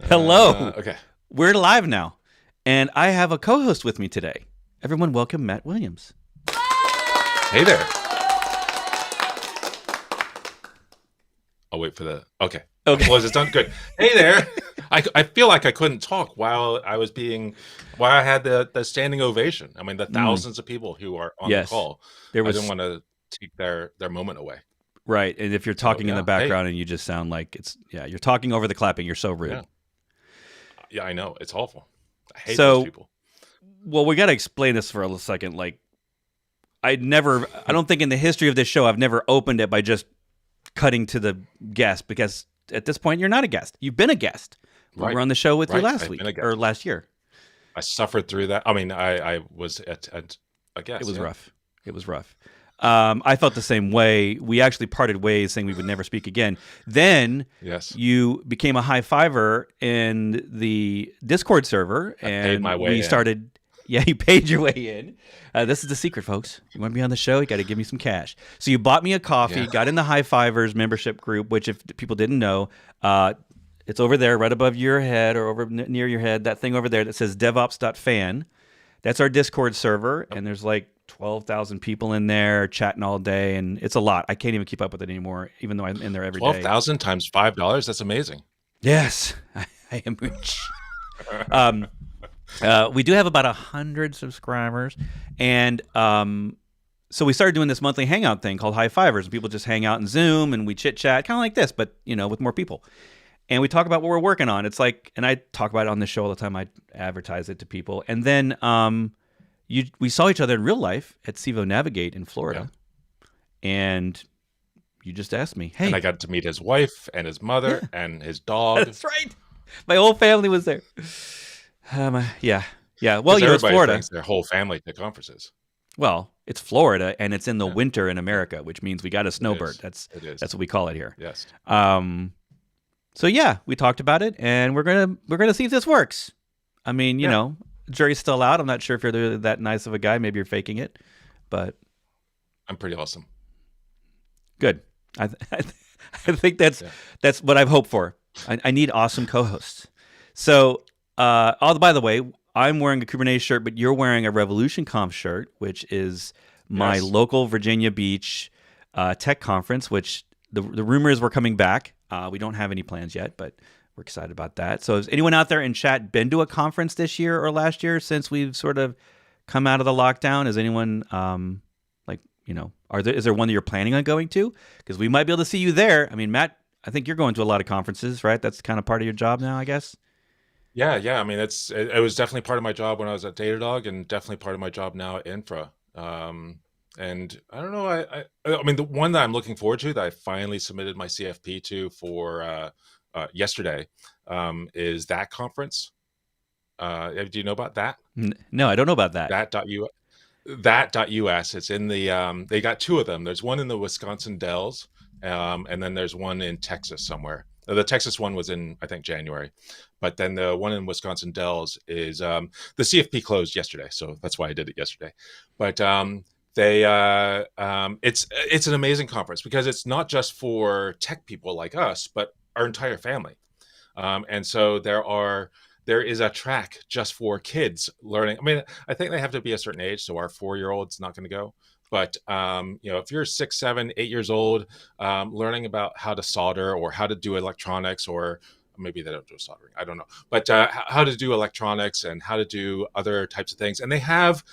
Hello. Okay. We're live now. And I have a co-host with me today. Everyone welcome Matt Williams. Hey there. I'll wait for the... Okay. Okay. Was it done? Good. Hey there. I feel like I couldn't talk while I had the standing ovation. I mean, the thousands of people who are on the Yes. call. There I was didn't want to take their moment away. right. And if you're talking in the yeah, background and you just sound like you're talking over the clapping, you're so rude. Yeah, I know. It's awful. I hate So- those people. Well, we got to explain this for a second. Like, I don't think in the history of this show I've never opened it by just cutting to the guest, because at this point you're not a guest. You've been a guest. Right. We were on the show with you last I've week been a guest. or last year. I suffered through that. I mean, I was at a guest. It was rough. It was rough. I felt the same way. We actually parted ways, saying we would never speak again. Then Yes. you became a high fiver in the Discord server, and paid my way we in. started. Yeah, you paid your way in. This is the secret, folks. You want to be on the show, you got to give me some cash. So you bought me a coffee, got in the High Fivers membership group, which if people didn't know, it's over there right above your head or over near your head, that thing over there that says devops.fan. That's our Discord server, and there's like 12,000 people in there chatting all day, and it's a lot. I can't even keep up with it anymore, even though I'm in there every day. 12,000 times $5. That's amazing. Yes, I am rich. We do have about 100 subscribers, and so we started doing this monthly hangout thing called High Fivers, and people just hang out in Zoom, and we chit chat, kind of like this, but with more people. And we talk about what we're working on. It's like, and I talk about it on the show all the time. I advertise it to people, and then we saw each other in real life at Civo Navigate in Florida, and you just asked me, "Hey," and I got to meet his wife and his mother and his dog. That's right. My whole family was there. Yeah. Well, it's everybody Florida. thinks their whole family to conferences. Well, it's Florida, and it's in the winter in America, which means we got a snowbird. That's what we call it here. Yes. So yeah, we talked about it, and we're gonna see if this works. I mean, jury's still out. I'm not sure if you're that nice of a guy. Maybe you're faking it, but I'm pretty awesome. Good. I think that's what I've hoped for. I need awesome co-hosts. So, by the way, I'm wearing a Kubernetes shirt, but you're wearing a RevolutionConf shirt, which is my local Virginia Beach tech conference, which the rumor is we're coming back. We don't have any plans yet, but we're excited about that. So has anyone out there in chat been to a conference this year or last year since we've sort of come out of the lockdown? Is anyone is there one that you're planning on going to? Because we might be able to see you there. I mean, Matt, I think you're going to a lot of conferences, right? That's kind of part of your job now, I guess. Yeah. I mean, it was definitely part of my job when I was at Datadog, and definitely part of my job now at Infra. And I don't know. I mean, the one that I'm looking forward to that I finally submitted my CFP to for yesterday is that conference. Do you know about that? No, I don't know about that. That.us. It's in the. They got two of them. There's one in the Wisconsin Dells, and then there's one in Texas somewhere. The Texas one was in, I think, January, but then the one in Wisconsin Dells is the CFP closed yesterday, so that's why I did it yesterday. But it's an amazing conference because it's not just for tech people like us, but our entire family. And so there is a track just for kids learning. I mean, I think they have to be a certain age, so our 4-year-old's not going to go. But if you're 6, 7, 8 years old, learning about how to solder or how to do electronics, or maybe they don't do soldering, I don't know, but how to do electronics and how to do other types of things. And they have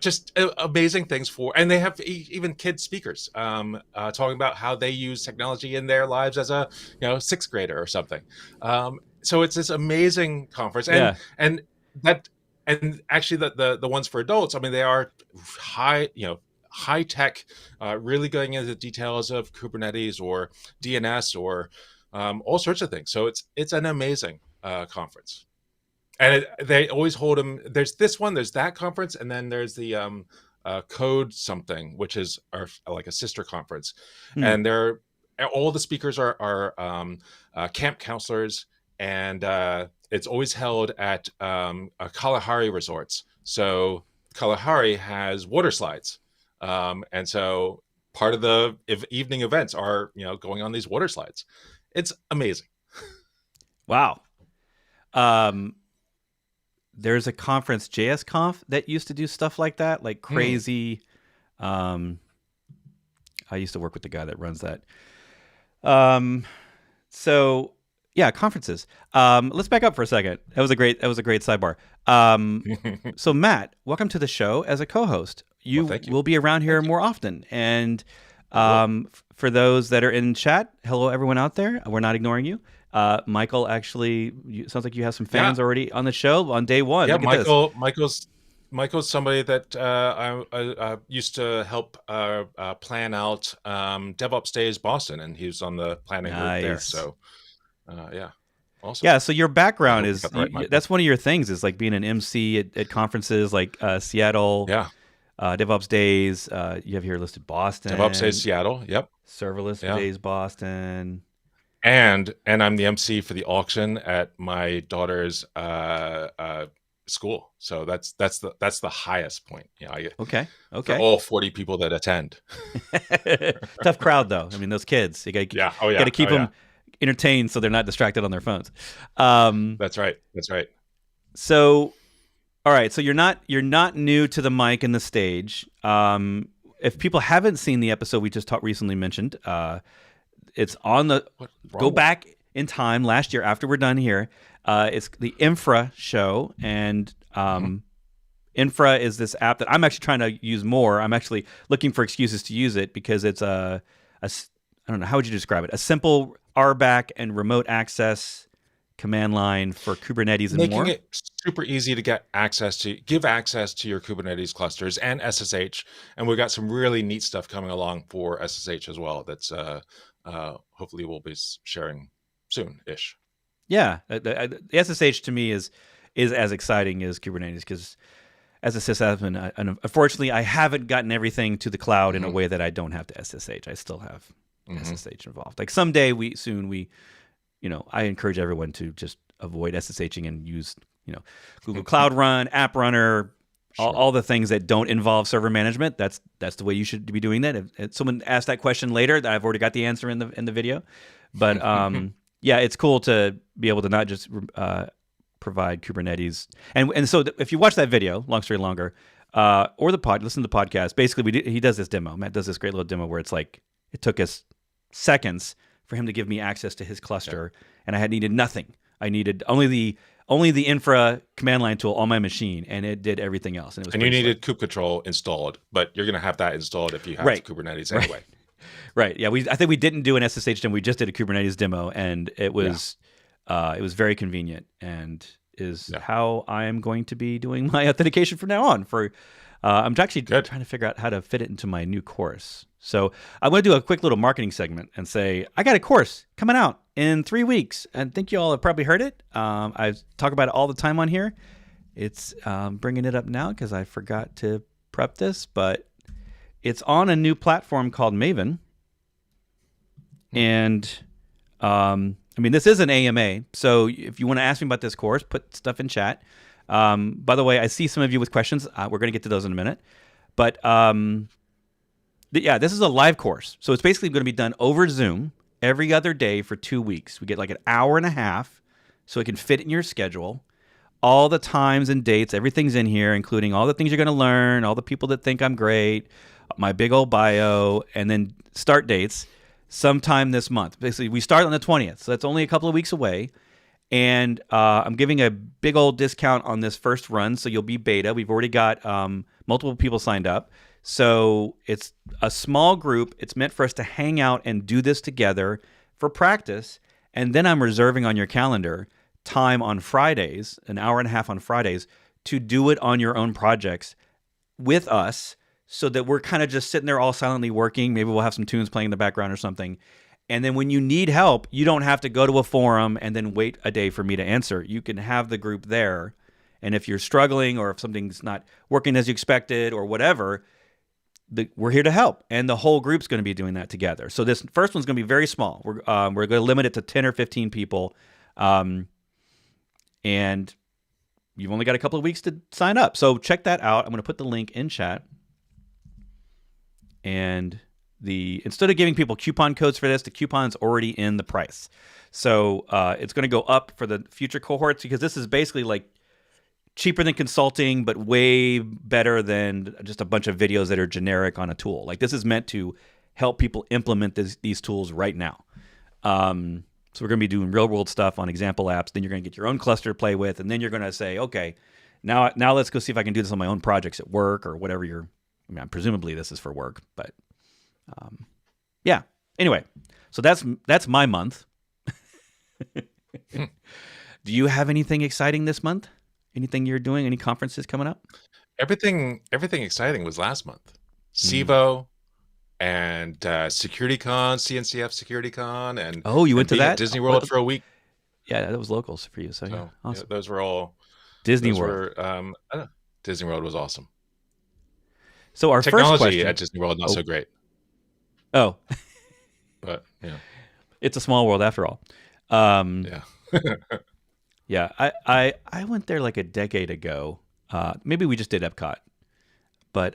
just amazing things and they have even kid speakers talking about how they use technology in their lives as a 6th grader or something. So it's this amazing conference, and actually the ones for adults, I mean, they are high tech, really going into the details of Kubernetes or DNS or all sorts of things. So it's an amazing conference. And they always hold them. There's this one, there's that conference, and then there's the Code something, which is like a sister conference. And all the speakers are camp counselors, and it's always held at Kalahari resorts. So Kalahari has water slides, and so part of the evening events are, going on these water slides. It's amazing. Wow. There's a conference, JSConf, that used to do stuff like that, like crazy. I used to work with the guy that runs that. So yeah, conferences. Let's back up for a second. That was a great sidebar. So Matt, welcome to the show as a co-host. You will be around here more often. And for those that are in chat, hello everyone out there. We're not ignoring you. Michael, actually, sounds like you have some fans already on the show on day one. Yeah, Look at this. Michael's somebody that I used to help plan out DevOps Days Boston, and he was on the planning group there. So, yeah, awesome. Yeah, so your background is that's one of your things is like being an MC at conferences like Seattle. Yeah. DevOps Days. You have here listed Boston. DevOps Days Seattle. Yep. Serverless Days Boston. And I'm the MC for the auction at my daughter's school. So that's the highest point. Okay. For all 40 people that attend. Tough crowd though. I mean, those kids. You got to keep them entertained so they're not distracted on their phones. That's right. So, all right. So you're not new to the mic and the stage. If people haven't seen the episode we just recently mentioned, it's on the go back in time last year after we're done here. It's the Infra show, and Infra is this app that I'm actually trying to use more. I'm actually looking for excuses to use it because it's I don't know, how would you describe it? A simple RBAC and remote access command line for Kubernetes and making more. It super easy to give access to your Kubernetes clusters and SSH, and we've got some really neat stuff coming along for SSH as well. That's hopefully we'll be sharing soon-ish. Yeah, the SSH to me is as exciting as Kubernetes because as a sysadmin, unfortunately, I haven't gotten everything to the cloud in a way that I don't have to SSH. I still have SSH involved. Like someday I encourage everyone to just avoid SSHing and use Google Cloud Run, App Runner, all the things that don't involve server management. That's the way you should be doing that. If someone asked that question later, I've already got the answer in the video. But yeah, it's cool to be able to not just provide Kubernetes. And so if you watch that video, long story longer, or listen to the podcast, basically he does this demo. Matt does this great little demo where it's like it took us seconds for him to give me access to his cluster, and I had needed nothing. I needed only the Infra command line tool on my machine, and it did everything else. And you needed kube control installed, but you're going to have that installed if you have Kubernetes anyway. Right. Yeah. I think we didn't do an SSH demo. We just did a Kubernetes demo, and it was very convenient, and is how I am going to be doing my authentication from now on. I'm actually trying to figure out how to fit it into my new course. So I'm going to do a quick little marketing segment and say, I got a course coming out in 3 weeks. And I think you all have probably heard it. I talk about it all the time on here. It's bringing it up now because I forgot to prep this, but it's on a new platform called Maven. And this is an AMA. So if you want to ask me about this course, put stuff in chat. By the way, I see some of you with questions. We're going to get to those in a minute. But this is a live course. So it's basically going to be done over Zoom every other day for 2 weeks. We get like an hour and a half so it can fit in your schedule. All the times and dates, everything's in here, including all the things you're going to learn, all the people that think I'm great, my big old bio, and then start dates sometime this month. Basically, we start on the 20th, so that's only a couple of weeks away. And I'm giving a big old discount on this first run, so you'll be beta. We've already got multiple people signed up. So it's a small group. It's meant for us to hang out and do this together for practice. And then I'm reserving on your calendar time on Fridays, an hour and a half on Fridays, to do it on your own projects with us so that we're kind of just sitting there all silently working. Maybe we'll have some tunes playing in the background or something. And then when you need help, you don't have to go to a forum and then wait a day for me to answer. You can have the group there. And if you're struggling or if something's not working as you expected or whatever, we're here to help. And the whole group's going to be doing that together. So this first one's going to be very small. We're going to limit it to 10 or 15 people. And you've only got a couple of weeks to sign up. So check that out. I'm going to put the link in chat. And instead of giving people coupon codes for this, the coupon's already in the price. So it's going to go up for the future cohorts because this is basically like cheaper than consulting, but way better than just a bunch of videos that are generic on a tool. Like this is meant to help people implement these tools right now. So we're going to be doing real world stuff on example apps. Then you're going to get your own cluster to play with, and then you're going to say, okay, now let's go see if I can do this on my own projects at work or whatever presumably this is for work, but yeah. Anyway, so that's my month. Do you have anything exciting this month? Anything you're doing? Any conferences coming up? Everything exciting was last month. CIVO and SecurityCon, CNCF SecurityCon, and you went to that? At Disney World for a week. Yeah, that was locals for you. So yeah, awesome. Yeah, those were all Disney World. Disney World was awesome. So our technology first question at Disney World not so great. Oh, but yeah, it's a small world after all. Yeah. Yeah, I went there like a decade ago. Maybe we just did Epcot, but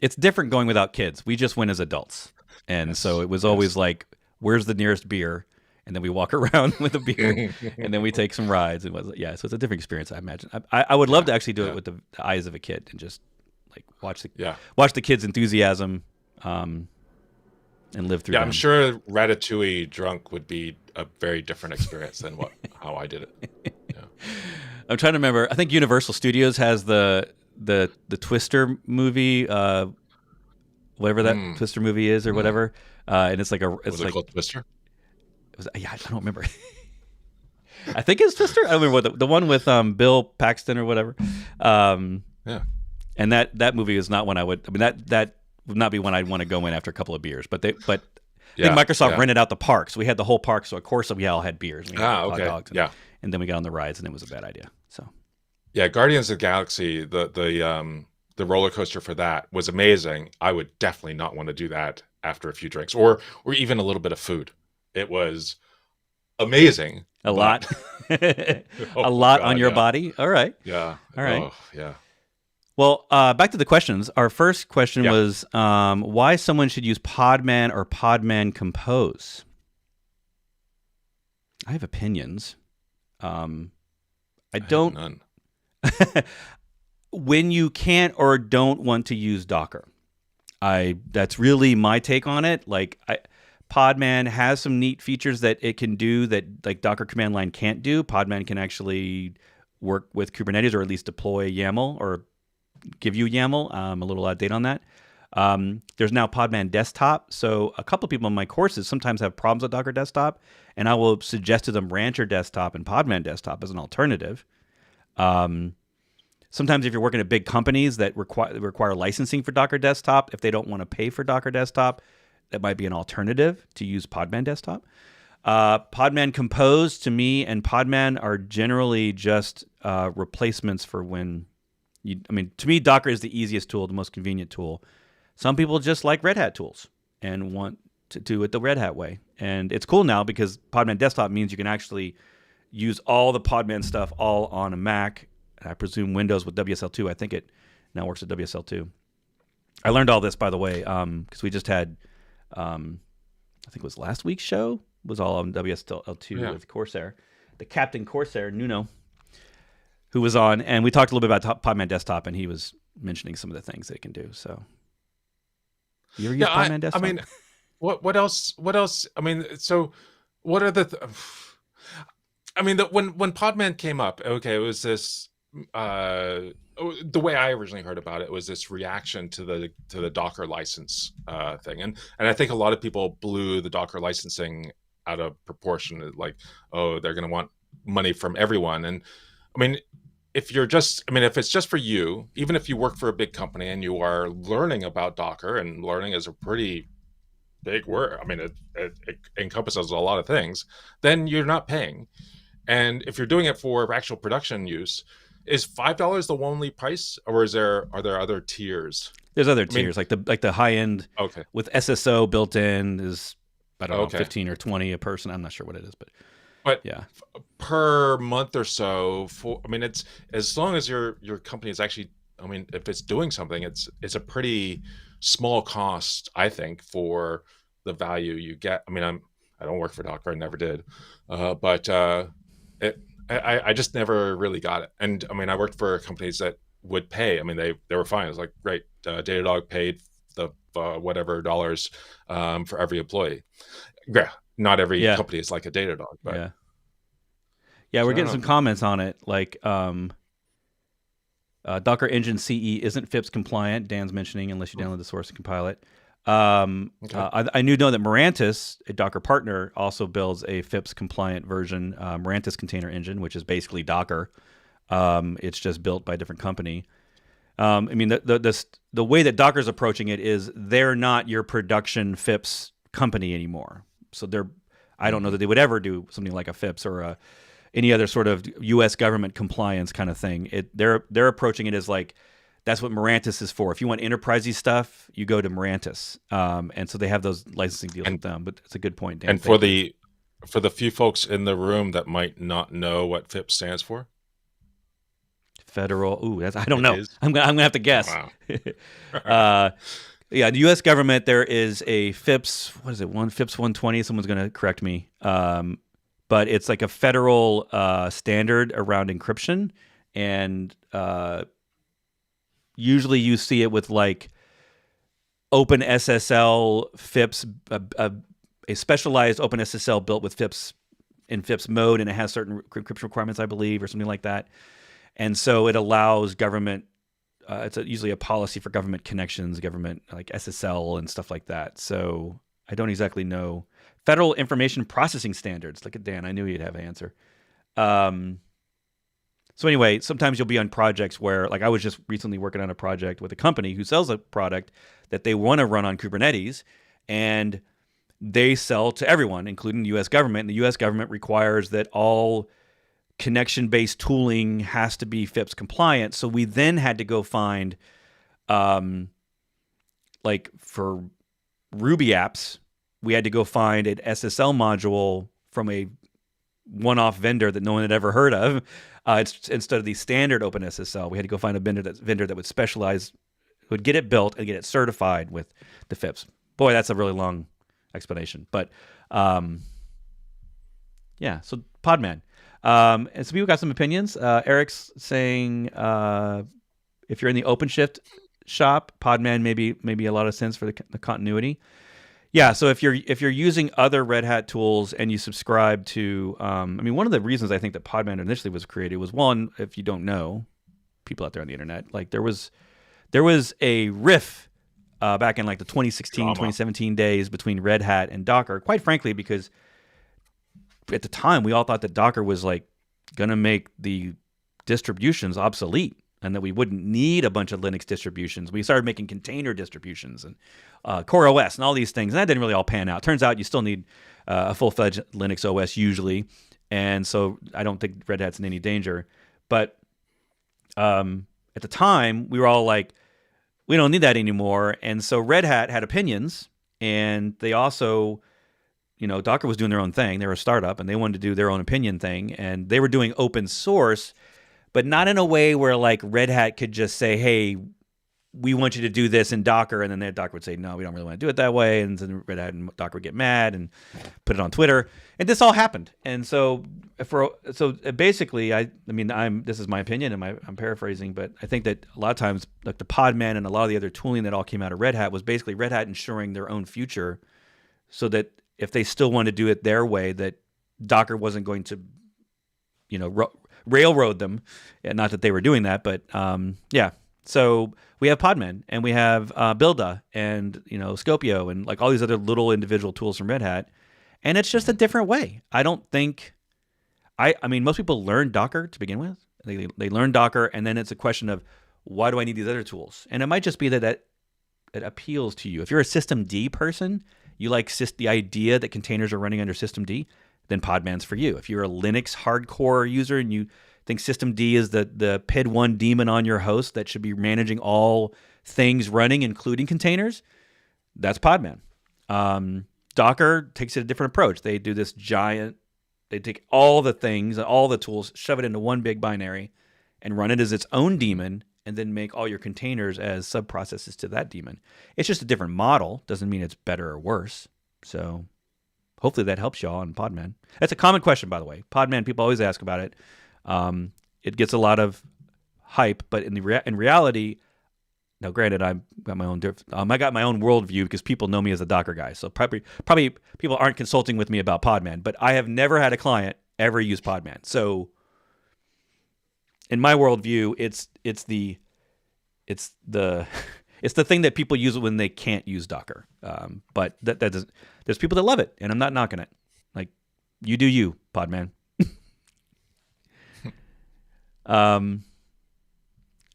it's different going without kids. We just went as adults, and so it was always like, "Where's the nearest beer?" And then we walk around with a beer, and then we take some rides. So it's a different experience, I imagine. I would love to actually do it with the eyes of a kid and just like watch the kids' enthusiasm, and live through. Yeah, them. I'm sure Ratatouille drunk would be a very different experience than how I did it. Yeah. I'm trying to remember. I think Universal Studios has the Twister movie, whatever that Twister movie is or whatever, and it's like Was it called Twister? I don't remember. I think it's Twister. I don't remember the one with Bill Paxton or whatever. Yeah. And that movie is not one I would. I mean that would not be one I'd want to go in after a couple of beers. But I think Microsoft rented out the park, so we had the whole park. So of course we all had beers. We had hot dogs and then we got on the rides, and it was a bad idea. So. Yeah, Guardians of the Galaxy, the roller coaster for that was amazing. I would definitely not want to do that after a few drinks or even a little bit of food. It was amazing. A lot on your body. All right. Yeah. All right. Oh, yeah. Well, back to the questions. Our first question was why someone should use Podman or Podman Compose. I have opinions. I don't. Have none. When you can't or don't want to use Docker, that's really my take on it. Like Podman has some neat features that it can do that like Docker command line can't do. Podman can actually work with Kubernetes or at least deploy YAML or give you YAML. I'm a little out of date on that. There's now Podman Desktop. So a couple of people in my courses sometimes have problems with Docker Desktop, and I will suggest to them Rancher Desktop and Podman Desktop as an alternative. Sometimes if you're working at big companies that require licensing for Docker Desktop, if they don't want to pay for Docker Desktop, that might be an alternative to use Podman Desktop. Podman Compose to me and Podman are generally just replacements for when to me, Docker is the easiest tool, the most convenient tool. Some people just like Red Hat tools and want to do it the Red Hat way. And it's cool now because Podman Desktop means you can actually use all the Podman stuff all on a Mac. I presume Windows with WSL2. I think it now works with WSL2. I learned all this, by the way, because we just had, I think it was last week's show, was all on WSL2 with Corsair. The Captain Corsair, Nuno, who was on, and we talked a little bit about Podman Desktop, and he was mentioning some of the things that it can do. So, you ever use Podman Desktop? I mean, what else? I mean, so what are the? When Podman came up, okay, it was this. The way I originally heard about it was this reaction to the Docker license thing, and I think a lot of people blew the Docker licensing out of proportion. Like, oh, they're going to want money from everyone, and I mean, if it's just for you, even if you work for a big company and you are learning about Docker, and learning is a pretty big word. I mean, it encompasses a lot of things. Then you're not paying, and if you're doing it for actual production use. Is $5 the only price, or are there other tiers? There's other tiers, like the high end with SSO built in is I don't know 15 or 20 a person. I'm not sure what it is, but yeah, per month or so. It's as long as your company is actually. I mean, if it's doing something, it's a pretty small cost, I think, for the value you get. I mean, I don't work for Docker, I never did, but I just never really got it. And I mean, I worked for companies that would pay. I mean, they were fine. It was like, great, Datadog paid the whatever dollars for every employee. Yeah, not every Yeah. company is like a Datadog, but yeah, we're so, getting some comments on it, like Docker Engine CE isn't FIPS compliant. Dan's mentioning unless you download the source and compile it. I know that Mirantis, a Docker partner, also builds a FIPS compliant version, Mirantis Container Engine, which is basically Docker. It's just built by a different company. I mean, the way that Docker's approaching it is they're not your production FIPS company anymore. So I don't know that they would ever do something like a FIPS or any other sort of U.S. government compliance kind of thing. They're approaching it as like, that's what Mirantis is for. If you want enterprisey stuff, you go to Mirantis. And so they have those licensing deals with them. But it's a good point, Dan. And for the few folks in the room that might not know what FIPS stands for, federal. I don't know. I'm gonna have to guess. Wow. Yeah, the U.S. government. There is a FIPS. What is it? FIPS 120. Someone's gonna correct me. But it's like a federal standard around encryption, and usually you see it with like OpenSSL FIPS, a specialized OpenSSL built with FIPS in FIPS mode, and it has certain encryption requirements, I believe, or something like that. And so it allows government. It's usually a policy for government connections, government like SSL and stuff like that. So I don't exactly know. Federal Information Processing Standards. Look at Dan. I knew he'd have an answer. So anyway, sometimes you'll be on projects where, like I was just recently working on a project with a company who sells a product that they want to run on Kubernetes, and they sell to everyone, including the U.S. government. And the U.S. government requires that all connection-based tooling has to be FIPS compliant. So we then had to go find, like for Ruby apps, we had to go find an SSL module from a one-off vendor that no one had ever heard of. Instead of the standard OpenSSL, we had to go find a vendor that would specialize, would get it built and get it certified with the FIPS. Boy, that's a really long explanation. But yeah, so Podman. And some people got some opinions. Eric's saying if you're in the OpenShift shop, Podman maybe a lot of sense for the continuity. Yeah, so if you're using other Red Hat tools and you subscribe to, I mean, one of the reasons I think that Podman initially was created was, one, if you don't know, people out there on the internet, like there was a riff back in like the 2016, 2017 days between Red Hat and Docker, quite frankly, because at the time we all thought that Docker was like going to make the distributions obsolete and that we wouldn't need a bunch of Linux distributions. We started making container distributions and Core OS and all these things. And that didn't really all pan out. Turns out you still need a full-fledged Linux OS usually. And so I don't think Red Hat's in any danger. But at the time, we were all like, we don't need that anymore. And so Red Hat had opinions. And they also, Docker was doing their own thing. They were a startup and they wanted to do their own opinion thing. And they were doing open source, but not in a way where like Red Hat could just say, hey, we want you to do this in Docker. And then Docker would say, no, we don't really want to do it that way. And then Red Hat and Docker would get mad and put it on Twitter. And this all happened. And so basically, this is my opinion and I'm paraphrasing, but I think that a lot of times like the Podman and a lot of the other tooling that all came out of Red Hat was basically Red Hat ensuring their own future so that if they still want to do it their way, that Docker wasn't going to, railroad them. And not that they were doing that, but yeah. So we have Podman and we have Builda and Scopio and like all these other little individual tools from Red Hat, and it's just a different way. I don't think, I mean, most people learn Docker to begin with. They learn Docker, and then it's a question of why do I need these other tools? And it might just be that it appeals to you. If you're a systemd person, you like the idea that containers are running under systemd, then Podman's for you. If you're a Linux hardcore user and you think systemd is the PID1 daemon on your host that should be managing all things running, including containers, that's Podman. Docker takes a different approach. They do this they take all the things, all the tools, shove it into one big binary and run it as its own daemon, and then make all your containers as sub-processes to that daemon. It's just a different model. Doesn't mean it's better or worse. So hopefully that helps y'all on Podman. That's a common question, by the way. Podman, people always ask about it. It gets a lot of hype, but in reality, now granted, I got my own worldview because people know me as a Docker guy. So probably people aren't consulting with me about Podman, but I have never had a client ever use Podman. So in my worldview, it's the thing that people use when they can't use Docker. But that doesn't. There's people that love it, and I'm not knocking it. Like, you do you, Podman.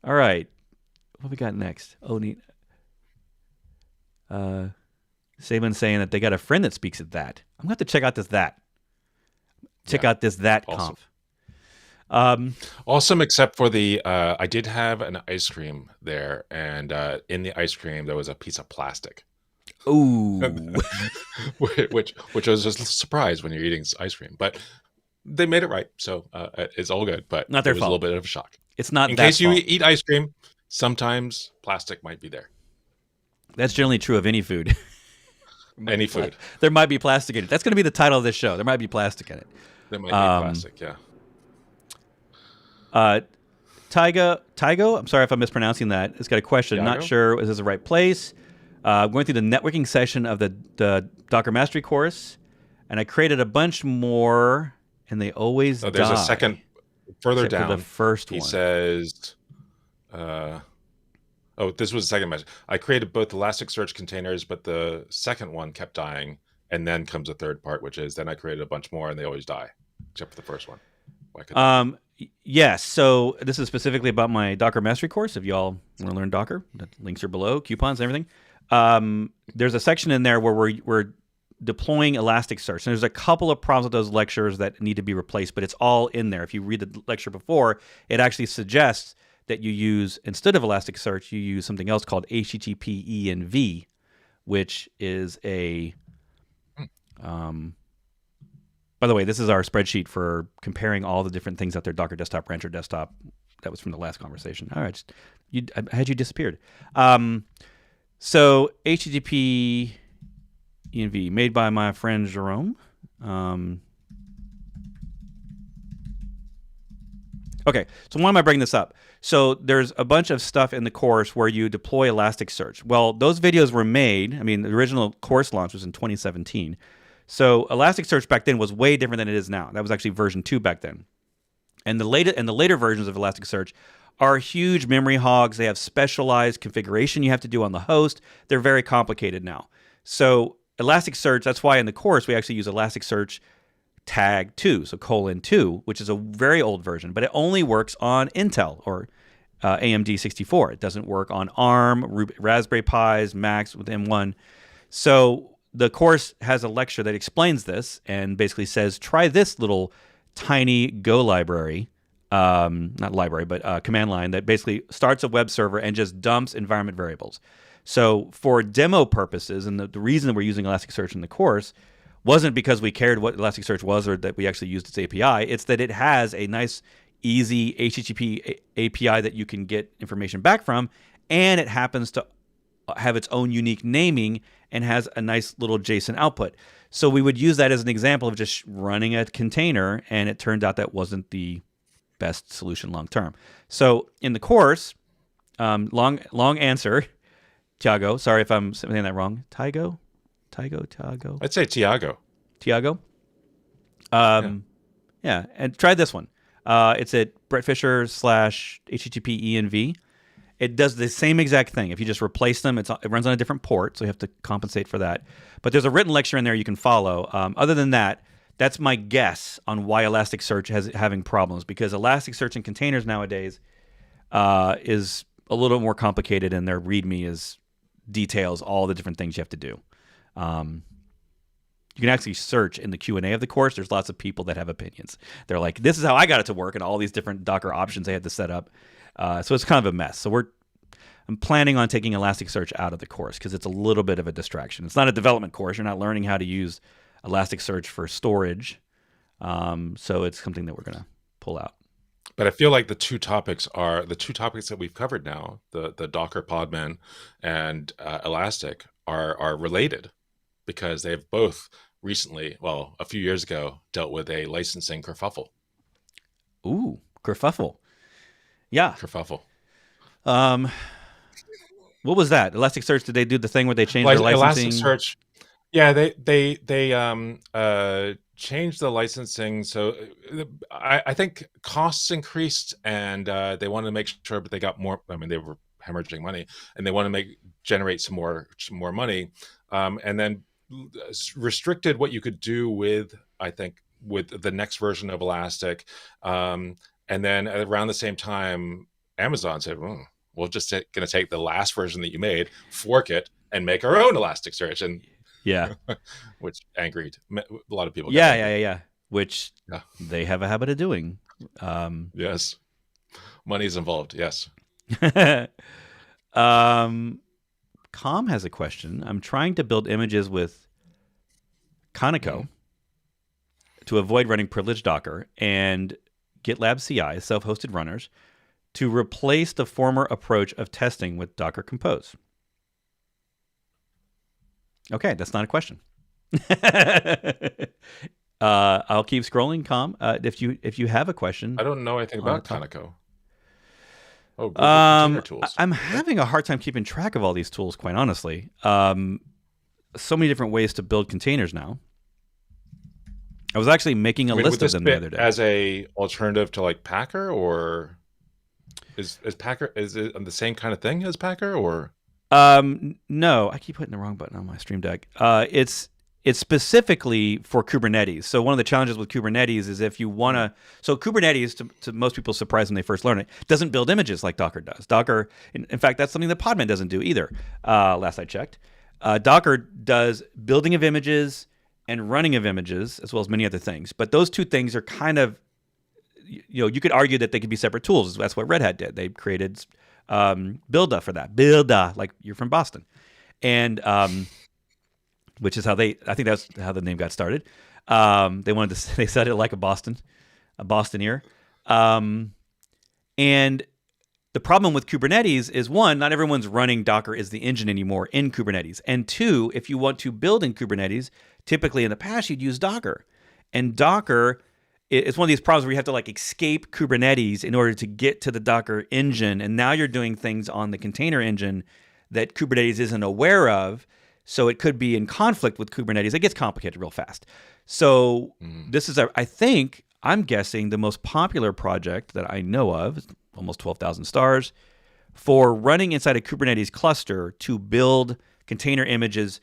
All right, what we got next? Oh, neat. Saban's saying that they got a friend that speaks at that. I'm gonna have to check out this that. Check out this that awesome. conf. Awesome, except for the I did have an ice cream there, and in the ice cream there was a piece of plastic. Ooh, which was just a surprise when you're eating ice cream, but they made it right, so it's all good. But not their it was fault. a little bit of a shock. It's not in that case you fault. eat ice cream. Sometimes plastic might be there. That's generally true of any food. Any food. There might be plastic in it. That's going to be the title of this show. There might be plastic in it. There might be plastic, yeah. Tygo, I'm sorry if I'm mispronouncing that. It's got a question. Tiago? Not sure is this the right place. Going through the networking session of the Docker Mastery course, and I created a bunch more, and they always die. There's a second further down. The first one. He says, this was the second message. I created both Elasticsearch containers, but the second one kept dying. And then comes a third part, which is then I created a bunch more and they always die, except for the first one. Yes. So this is specifically about my Docker Mastery course. If y'all want to learn Docker, the links are below, coupons and everything. There's a section in there where we're deploying Elasticsearch. And there's a couple of problems with those lectures that need to be replaced, but it's all in there. If you read the lecture before, it actually suggests that you use, instead of Elasticsearch, you use something else called HTTP env, which is a... by the way, this is our spreadsheet for comparing all the different things out there, Docker Desktop, Rancher Desktop. That was from the last conversation. All right. I had you disappeared. So HTTP env, made by my friend Jerome. Okay, so why am I bringing this up? So there's a bunch of stuff in the course where you deploy Elasticsearch. Well, those videos were made, the original course launch was in 2017. So Elasticsearch back then was way different than it is now. That was actually version 2 back then. And the later versions of Elasticsearch are huge memory hogs. They have specialized configuration you have to do on the host. They're very complicated now. So Elasticsearch, that's why in the course we actually use Elasticsearch tag 2, so :2, which is a very old version, but it only works on Intel or AMD 64. It doesn't work on ARM, Raspberry Pis, Macs with M1. So the course has a lecture that explains this and basically says, try this little tiny Go library, not library, but command line that basically starts a web server and just dumps environment variables. So for demo purposes, and the reason we're using Elasticsearch in the course wasn't because we cared what Elasticsearch was or that we actually used its API. It's that it has a nice, easy HTTP API that you can get information back from, and it happens to have its own unique naming and has a nice little JSON output. So we would use that as an example of just running a container, and it turned out that wasn't the best solution long term. So in the course, long answer, Tiago. Sorry if I'm saying that wrong. Tiago. I'd say Tiago. Yeah, and try this one. It's at Bret Fisher / HTTP env. It does the same exact thing. If you just replace them, it runs on a different port, so you have to compensate for that. But there's a written lecture in there you can follow. Other than that, that's my guess on why Elasticsearch is having problems, because Elasticsearch in containers nowadays is a little more complicated, and their README details all the different things you have to do. You can actually search in the Q&A of the course. There's lots of people that have opinions. They're like, this is how I got it to work, and all these different Docker options they had to set up. So it's kind of a mess. So I'm planning on taking Elasticsearch out of the course because it's a little bit of a distraction. It's not a development course. You're not learning how to use Elasticsearch for storage. So it's something that we're going to pull out. But I feel like the two topics that we've covered now, the Docker Podman and Elastic, are related because they've both recently, well, a few years ago, dealt with a licensing kerfuffle. Ooh, kerfuffle. Yeah. Kerfuffle. What was that? Elasticsearch, did they do the thing where they changed their licensing? Elasticsearch, yeah, they changed the licensing. So I think costs increased, and they wanted to make sure, but they got more. I mean, they were hemorrhaging money, and they want to generate some more money, and then restricted what you could do with, I think, with the next version of Elastic, and then around the same time, Amazon said, "Well, we're just going to take the last version that you made, fork it, and make our own Elasticsearch." And yeah, which angered a lot of people. Yeah. Which they have a habit of doing. Yes, money's involved. Yes. Com has a question. I'm trying to build images with Conoco to avoid running privileged Docker and GitLab CI, self-hosted runners, to replace the former approach of testing with Docker Compose. Okay, that's not a question. I'll keep scrolling, Com. If you have a question, I don't know anything about Conoco. Oh, container tools. I'm having a hard time keeping track of all these tools, quite honestly. So many different ways to build containers now. I was actually making a list of them the other day. As a alternative to like Packer, or is Packer, is it the same kind of thing as Packer, or? No, I keep hitting the wrong button on my Stream Deck. It's specifically for Kubernetes. So one of the challenges with Kubernetes is if you want to, so Kubernetes, to most people's surprise when they first learn it, doesn't build images like Docker does. Docker, in fact, that's something that Podman doesn't do either, last I checked. Docker does building of images and running of images, as well as many other things. But those two things are kind of, you could argue that they could be separate tools. That's what Red Hat did. They created Builda for that. Builda, like you're from Boston. And which is how I think that's how the name got started. They said it like a Bostoneer. And the problem with Kubernetes is, one, not everyone's running Docker as the engine anymore in Kubernetes. And two, if you want to build in Kubernetes, typically in the past you'd use Docker. And Docker is one of these problems where you have to like escape Kubernetes in order to get to the Docker engine. And now you're doing things on the container engine that Kubernetes isn't aware of. So it could be in conflict with Kubernetes. It gets complicated real fast. So this is, I'm guessing, the most popular project that I know of, almost 12,000 stars, for running inside a Kubernetes cluster to build container images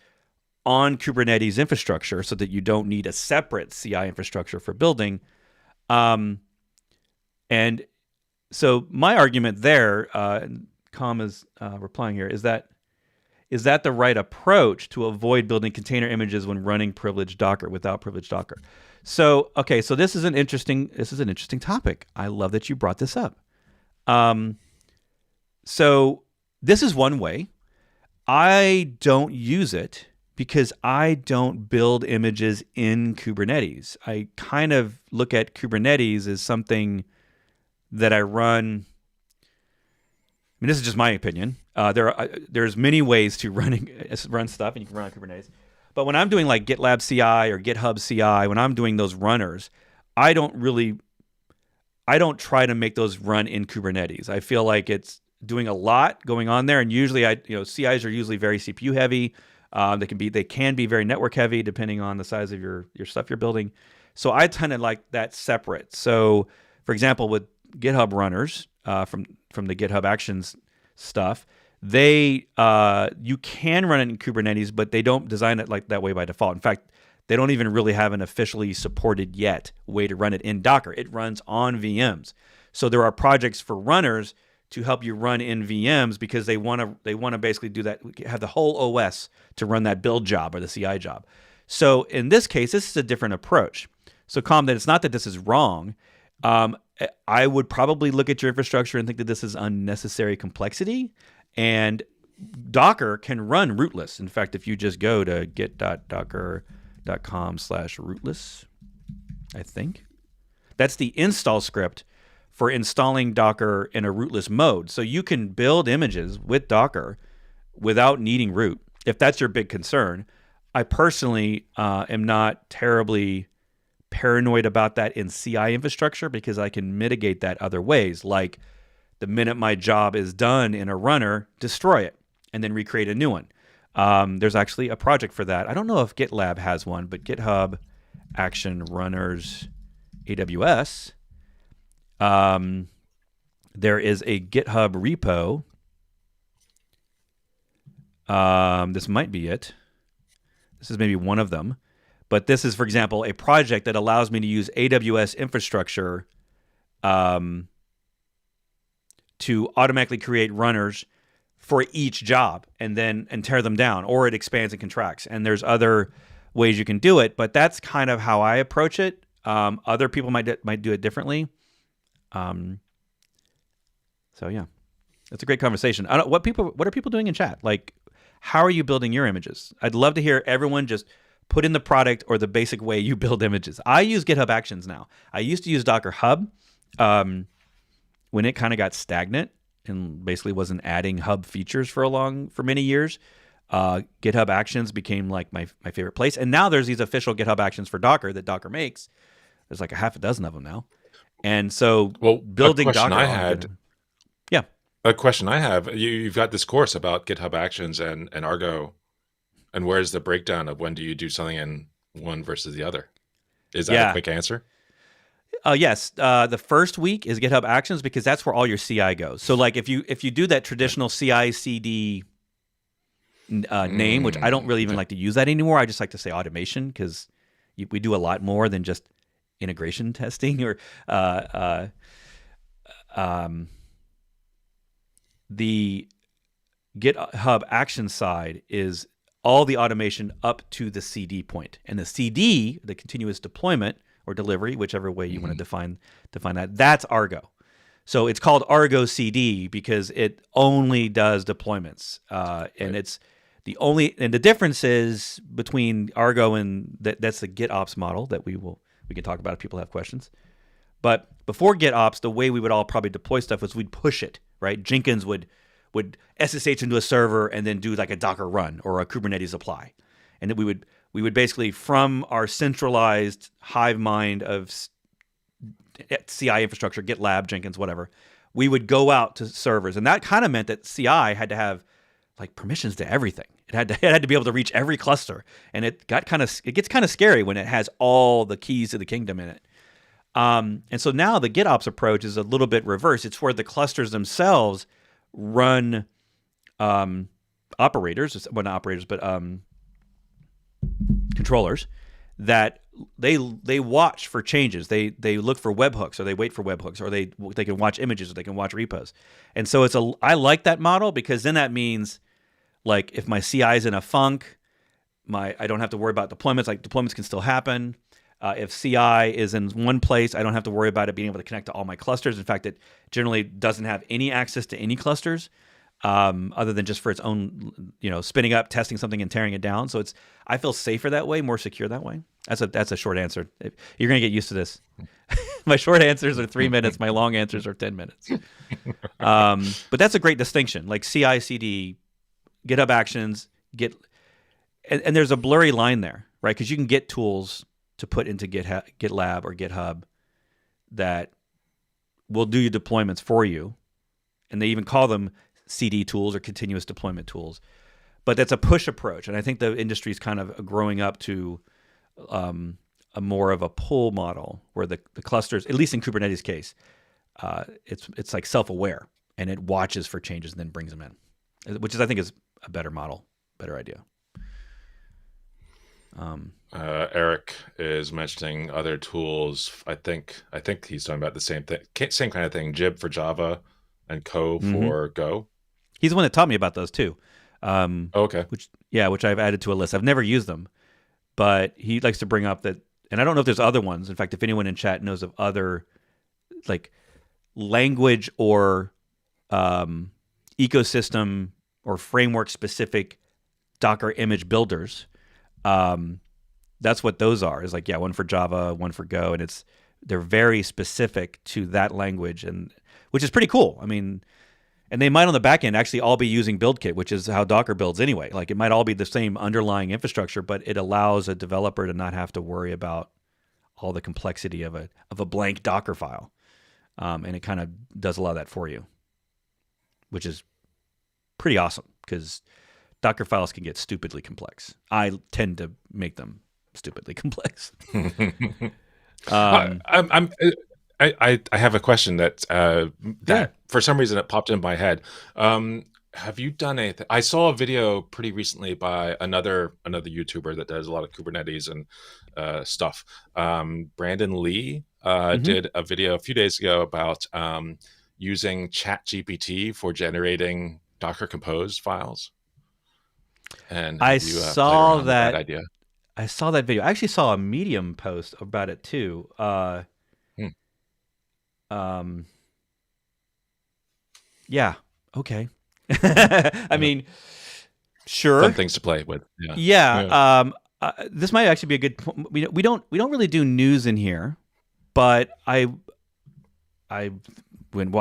on Kubernetes infrastructure so that you don't need a separate CI infrastructure for building. And so my argument there, Com is replying here, is that the right approach to avoid building container images when running privileged Docker without privileged Docker? So, okay, so this is an interesting topic. I love that you brought this up. So this is one way. I don't use it because I don't build images in Kubernetes. I kind of look at Kubernetes as something that I run. I mean, this is just my opinion. There's many ways to run stuff, and you can run on Kubernetes. But when I'm doing like GitLab CI or GitHub CI, when I'm doing those runners, I don't try to make those run in Kubernetes. I feel like it's doing a lot going on there, and usually CIs are usually very CPU heavy. They can be very network heavy depending on the size of your stuff you're building. So I tend to like that separate. So for example, with GitHub runners from the GitHub Actions stuff, you can run it in Kubernetes, but they don't design it like that way by default. In fact, they don't even really have an officially supported yet way to run it in Docker. It runs on VMs. So there are projects for runners to help you run in VMs because they want to basically do that, have the whole OS to run that build job or the CI job. So in this case, this is a different approach. So that it's not that this is wrong. I would probably look at your infrastructure and think that this is unnecessary complexity. And Docker can run rootless. In fact, if you just go to git.docker.com/rootless, I think that's the install script for installing Docker in a rootless mode. So you can build images with Docker without needing root, if that's your big concern. I personally am not terribly paranoid about that in CI infrastructure because I can mitigate that other ways. Like the minute my job is done in a runner, destroy it and then recreate a new one. There's actually a project for that. I don't know if GitLab has one, but GitHub Action Runners AWS. There is a GitHub repo. This might be it. This is maybe one of them. But this is, for example, a project that allows me to use AWS infrastructure to automatically create runners for each job and tear them down, or it expands and contracts. And there's other ways you can do it, but that's kind of how I approach it. Other people might do it differently. So yeah, it's a great conversation. What are people doing in chat? Like, how are you building your images? I'd love to hear everyone just put in the product or the basic way you build images. I use GitHub Actions now. I used to use Docker Hub when it kind of got stagnant and basically wasn't adding hub features for many years. GitHub Actions became like my favorite place. And now there's these official GitHub Actions for Docker that Docker makes. There's like a half a dozen of them now. And so building Docker. A question I have, you've got this course about GitHub Actions and Argo, and where's the breakdown of when do you do something in one versus the other? Is that a quick answer? Yes. The first week is GitHub Actions because that's where all your CI goes. So like if you do that traditional CI/CD name, which I don't really even like to use that anymore. I just like to say automation because we do a lot more than just integration testing or the GitHub Action side is all the automation up to the CD point. And the CD, the continuous deployment or delivery, whichever way you want to define that, that's Argo. So it's called Argo CD because it only does deployments. And it's the difference is between Argo and that's the GitOps model that we can talk about if people have questions. But before GitOps, the way we would all probably deploy stuff was we'd push it, right? Jenkins would SSH into a server and then do like a Docker run or a Kubernetes apply. And then we would basically, from our centralized hive mind of CI infrastructure, GitLab, Jenkins, whatever, we would go out to servers. And that kind of meant that CI had to have like permissions to everything. It had to be able to reach every cluster. And it gets kind of scary when it has all the keys to the kingdom in it. And so now the GitOps approach is a little bit reverse. It's where the clusters themselves run operators, well, not operators, but controllers that they watch for changes. They look for webhooks, or they wait for webhooks, or they can watch images, or they can watch repos. And so I like that model because then that means like if my CI is in a funk, I don't have to worry about deployments. Like deployments can still happen. If CI is in one place, I don't have to worry about it being able to connect to all my clusters. In fact, it generally doesn't have any access to any clusters other than just for its own, spinning up, testing something, and tearing it down. So I feel safer that way, more secure that way. That's a short answer. You're going to get used to this. My short answers are 3 minutes. My long answers are 10 minutes. But that's a great distinction. Like CI, CD, GitHub Actions, and there's a blurry line there, right? Because you can get tools to put into GitLab or GitHub that will do your deployments for you. And they even call them CD tools or continuous deployment tools. But that's a push approach. And I think the industry is kind of growing up to a more of a pull model where the clusters, at least in Kubernetes case, it's like self-aware and it watches for changes and then brings them in, which I think is a better model, better idea. Eric is mentioning other tools. I think he's talking about the same thing, same kind of thing. Jib for Java and Co for Go. He's the one that taught me about those too. Okay. Which I've added to a list. I've never used them, but he likes to bring up that, and I don't know if there's other ones. In fact, if anyone in chat knows of other like language or ecosystem or framework specific Docker image builders, that's what those are. Is like, one for Java, one for Go, and it's They're very specific to that language, and which is pretty cool. I mean, and they might on the back end actually all be using BuildKit, which is how Docker builds anyway. Like it might all be the same underlying infrastructure, but it allows a developer to not have to worry about all the complexity of a blank Docker file, and it kind of does a lot of that for you, which is pretty awesome because Docker files can get stupidly complex. I tend to make them stupidly complex. I have a question that for some reason it popped in my head. Have you done anything? I saw a video pretty recently by another YouTuber that does a lot of Kubernetes and stuff. Brandon Lee did a video a few days ago about using ChatGPT for generating Docker Compose files. And I saw that idea. I saw that video. I actually saw a Medium post about it too. Yeah. Okay. I mean, sure. Fun things to play with. Yeah. This might actually be a good point. We don't really do news in here, but why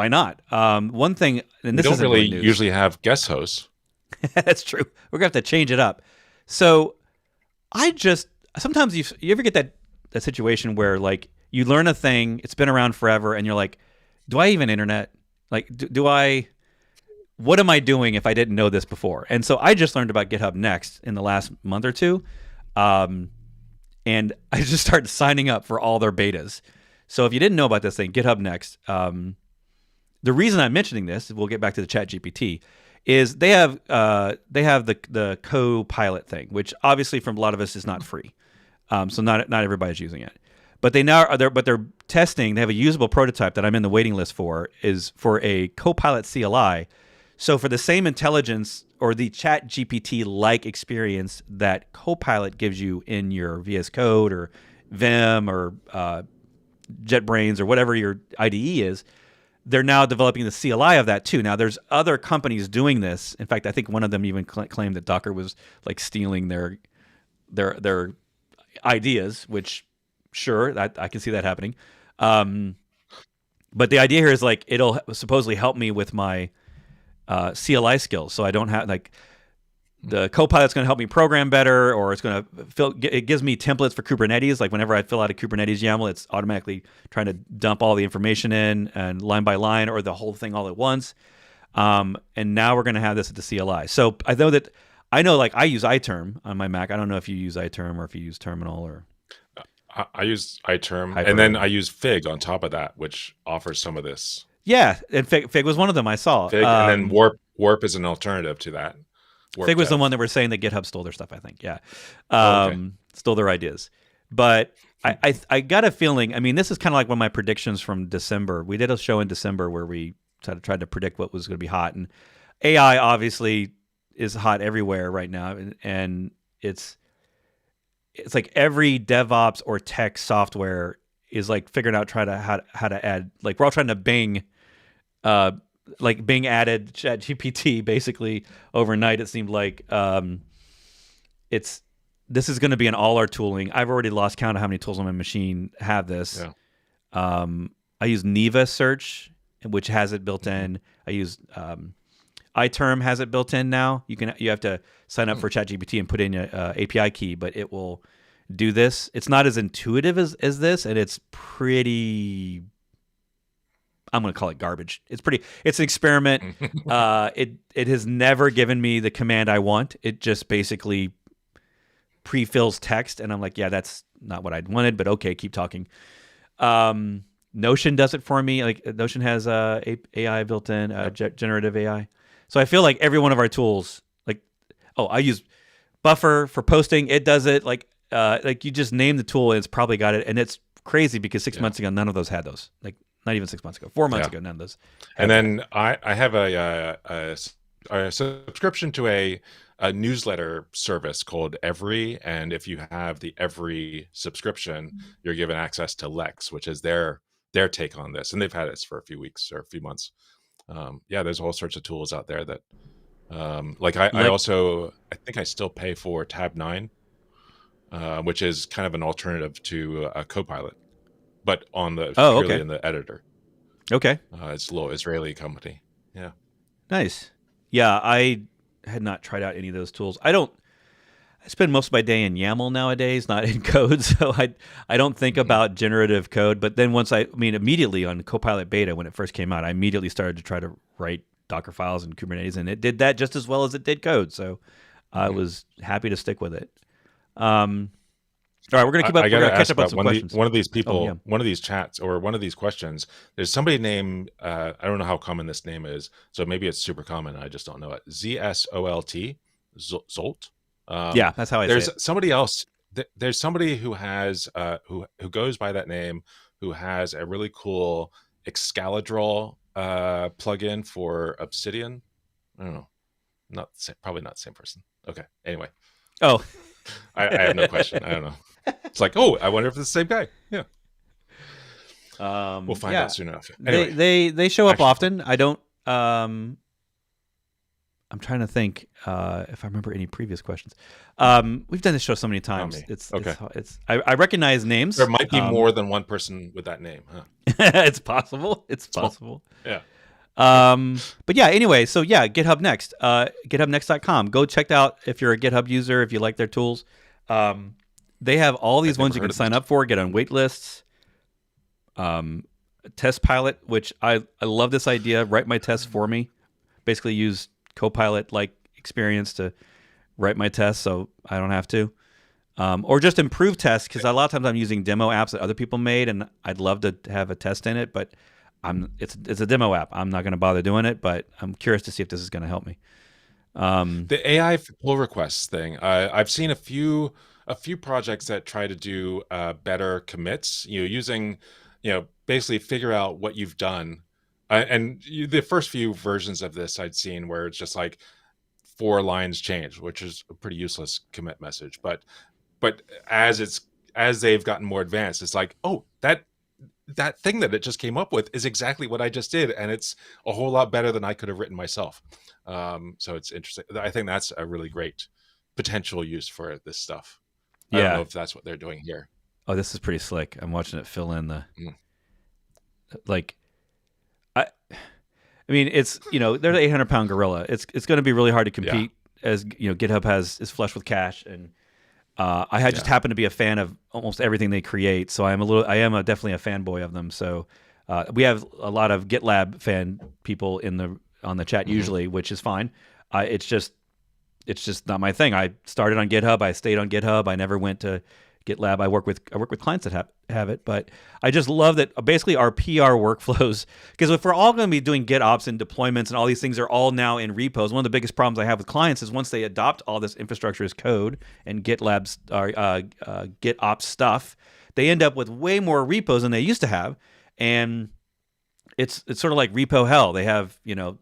not? One thing, and this we don't isn't really news. Usually have guest hosts. That's true. We're gonna have to change it up. So sometimes you ever get that situation where like you learn a thing, it's been around forever, and you're like, do I even internet? Like, what am I doing if I didn't know this before? And so I just learned about GitHub Next in the last month or two. And I just started signing up for all their betas. So if you didn't know about this thing, GitHub Next, the reason I'm mentioning this, we'll get back to the ChatGPT, is they have the co-pilot thing, which obviously from a lot of us is not free. So not everybody's using it. But they're testing. They have a usable prototype that I'm in the waiting list for, is for a Copilot CLI. So for the same intelligence or the ChatGPT-like experience that Copilot gives you in your VS Code or Vim or JetBrains or whatever your IDE is, they're now developing the CLI of that too. Now there's other companies doing this. In fact, I think one of them even claimed that Docker was like stealing their ideas, which sure, I can see that happening. But the idea here is like it'll supposedly help me with my CLI skills, so I don't have like the Copilot's going to help me program better, or it's going to it gives me templates for Kubernetes. Like whenever I fill out a Kubernetes YAML, it's automatically trying to dump all the information in and line by line or the whole thing all at once. And now we're going to have this at the CLI. So I know like I use iTerm on my Mac. I don't know if you use iTerm or if you use Terminal or. I use iTerm, and then I use Fig on top of that, which offers some of this. Yeah, and Fig was one of them I saw. Fig, and then Warp is an alternative to that. Fig was the one that were saying that GitHub stole their stuff, I think. Yeah. Stole their ideas. But I got a feeling, I mean, this is kind of like one of my predictions from December. We did a show in December where we tried to predict what was going to be hot. And AI obviously is hot everywhere right now. And it's like every DevOps or tech software is like figuring out how to add, like we're all trying to Bing added ChatGPT basically overnight. It seemed like this is going to be in all our tooling. I've already lost count of how many tools on my machine have this. Yeah. I use Neva Search, which has it built in. I use iTerm has it built in now. You have to sign up for ChatGPT and put in an API key, but it will do this. It's not as intuitive as this, and it's pretty. I'm going to call it garbage. It's an experiment. It has never given me the command I want. It just basically pre-fills text, and I'm like, yeah, that's not what I wanted, but okay, keep talking. Notion does it for me. Like Notion has AI built in, generative AI. So I feel like every one of our tools, like, I use Buffer for posting. It does it. Like you just name the tool, and it's probably got it. And it's crazy because 6 months ago, none of those had those. Like not even 6 months ago, 4 months ago, none of those. And then I have a subscription to a newsletter service called Every, and if you have the Every subscription, you're given access to Lex, which is their take on this, and they've had it for a few weeks or a few months. There's all sorts of tools out there that, I think I still pay for Tab 9, which is kind of an alternative to a Copilot. but on the purely okay. in the editor. Okay. It's a little Israeli company. Yeah. Nice. Yeah, I had not tried out any of those tools. I spend most of my day in YAML nowadays, not in code, so I don't think about generative code. But then immediately on Copilot Beta when it first came out, I immediately started to try to write Docker files in Kubernetes, and it did that just as well as it did code. So I was happy to stick with it. All right, we're gonna keep up. I We're gotta gonna catch ask up on about some questions. one of these people, yeah. one of these chats, or one of these questions. There's somebody named I don't know how common this name is, so maybe it's super common. I just don't know it. ZSOLT, Zolt. Yeah, that's how I say There's it. somebody else. There's somebody who has who goes by that name, who has a really cool Excalibur plugin for Obsidian. I don't know. Probably not the same person. Okay. Anyway, Oh, I have no question. I don't know. It's like, oh, I wonder if it's the same guy. Yeah. We'll find out soon enough. Anyway, they show up often. I don't. I'm trying to think if I remember any previous questions. We've done this show so many times. It's okay. I recognize names. There might be more than one person with that name, huh? It's possible. It's possible. Yeah. But yeah, anyway, so yeah, GitHub Next, githubnext.com. Go check out if you're a GitHub user, if you like their tools. They have all these ones you can sign up for, get on wait lists. Test Pilot, which I love this idea. Write my tests for me. Basically use Copilot like experience to write my tests so I don't have to. Or just improve tests, because a lot of times I'm using demo apps that other people made, and I'd love to have a test in it, but it's a demo app. I'm not going to bother doing it, but I'm curious to see if this is going to help me. The AI pull requests thing. I've seen a few projects that try to do better commits. Using basically figure out what you've done. The first few versions of this I'd seen where it's just like 4 lines changed, which is a pretty useless commit message. But as they've gotten more advanced, it's like, oh, that thing that it just came up with is exactly what I just did, and it's a whole lot better than I could have written myself. So it's interesting. I think that's a really great potential use for this stuff. I don't know if that's what they're doing here. Oh, this is pretty slick. I'm watching it fill in the I mean, it's they're the 800-pound gorilla. It's going to be really hard to compete, as GitHub is flush with cash, and I just happen to be a fan of almost everything they create. So I am definitely a fanboy of them. So we have a lot of GitLab fan people on the chat usually, which is fine. It's just not my thing. I started on GitHub. I stayed on GitHub. I never went to GitLab. I work with clients that have it, but I just love that basically our PR workflows, because if we're all going to be doing GitOps and deployments and all these things are all now in repos, one of the biggest problems I have with clients is once they adopt all this infrastructure as code and GitLab's GitOps stuff, they end up with way more repos than they used to have, and it's sort of like repo hell. They have,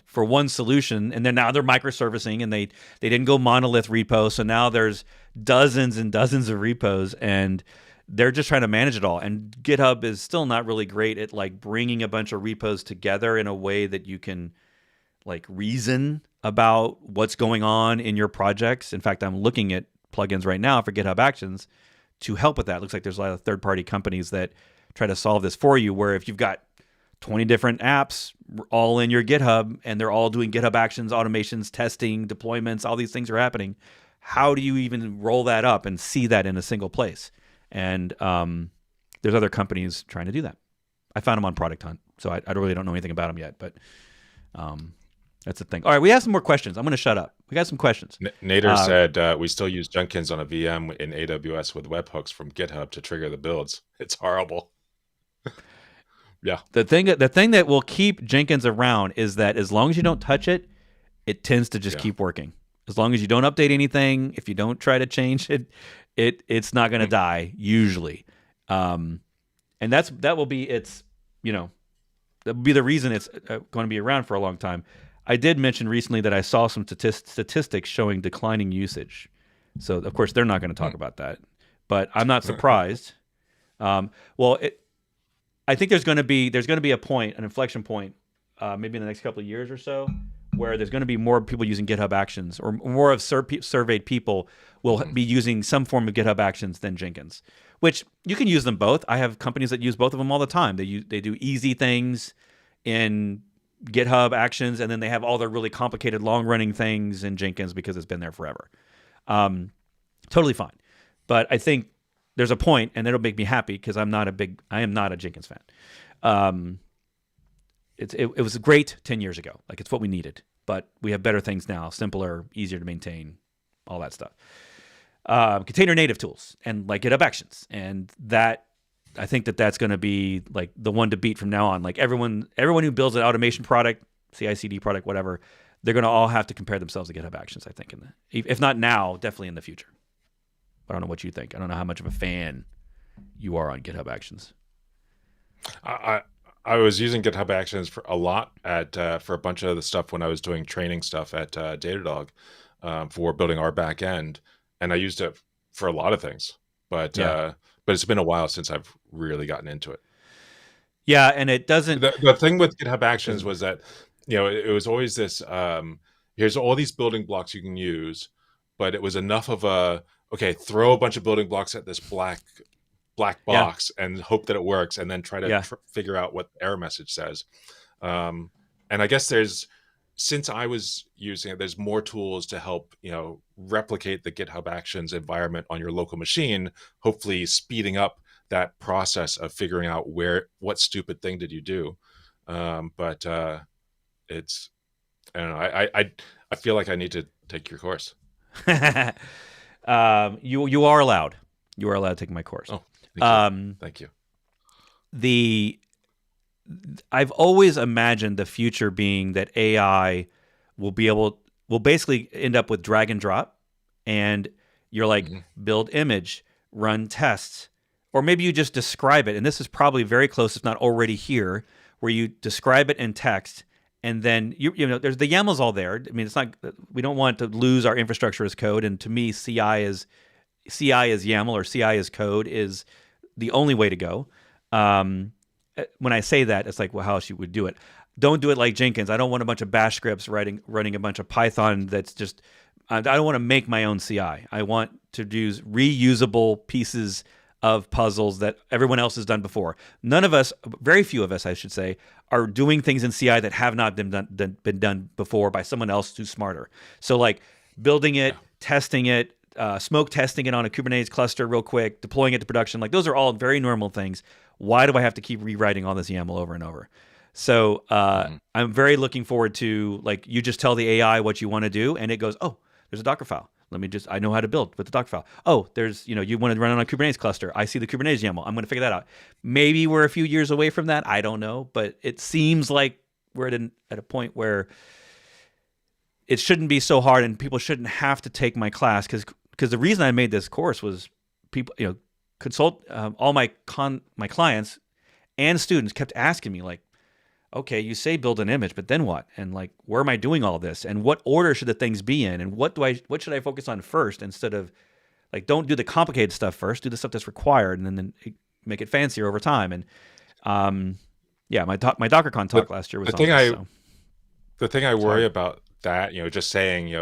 for one solution, and then now they're microservicing, and they didn't go monolith repo, so now there's dozens and dozens of repos, and they're just trying to manage it all. And GitHub is still not really great at like bringing a bunch of repos together in a way that you can like reason about what's going on in your projects. In fact, I'm looking at plugins right now for GitHub Actions to help with that. It looks like there's a lot of third-party companies that try to solve this for you, where if you've got 20 different apps all in your GitHub and they're all doing GitHub Actions, automations, testing, deployments, all these things are happening, how do you even roll that up and see that in a single place? And there's other companies trying to do that. I found them on Product Hunt, so I really don't know anything about them yet, but that's the thing. All right, we have some more questions. I'm going to shut up. We got some questions. Nader said, we still use Jenkins on a VM in AWS with webhooks from GitHub to trigger the builds. It's horrible. Yeah. The thing that will keep Jenkins around is that as long as you don't touch it, it tends to just keep working. As long as you don't update anything, if you don't try to change it, it's not going to die usually. And that will be that will be the reason it's going to be around for a long time. I did mention recently that I saw some statistics showing declining usage. So of course they're not going to talk about that, but I'm not surprised. I think there's going to be an inflection point, maybe in the next couple of years or so, where there's going to be more people using GitHub Actions, or more of surveyed people will be using some form of GitHub Actions than Jenkins, which you can use them both. I have companies that use both of them all the time. They do easy things in GitHub Actions, and then they have all their really complicated long-running things in Jenkins because it's been there forever. Totally fine. But I think there's a point, and it'll make me happy because I am not a Jenkins fan. It was great 10 years ago. Like, it's what we needed, but we have better things now, simpler, easier to maintain, all that stuff. Container native tools and like GitHub Actions, and that I think that's going to be like the one to beat from now on. Like everyone who builds an automation product, CI/CD product, whatever, they're going to all have to compare themselves to GitHub Actions. I think, if not now, definitely in the future. I don't know what you think. I don't know how much of a fan you are on GitHub Actions. I was using GitHub Actions for a lot for a bunch of the stuff when I was doing training stuff at Datadog for building our back end, and I used it for a lot of things. But it's been a while since I've really gotten into it. Yeah, and it doesn't. The thing with GitHub Actions was that it was always this. Here's all these building blocks you can use, but it was enough of a throw a bunch of building blocks at this black box and hope that it works, and then try to figure out what the error message says. And I guess since I was using it, there's more tools to help replicate the GitHub Actions environment on your local machine, hopefully speeding up that process of figuring out what stupid thing did you do. But it's, I don't know, I feel like I need to take your course. You are allowed. You are allowed to take my course. Oh, thank you. I've always imagined the future being that AI will basically end up with drag and drop, and you're like, build image, run tests, or maybe you just describe it. And this is probably very close, if not already here, where you describe it in text, and then there's the YAML's all there. I mean, it's not, we don't want to lose our infrastructure as code. And to me, CI is YAML, or CI as code is the only way to go. When I say that, it's like, well, how else you would do it? Don't do it like Jenkins. I don't want a bunch of bash scripts running a bunch of Python. That's just, I don't want to make my own CI. I want to use reusable pieces of puzzles that everyone else has done before. None of us, very few of us, I should say, are doing things in CI that have not been done before by someone else who's smarter. So like building it, testing it, smoke testing it on a Kubernetes cluster real quick, deploying it to production. Like, those are all very normal things. Why do I have to keep rewriting all this YAML over and over? So I'm very looking forward to, like, you just tell the AI what you want to do, and it goes, oh, there's a Docker file. I know how to build with the Docker file. Oh, there's, you want to run it on a Kubernetes cluster. I see the Kubernetes YAML. I'm going to figure that out. Maybe we're a few years away from that. I don't know. But it seems like we're at a point where it shouldn't be so hard, and people shouldn't have to take my class, because the reason I made this course was people, all my clients and students kept asking me, like, okay, you say build an image, but then what? And like, where am I doing all this? And what order should the things be in? And what should I focus on first, instead of, like, don't do the complicated stuff first, do the stuff that's required, and then make it fancier over time. And my DockerCon talk last year was the thing I worry about that, just saying,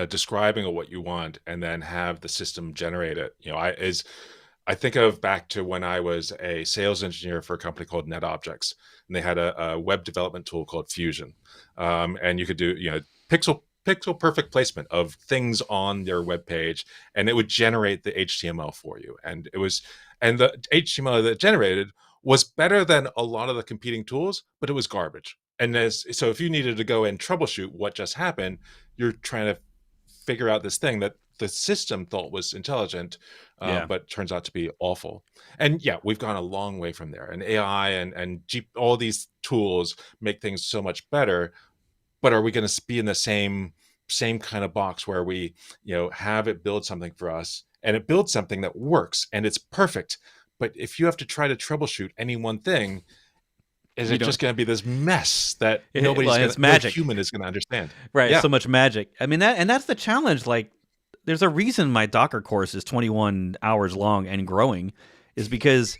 describing what you want and then have the system generate it. I think of back to when I was a sales engineer for a company called NetObjects, and they had a web development tool called Fusion, and you could do pixel perfect placement of things on their web page, and it would generate the HTML for you. And the HTML that it generated was better than a lot of the competing tools, but it was garbage. And so if you needed to go and troubleshoot what just happened, you're trying to figure out this thing that the system thought was intelligent, but turns out to be awful. And we've gone a long way from there. And AI and all these tools make things so much better. But are we going to be in the same kind of box where we, have it build something for us, and it builds something that works and it's perfect? But if you have to try to troubleshoot any one thing, is it just going to be this mess that no human is going to understand? Right. Yeah. So much magic. I mean, that's the challenge. Like, there's a reason my Docker course is 21 hours long and growing, is because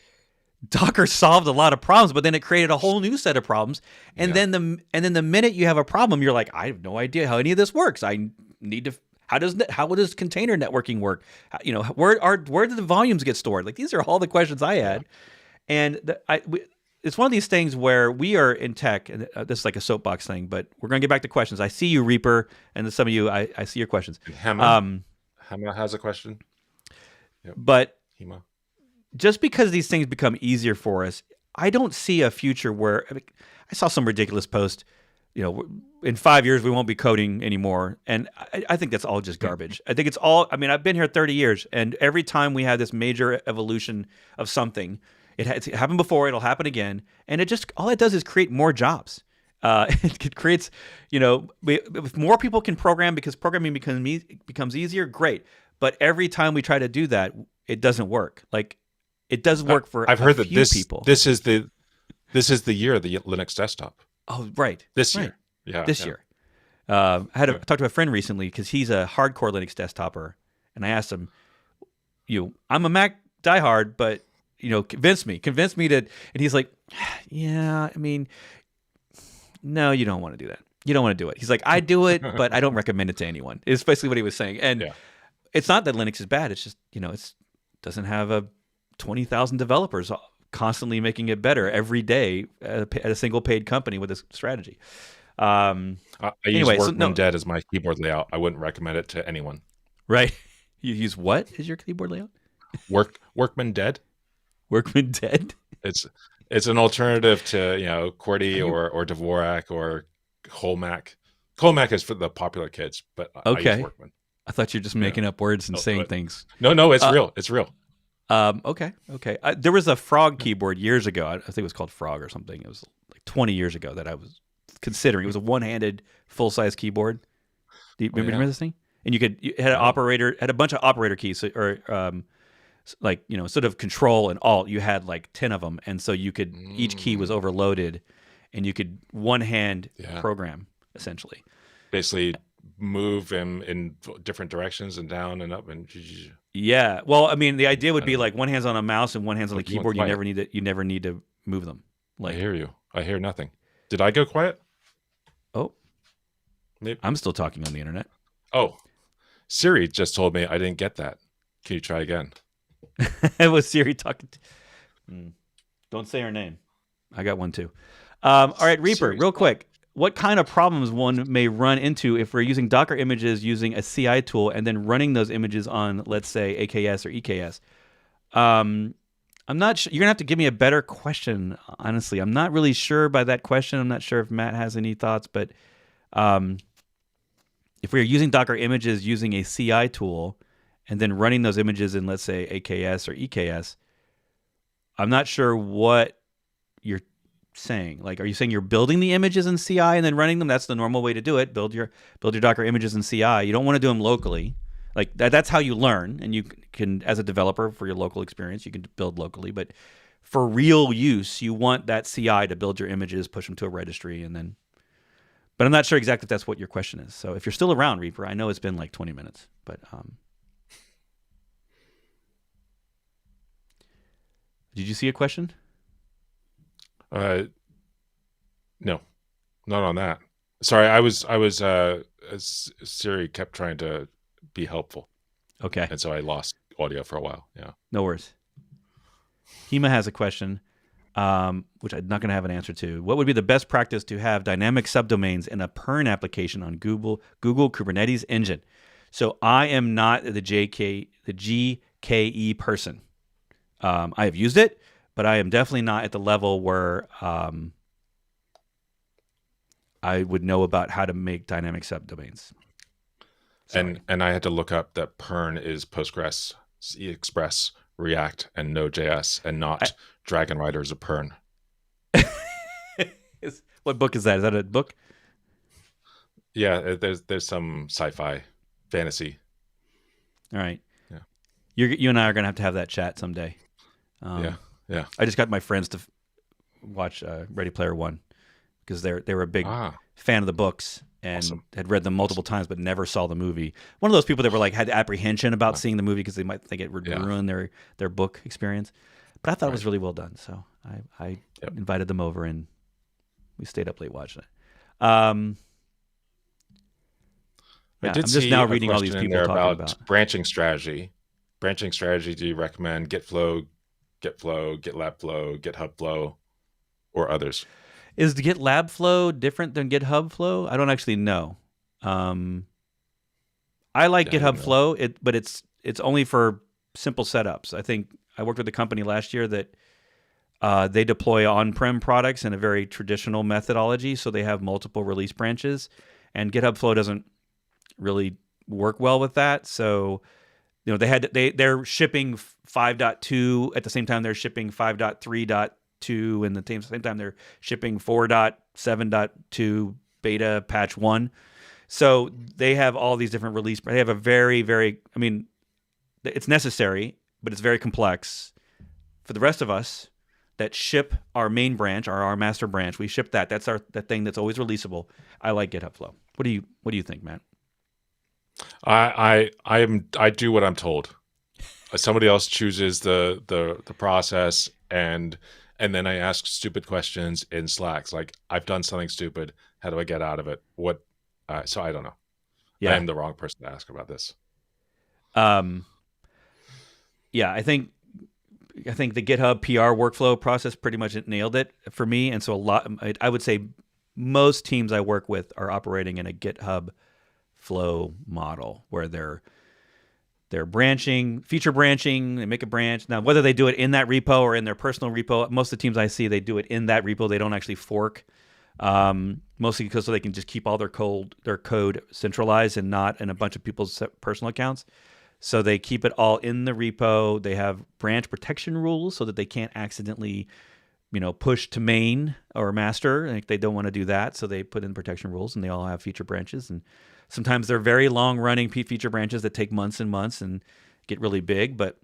Docker solved a lot of problems, but then it created a whole new set of problems. And then the minute you have a problem, you're like, I have no idea how any of this works. I need to. How does container networking work? Where do the volumes get stored? Like, these are all the questions I had, and it's one of these things where we are in tech, and this is like a soapbox thing, but we're going to get back to questions. I see you, Reaper, and some of you, I see your questions. Hema has a question. Yep. But Hema. Just because these things become easier for us, I don't see a future where I saw some ridiculous post. In 5 years we won't be coding anymore, and I think that's all just garbage. I think it's all. I mean, I've been here 30 years, and every time we have this major evolution of something, it happened before, it'll happen again, and all it does is create more jobs. It creates, if more people can program because programming becomes easier, great. But every time we try to do that, it doesn't work. Like, it does work for I've heard that people. This is the year of the Linux desktop. Oh, right. This year. Yeah. This year. I talked to a friend recently because he's a hardcore Linux desktopper, and I asked him, I'm a Mac diehard, but convince me to, and he's like, yeah, I mean, no, you don't want to do that. You don't want to do it. He's like, I do it, but I don't recommend it to anyone. It's basically what he was saying. And it's not that Linux is bad. It's just, it doesn't have 20,000 developers constantly making it better every day at a single paid company with this strategy. I use Workman Dead as my keyboard layout. I wouldn't recommend it to anyone. Right. You use what as your keyboard layout? Workman Dead. Workman Dead? It's an alternative to, QWERTY or Dvorak or Colmac. Colmac is for the popular kids, but I use Workman. I thought you were just making up words and saying things. No, it's real. It's real. Okay. There was a Frog keyboard years ago. I think it was called Frog or something. It was like 20 years ago that I was considering. It was a one-handed full-size keyboard. Do you remember this thing? And it had a bunch of operator keys, instead of control and alt, you had like 10 of them, and so you could each key was overloaded, and you could one-hand program essentially. Basically, move in different directions and down and up and. Yeah. Well, I mean, the idea would be like one hand's on a mouse and one hand's on the keyboard. You never need to move them. Like, I hear you. I hear nothing. Did I go quiet? Oh, maybe. I'm still talking on the internet. Oh, Siri just told me I didn't get that. Can you try again? It was Siri talking. Don't say her name. I got one too. All right, Reaper, Siri's real quick. What kind of problems one may run into if we're using Docker images using a CI tool and then running those images on, let's say, AKS or EKS? I'm not sure. You're going to have to give me a better question, honestly. I'm not really sure by that question. I'm not sure if Matt has any thoughts, but if we're using Docker images using a CI tool and then running those images in, let's say, AKS or EKS, I'm not sure what you're saying. Like, are you saying you're building the images in CI and then running them? That's the normal way to do it. Build your Docker images in CI. You don't want to do them locally. Like that's how you learn, and you can, as a developer, for your local experience, you can build locally. But for real use, you want that CI to build your images, push them to a registry, and then. But I'm not sure exactly if that's what your question is. So if you're still around, Reaper, I know it's been like 20 minutes, but did you see a question? No, not on that. Sorry, I was Siri kept trying to be helpful. Okay. And so I lost audio for a while. Yeah. No worries. Hema has a question, which I'm not going to have an answer to. What would be the best practice to have dynamic subdomains in a Pern application on Google Kubernetes engine? So I am not the GKE person. I have used it, but I am definitely not at the level where I would know about how to make dynamic subdomains. And I had to look up that Pern is Postgres, Express, React, and Node.js, and not Dragon Riders of Pern. What book is that? Is that a book? Yeah, there's some sci-fi fantasy. All right. Yeah. You and I are going to have that chat someday. Yeah. I just got my friends to watch Ready Player One because they were a big fan of the books and had read them multiple times but never saw the movie. One of those people that were like had apprehension about seeing the movie because they might think it would ruin their book experience. But I thought it Right. was really well done, so I invited them over and we stayed up late watching it. I Yeah, did I'm just see now a reading all these question in people there talking about about. branching strategy. Branching strategy, do you recommend GitFlow, GitLab Flow, GitHub Flow, or others? Is the GitLab flow different than GitHub flow? I don't actually know. I like Yeah, I don't GitHub know. flow, but it's only for simple setups. I think I worked with a company last year that they deploy on-prem products in a very traditional methodology, so they have multiple release branches, and GitHub flow doesn't really work well with that. So they're shipping 5.2 at the same time they're shipping 5.3.2, and at the same time they're shipping 4.7.2 beta patch 1. So they have all these different release. They have a very, very, I mean, it's necessary, but it's very complex. For the rest of us that ship our main branch, our master branch, we ship that. That's that thing that's always releasable. I like GitHub Flow. What do you think, Matt? I do what I'm told. Somebody else chooses the process, and then I ask stupid questions in Slacks, like, I've done something stupid. How do I get out of it? What? So I don't know. I Yeah. am the wrong person to ask about this. Yeah, I think the GitHub PR workflow process pretty much nailed it for me, and so I would say most teams I work with are operating in a GitHub flow model where they're branching, feature branching, they make a branch. Now, whether they do it in that repo or in their personal repo, most of the teams I see, they do it in that repo. They don't actually fork, mostly because so they can just keep all their code centralized and not in a bunch of people's personal accounts. So they keep it all in the repo. They have branch protection rules so that they can't accidentally, push to main or master. Like they don't want to do that, so they put in protection rules, and they all have feature branches. And sometimes they're very long-running feature branches that take months and months and get really big. But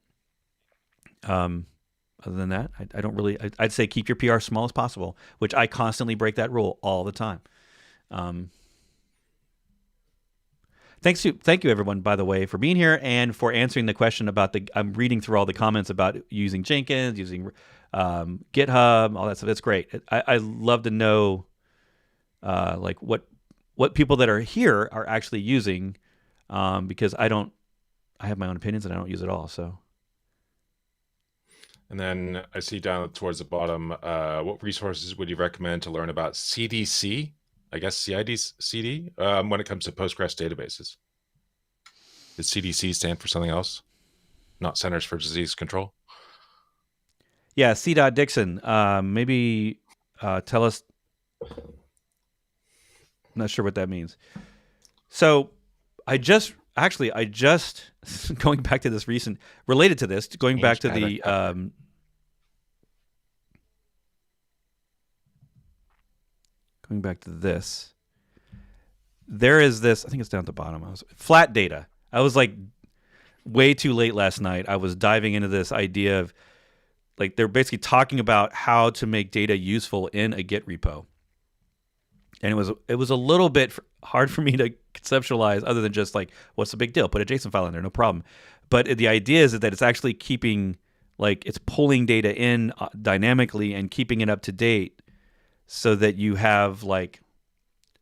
other than that, I don't really. I'd say keep your PR small as possible, which I constantly break that rule all the time. Thank you everyone, by the way, for being here and for answering the question about I'm reading through all the comments about using Jenkins, using GitHub, all that stuff. That's great. I love to know like what people that are here are actually using, because I have my own opinions and I don't use it all. So. And then I see down towards the bottom, what resources would you recommend to learn about CDC? I guess CD when it comes to Postgres databases. Does CDC stand for something else? Not Centers for Disease Control? Yeah, C. Dixon. Maybe tell us. I'm not sure what that means. So I just going back to this related to this, going back to the going back to this. There is this, I think it's down at the bottom. Flat data. I was like way too late last night. I was diving into this idea of like they're basically talking about how to make data useful in a Git repo. And it was a little bit hard for me to conceptualize, other than just like, what's the big deal? Put a JSON file in there, no problem. But the idea is that it's actually keeping, like, it's pulling data in dynamically and keeping it up to date, so that you have like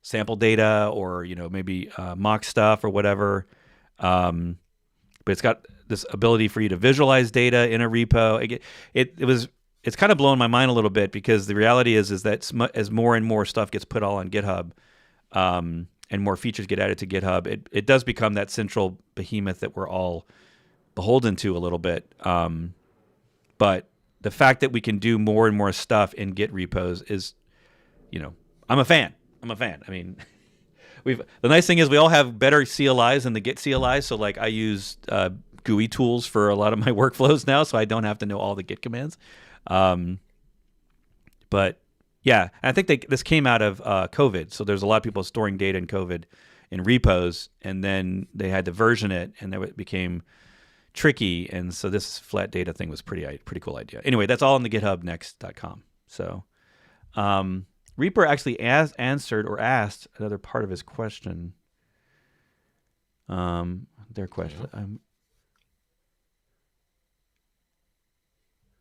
sample data or maybe mock stuff or whatever. But it's got this ability for you to visualize data in a repo. It's kind of blowing my mind a little bit, because the reality is that as more and more stuff gets put all on GitHub, and more features get added to GitHub, it does become that central behemoth that we're all beholden to a little bit. But the fact that we can do more and more stuff in Git repos is, I'm a fan. I mean, the nice thing is we all have better CLIs than the Git CLIs. So like I use GUI tools for a lot of my workflows now, so I don't have to know all the Git commands. But yeah, I think this came out of COVID. So there's a lot of people storing data in COVID in repos, and then they had to version it, and then it became tricky. And so this flat data thing was pretty cool idea. Anyway, that's all on the GitHubNext.com. So Reaper actually answered or asked another part of his question. Their question.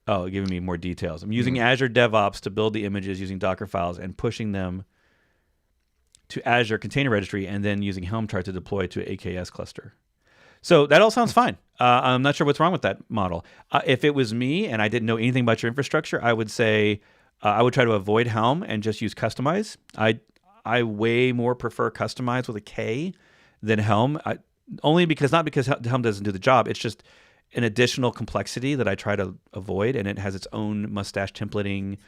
Oh, giving me more details. I'm using Azure DevOps to build the images using Docker files and pushing them to Azure Container Registry, and then using Helm chart to deploy to AKS cluster. So that all sounds fine. I'm not sure what's wrong with that model. If it was me and I didn't know anything about your infrastructure, I would say I would try to avoid Helm and just use Customize. I way more prefer Customize with a K than Helm, only because not because Helm doesn't do the job. It's just an additional complexity that I try to avoid, and it has its own mustache templating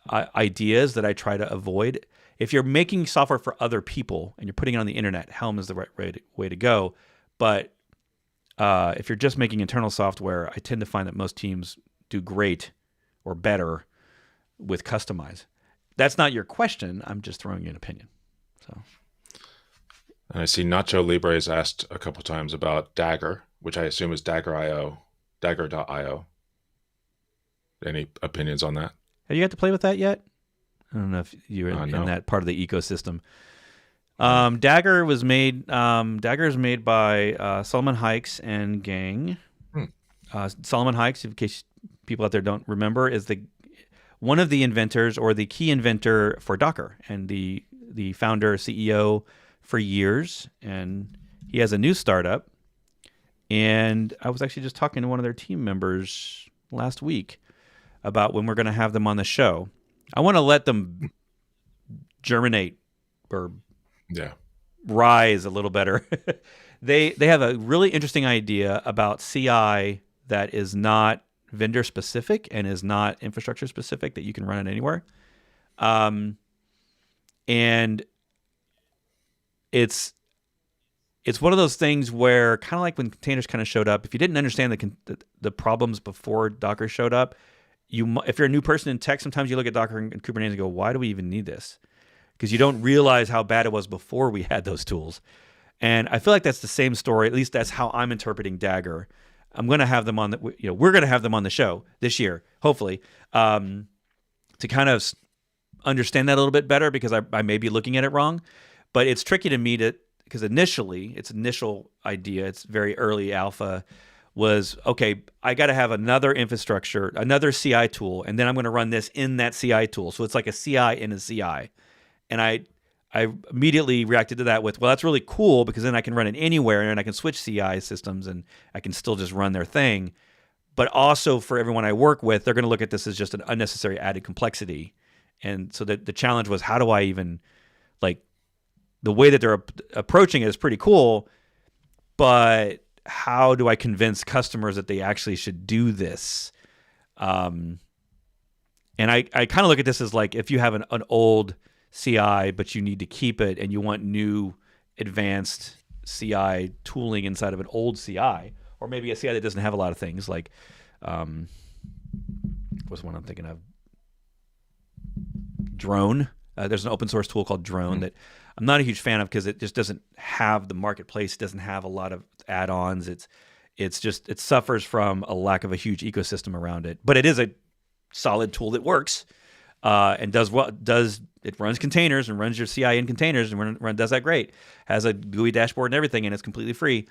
ideas that I try to avoid. If you're making software for other people and you're putting it on the internet, Helm is the right way to go. But if you're just making internal software, I tend to find that most teams do great or better with Customize. That's not your question. I'm just throwing you an opinion. So, and I see Nacho Libre has asked a couple times about Dagger, which I assume is Dagger.io. Any opinions on that? Have you got to play with that yet? I don't know if you're in that part of the ecosystem. Dagger was made. Dagger is made by Solomon Hykes and gang. Solomon Hykes, in case people out there don't remember, is one of the inventors or the key inventor for Docker and the founder, CEO for years. And he has a new startup. And I was actually just talking to one of their team members last week about when we're going to have them on the show. I want to let them germinate or rise a little better. They have a really interesting idea about CI that is not vendor specific and is not infrastructure specific, that you can run it anywhere. And it's one of those things where, kind of like when containers kind of showed up, if you didn't understand the problems before Docker showed up, if you're a new person in tech, sometimes you look at Docker and Kubernetes and go, why do we even need this? Because you don't realize how bad it was before we had those tools. And I feel like that's the same story. At least that's how I'm interpreting Dagger. I'm going to have them on we're going to have them on the show this year, hopefully, to kind of understand that a little bit better, because I may be looking at it wrong. But it's tricky to me because initially, its initial idea, it's very early alpha, was, okay, I got to have another infrastructure, another CI tool, and then I'm going to run this in that CI tool. So it's like a CI in a CI. And I immediately reacted to that with, well, that's really cool, because then I can run it anywhere and I can switch CI systems and I can still just run their thing. But also for everyone I work with, they're going to look at this as just an unnecessary added complexity. And so the challenge was, how do I even, the way that they're approaching it is pretty cool, but how do I convince customers that they actually should do this? And I kind of look at this as like, if you have an old CI, but you need to keep it and you want new advanced CI tooling inside of an old CI, or maybe a CI that doesn't have a lot of things, like what's one I'm thinking of? Drone. There's an open source tool called Drone that I'm not a huge fan of, because it just doesn't have the marketplace, doesn't have a lot of add-ons. It suffers from a lack of a huge ecosystem around it. But it is a solid tool that works and it runs containers and runs your CI in containers and does that great. Has a GUI dashboard and everything, and it's completely free.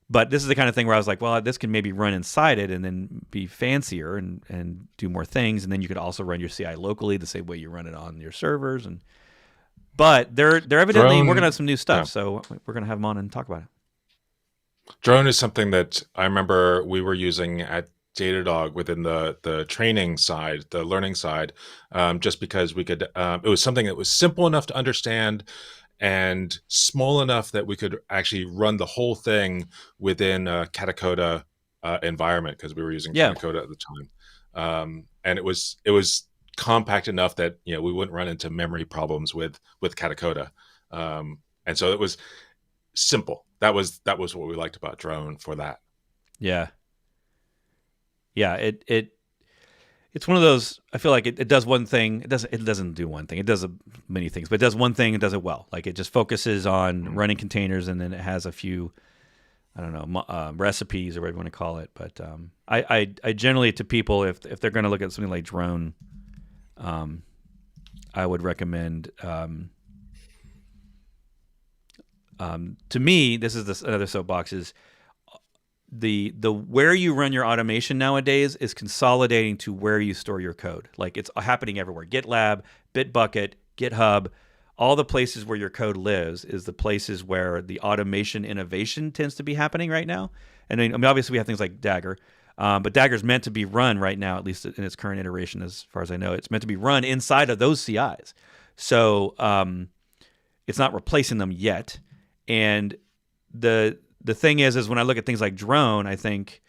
But this is the kind of thing where I was like, well, this can maybe run inside it and then be fancier and do more things. And then you could also run your CI locally the same way you run it on your servers. But they're evidently working on some new stuff. So we're going to have them on and talk about it. Drone is something that I remember we were using at Datadog within the training side, the learning side, just because we could, it was something that was simple enough to understand and small enough that we could actually run the whole thing within a Katacoda environment, because we were using Katacoda at the time. And it was compact enough that we wouldn't run into memory problems with Katacoda. And so it was simple. That was what we liked about Drone for that. Yeah. It's one of those, I feel like it does one thing. It doesn't do one thing. It does many things, but it does one thing and does it well. Like, it just focuses on running containers, and then it has a few, I don't know, recipes or whatever you want to call it. But I generally, to people, if they're going to look at something like Drone, I would recommend, to me, this is another soapbox, is the where you run your automation nowadays is consolidating to where you store your code. Like it's happening everywhere. GitLab, Bitbucket, GitHub, all the places where your code lives is the places where the automation innovation tends to be happening right now. And I mean obviously we have things like Dagger, but Dagger's meant to be run right now, at least in its current iteration, as far as I know. It's meant to be run inside of those CIs. So it's not replacing them yet. And the thing is when I look at things like drone, I think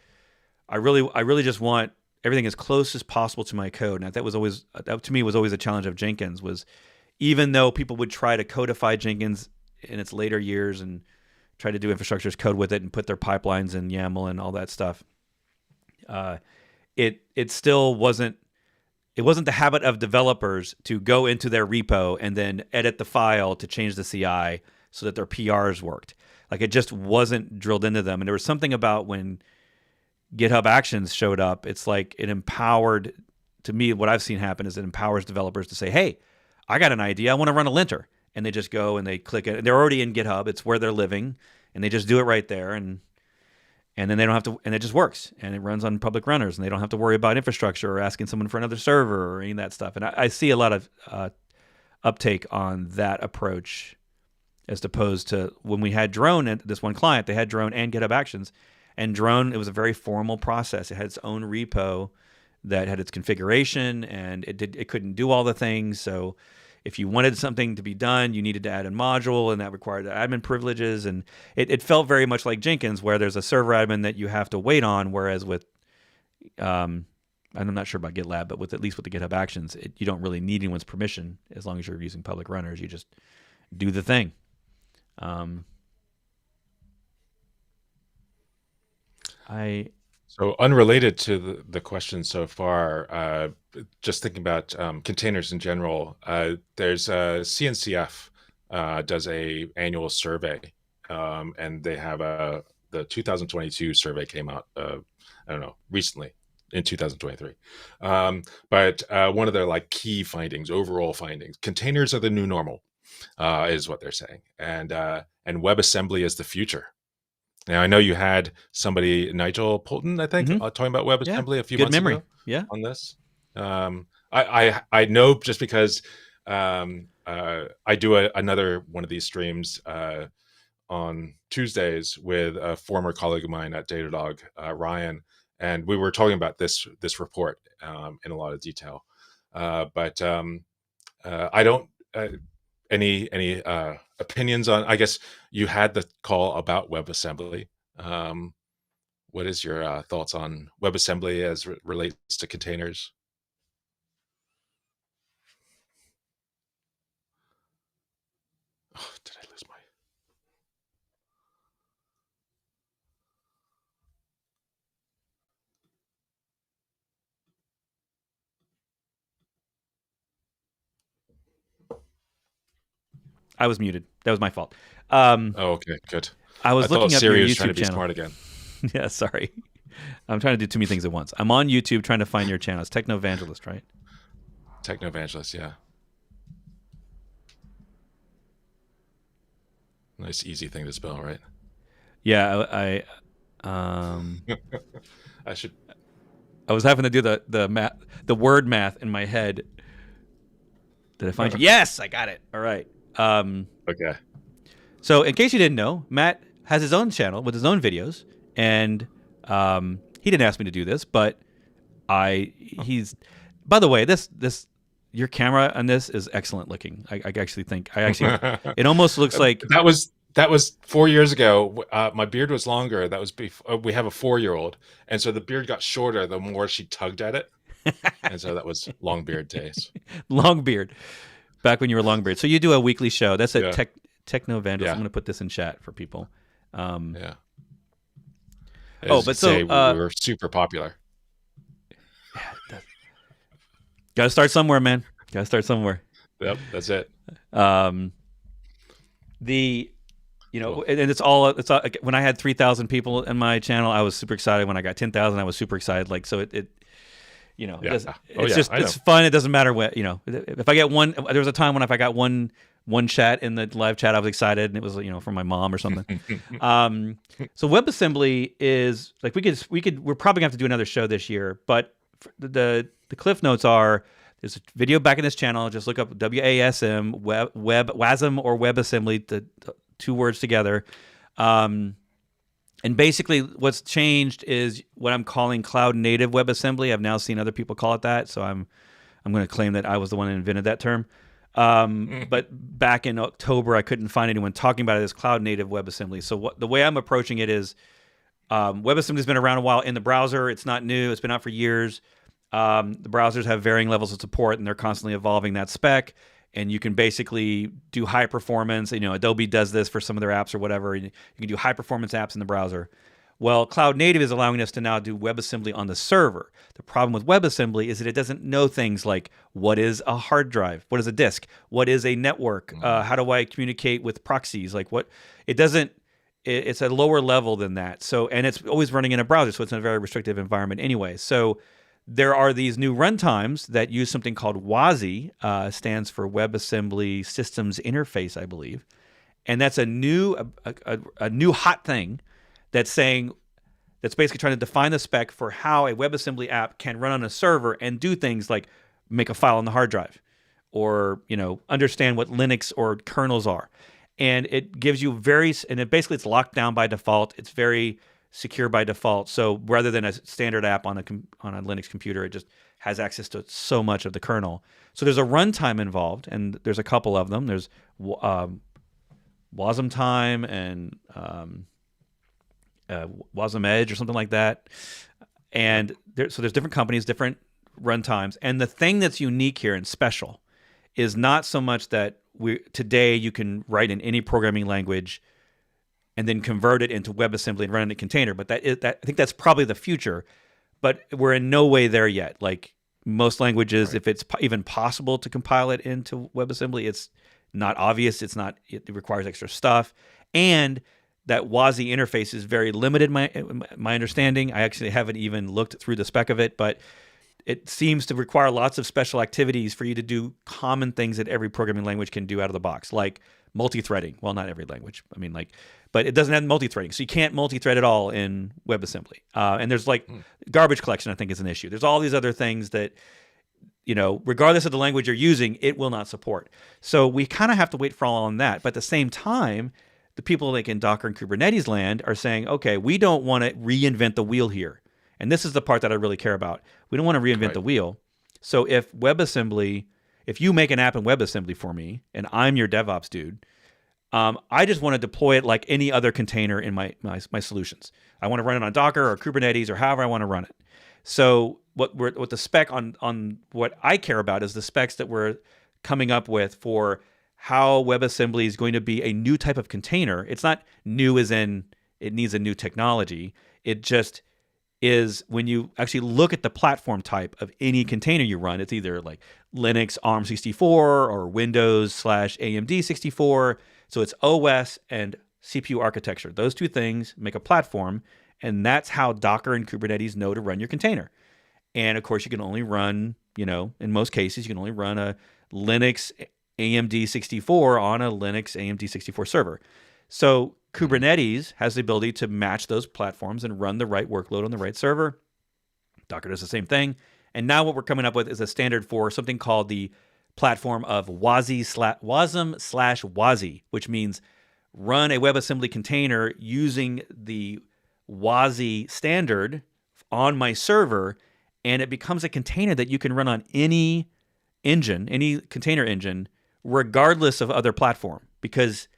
I really just want everything as close as possible to my code. And that to me was always a challenge of Jenkins, was even though people would try to codify Jenkins in its later years and try to do infrastructure as code with it and put their pipelines in YAML and all that stuff, it still wasn't. It wasn't the habit of developers to go into their repo and then edit the file to change the CI so that their PRs worked. Like it just wasn't drilled into them. And there was something about when GitHub Actions showed up, it's like it empowered, to me, what I've seen happen is it empowers developers to say, hey, I got an idea. I want to run a linter. And they just go and they click it. And they're already in GitHub. It's where they're living. And they just do it right there. And then they don't have to, and it just works. And it runs on public runners. And they don't have to worry about infrastructure or asking someone for another server or any of that stuff. And I see a lot of uptake on that approach, as opposed to when we had Drone at this one client, they had Drone and GitHub Actions. And Drone, it was a very formal process. It had its own repo that had its configuration, and it couldn't do all the things. So if you wanted something to be done, you needed to add a module, and that required admin privileges. And it felt very much like Jenkins, where there's a server admin that you have to wait on, whereas with, I'm not sure about GitLab, but at least with the GitHub Actions, you don't really need anyone's permission as long as you're using public runners. You just do the thing. So unrelated to the question so far, just thinking about containers in general, there's CNCF does a annual survey, and they have the 2022 survey came out, I don't know, recently in 2023. But one of their like key findings, overall findings, containers are the new normal, is what they're saying, and WebAssembly is the future. Now, I know you had somebody, Nigel Poulton, I think, talking about WebAssembly a few months ago on this. I know just because I do another one of these streams on Tuesdays with a former colleague of mine at Datadog, Ryan, and we were talking about this report in a lot of detail. But I don't... Any opinions on, I guess you had the call about WebAssembly. What is your thoughts on WebAssembly as it relates to containers? Oh, did I lose my... I was muted. That was my fault. okay, good. I was looking up Siri your was YouTube trying to be channel. smart again. Yeah, sorry. I'm trying to do too many things at once. I'm on YouTube trying to find your channel. It's Techno-Evangelist, right? Techno-Evangelist, yeah. Nice, easy thing to spell, right? Yeah, I should... I was having to do the math, the word math in my head. Did I find you? Yes, I got it. All right. Okay. So in case you didn't know, Matt has his own channel with his own videos, and he didn't ask me to do this, but he's, by the way, this your camera on this is excellent looking. I actually think it almost looks like that was 4 years ago. My beard was longer. That was before we have a 4-year-old, and so the beard got shorter the more she tugged at it, and so that was long beard days. Long beard. Back when you were Longbeard. So you do a weekly show. That's a Techno-Evangelist. I'm going to put this in chat for people. Yeah. But so... we were super popular. Got to start somewhere, man. Got to start somewhere. Yep, that's it. And it's all when I had 3,000 people in my channel, I was super excited. When I got 10,000, I was super excited. Like, so it's fun. It doesn't matter what, if I get one, there was a time when if I got one one chat in the live chat. I was excited, and it was from my mom or something. So WebAssembly is like we're probably gonna have to do another show this year, but the cliff notes are there's a video back in this channel. Just look up WASM Wasm or WebAssembly, the two words together. And basically, what's changed is what I'm calling cloud native WebAssembly. I've now seen other people call it that, so I'm going to claim that I was the one that invented that term. But back in October, I couldn't find anyone talking about it as cloud native WebAssembly. So the way I'm approaching it is WebAssembly's been around a while in the browser. It's not new. It's been out for years. The browsers have varying levels of support, and they're constantly evolving that spec. And you can basically do high performance. Adobe does this for some of their apps or whatever. You can do high performance apps in the browser. Well, Cloud Native is allowing us to now do WebAssembly on the server. The problem with WebAssembly is that it doesn't know things like what is a hard drive, what is a disk, what is a network, how do I communicate with proxies, like what it doesn't. It's a lower level than that. So, and it's always running in a browser, so it's in a very restrictive environment anyway. So there are these new runtimes that use something called WASI, stands for WebAssembly Systems Interface, I believe, and that's a new hot thing that's basically trying to define the spec for how a WebAssembly app can run on a server and do things like make a file on the hard drive, or understand what Linux or kernels are, and it gives you it's locked down by default. It's very secure by default. So rather than a standard app on a Linux computer, it just has access to so much of the kernel. So there's a runtime involved, and there's a couple of them. There's Wasm time and Wasm Edge or something like that. And so there's different companies, different runtimes. And the thing that's unique here and special is not so much that today you can write in any programming language and then convert it into WebAssembly and run in a container. But I think that's probably the future. But we're in no way there yet. Like most languages, if it's even possible to compile it into WebAssembly, it's not obvious. It requires extra stuff. And that WASI interface is very limited, my understanding. I actually haven't even looked through the spec of it, but it seems to require lots of special activities for you to do common things that every programming language can do out of the box, like multi-threading. Well, not every language. But it doesn't have multi-threading. So you can't multi-thread at all in WebAssembly. And there's garbage collection, I think, is an issue. There's all these other things that, regardless of the language you're using, it will not support. So we kind of have to wait for all on that. But at the same time, the people like in Docker and Kubernetes land are saying, okay, we don't want to reinvent the wheel here. And this is the part that I really care about. We don't want to reinvent the wheel. So if you make an app in WebAssembly for me, and I'm your DevOps dude, I just want to deploy it like any other container in my solutions. I want to run it on Docker or Kubernetes or however I want to run it. So what the spec on what I care about is the specs that we're coming up with for how WebAssembly is going to be a new type of container. It's not new as in it needs a new technology. It just is when you actually look at the platform type of any container you run, it's either like Linux ARM64 or Windows/AMD 64. So it's OS and CPU architecture. Those two things make a platform, and that's how Docker and Kubernetes know to run your container. And of course, you can only run, in most cases, you can only run a Linux AMD 64 on a Linux AMD 64 server. So Kubernetes has the ability to match those platforms and run the right workload on the right server. Docker does the same thing. And now what we're coming up with is a standard for something called the platform of Wasm/WASI, which means run a WebAssembly container using the WASI standard on my server, and it becomes a container that you can run on any engine, any container engine, regardless of other platform, because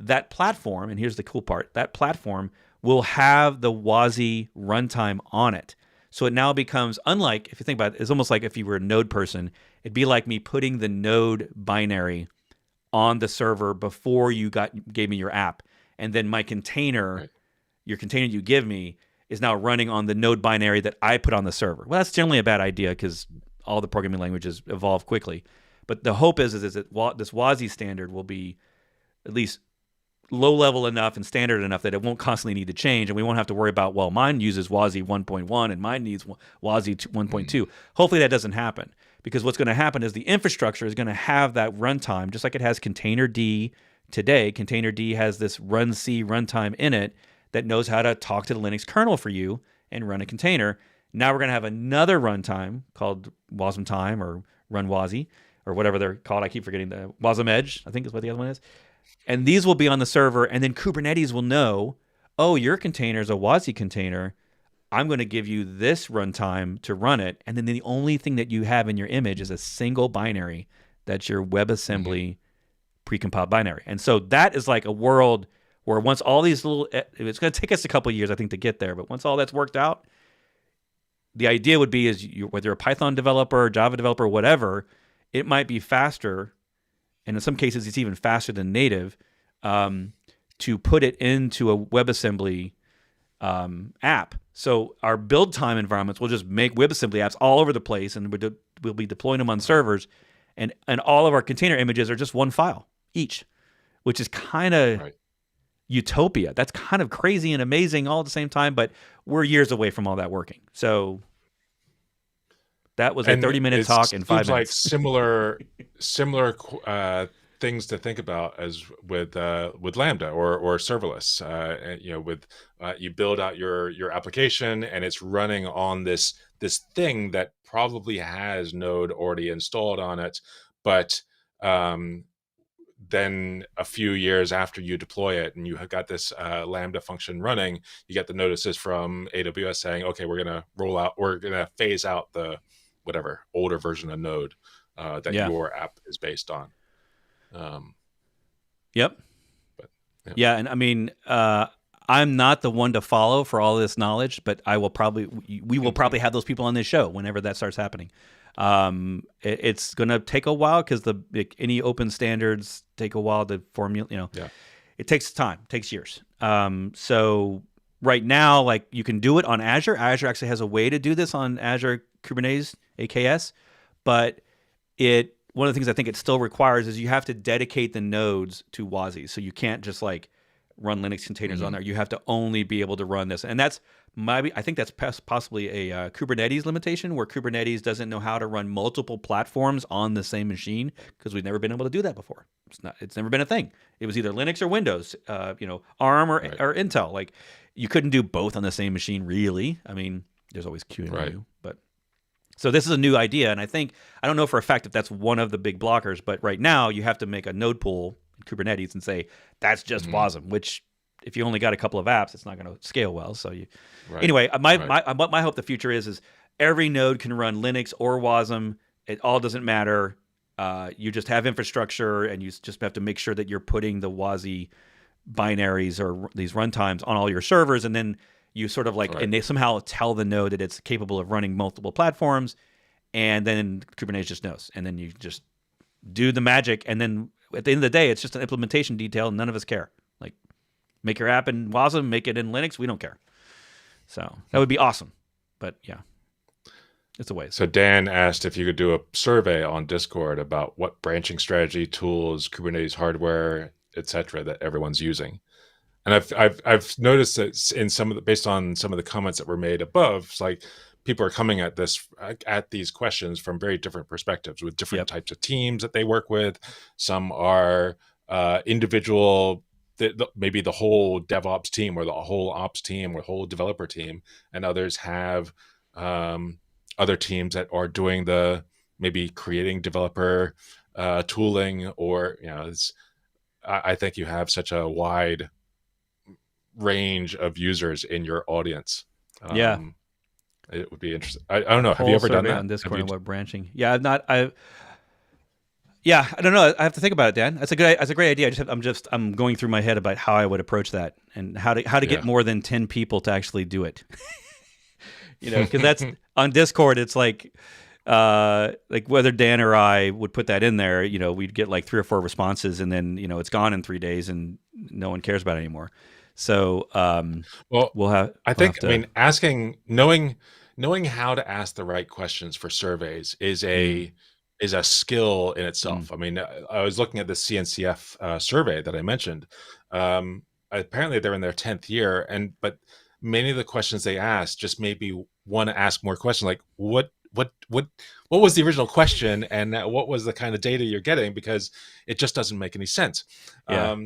that platform, and here's the cool part, that platform will have the WASI runtime on it. So it now becomes, unlike, if you think about it, it's almost like if you were a Node person, it'd be like me putting the Node binary on the server before you gave me your app. And then my container, your container you give me, is now running on the Node binary that I put on the server. Well, that's generally a bad idea because all the programming languages evolve quickly. But the hope is that this WASI standard will be at least low-level enough and standard enough that it won't constantly need to change, and we won't have to worry about, well, mine uses WASI 1.1 and mine needs WASI 1.2. Hopefully that doesn't happen. because what's going to happen is the infrastructure is going to have that runtime, just like it has container D today. Container D has this run C runtime in it that knows how to talk to the Linux kernel for you and run a container. Now we're going to have another runtime called Wasm Time or Run Wazi or whatever they're called. I keep forgetting the Wasm Edge, I think is what the other one is. And these will be on the server, and then Kubernetes will know, oh, your container is a Wazi container. I'm going to give you this runtime to run it. And then the only thing that you have in your image is a single binary. That's your WebAssembly precompiled binary. And so that is like a world where once all these little, it's going to take us a couple of years, I think, to get there. But once all that's worked out, the idea would be is whether you're a Python developer, Java developer, whatever, it might be faster. And in some cases, it's even faster than native to put it into a WebAssembly app. So our build time environments will just make WebAssembly apps all over the place, and we'll be deploying them on servers, and all of our container images are just one file each, which is kind of utopia. That's kind of crazy and amazing all at the same time, but we're years away from all that working. So that was a 30-minute talk in 5 minutes. Like similar things to think about as with Lambda or serverless. You build out your application and it's running on this thing that probably has Node already installed on it, but then a few years after you deploy it and you have got this Lambda function running, you get the notices from AWS saying, okay, we're going to phase out the whatever older version of Node that your app is based on. Yep. Yeah, and I mean, I'm not the one to follow for all this knowledge, but we will probably have those people on this show whenever that starts happening. It's going to take a while because any open standards take a while to formulate. It takes time, takes years. So right now, like you can do it on Azure. Azure actually has a way to do this on Azure Kubernetes AKS, but one of the things I think it still requires is you have to dedicate the nodes to Wazi. So you can't just like run Linux containers on there. You have to only be able to run this. And I think that's possibly a Kubernetes limitation where Kubernetes doesn't know how to run multiple platforms on the same machine because we've never been able to do that before. It's never been a thing. It was either Linux or Windows, ARM or Intel. Like you couldn't do both on the same machine really. I mean, there's always QEMU, but so this is a new idea, and I don't know for a fact if that's one of the big blockers, but right now you have to make a node pool in Kubernetes and say that's just Wasm, which if you only got a couple of apps, it's not going to scale well. So anyway, my hope the future is every node can run Linux or Wasm. It all doesn't matter. You just have infrastructure, and you just have to make sure that you're putting the Wazi binaries or these runtimes on all your servers, and then you sort of and they somehow tell the node that it's capable of running multiple platforms, and then Kubernetes just knows. And then you just do the magic, and then at the end of the day, it's just an implementation detail, and none of us care. Like, make your app in Wasm, make it in Linux, we don't care. So that would be awesome. But yeah, it's a ways. So Dan asked if you could do a survey on Discord about what branching strategy, tools, Kubernetes hardware, etc., that everyone's using. And I've noticed that based on some of the comments that were made above, it's like people are coming at these questions from very different perspectives with different types of teams that they work with. Some are individual, maybe the whole DevOps team or the whole ops team or the whole developer team, and others have other teams that are doing maybe creating developer tooling, or I think you have such a wide range of users in your audience. It would be interesting. I don't know. Have you ever done that on Discord and what branching? Yeah, I've not. I don't know. I have to think about it, Dan. That's a great idea. I'm going through my head about how I would approach that and how to get more than 10 people to actually do it. Because that's on Discord. It's like whether Dan or I would put that in there. We'd get like 3 or 4 responses, and then it's gone in 3 days, and no one cares about it anymore. So, we'll have. Knowing how to ask the right questions for surveys is a skill in itself. I mean, I was looking at the CNCF survey that I mentioned. Apparently, they're in their 10th year, but many of the questions they ask just made me want to ask more questions. Like, what what was the original question, and what was the kind of data you're getting, because it just doesn't make any sense. Yeah.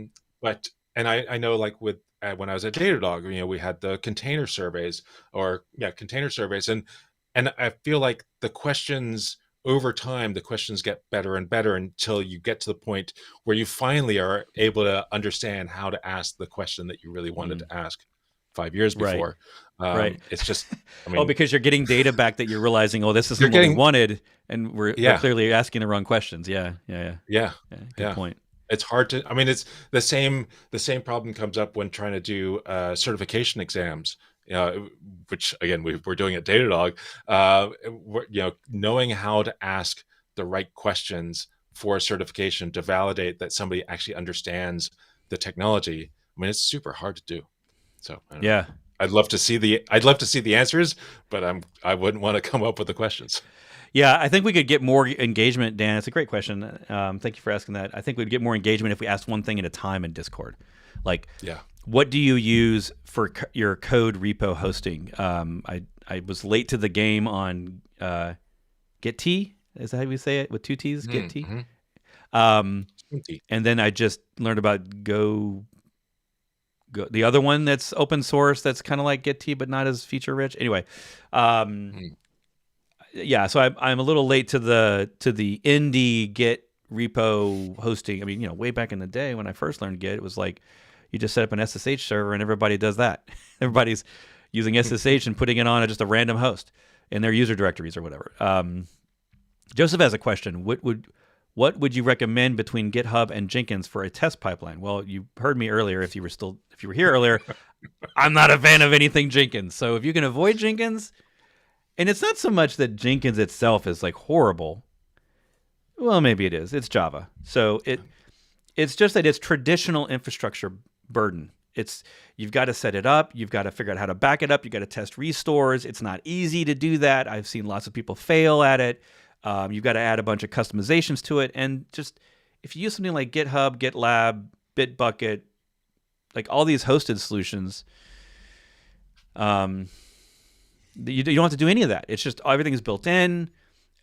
But and I know, like with when I was at Datadog, we had the container surveys, and I feel like the questions over time, the questions get better and better until you get to the point where you finally are able to understand how to ask the question that you really wanted to ask 5 years before. Right. It's just, I mean, because you're getting data back that you're realizing, this isn't what we wanted, and we're clearly asking the wrong questions. Yeah. Good point. It's hard to, I mean, it's the same problem comes up when trying to do certification exams, which again, we're doing at Datadog, knowing how to ask the right questions for a certification to validate that somebody actually understands the technology. I mean, it's super hard to do. So I don't know. I'd love to see the answers, but I wouldn't want to come up with the questions. Yeah, I think we could get more engagement, Dan. It's a great question. Thank you for asking that. I think we'd get more engagement if we asked one thing at a time in Discord. Like, what do you use for your code repo hosting? I was late to the game on Git. Is that how we say it with 2 T's? Git. And then I just learned about Go. The other one that's open source, that's kind of like Git but not as feature rich. Anyway, so I'm a little late to the indie Git repo hosting. I mean, way back in the day when I first learned Git, it was like you just set up an SSH server and everybody does that. Everybody's using SSH and putting it on just a random host in their user directories or whatever. Joseph has a question. What would you recommend between GitHub and Jenkins for a test pipeline? Well, you heard me earlier. If you were here earlier, I'm not a fan of anything Jenkins. So if you can avoid Jenkins, and it's not so much that Jenkins itself is like horrible. Well, maybe it is. It's Java. So it's just that it's traditional infrastructure burden. You've got to set it up. You've got to figure out how to back it up. You've got to test restores. It's not easy to do that. I've seen lots of people fail at it. You've got to add a bunch of customizations to it. And just if you use something like GitHub, GitLab, Bitbucket, like all these hosted solutions, you don't have to do any of that. It's just everything is built in.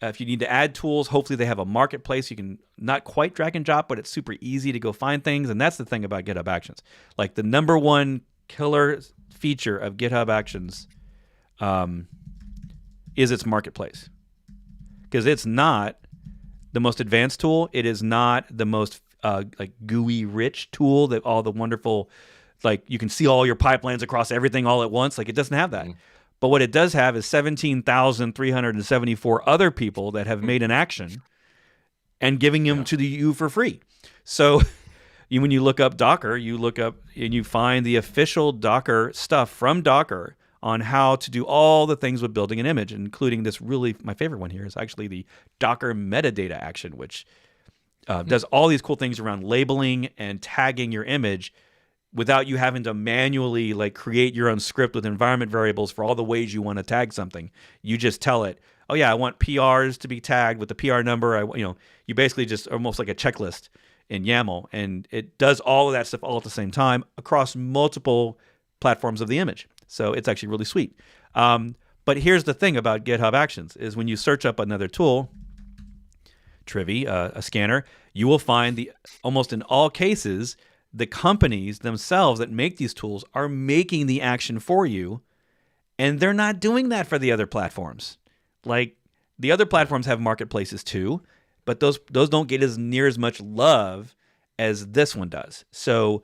If you need to add tools, hopefully they have a marketplace. You can not quite drag and drop, but it's super easy to go find things. And that's the thing about GitHub Actions. Like the number one killer feature of GitHub Actions is its marketplace. Because it's not the most advanced tool. It is not the most GUI rich tool that all the wonderful, like you can see all your pipelines across everything all at once. Like it doesn't have that. But what it does have is 17,374 other people that have made an action and giving them to you for free. So when you look up Docker, you look up and you find the official Docker stuff from Docker on how to do all the things with building an image, including this really, my favorite one here is actually the Docker metadata action, which does all these cool things around labeling and tagging your image without you having to manually like create your own script with environment variables for all the ways you want to tag something. You just tell it, oh yeah, I want PRs to be tagged with the PR number. You basically just almost like a checklist in YAML, and it does all of that stuff all at the same time across multiple platforms of the image. So it's actually really sweet. But here's the thing about GitHub Actions is when you search up another tool, Trivy, a scanner, you will find almost in all cases, the companies themselves that make these tools are making the action for you, and they're not doing that for the other platforms. Like the other platforms have marketplaces too, but those don't get as near as much love as this one does. So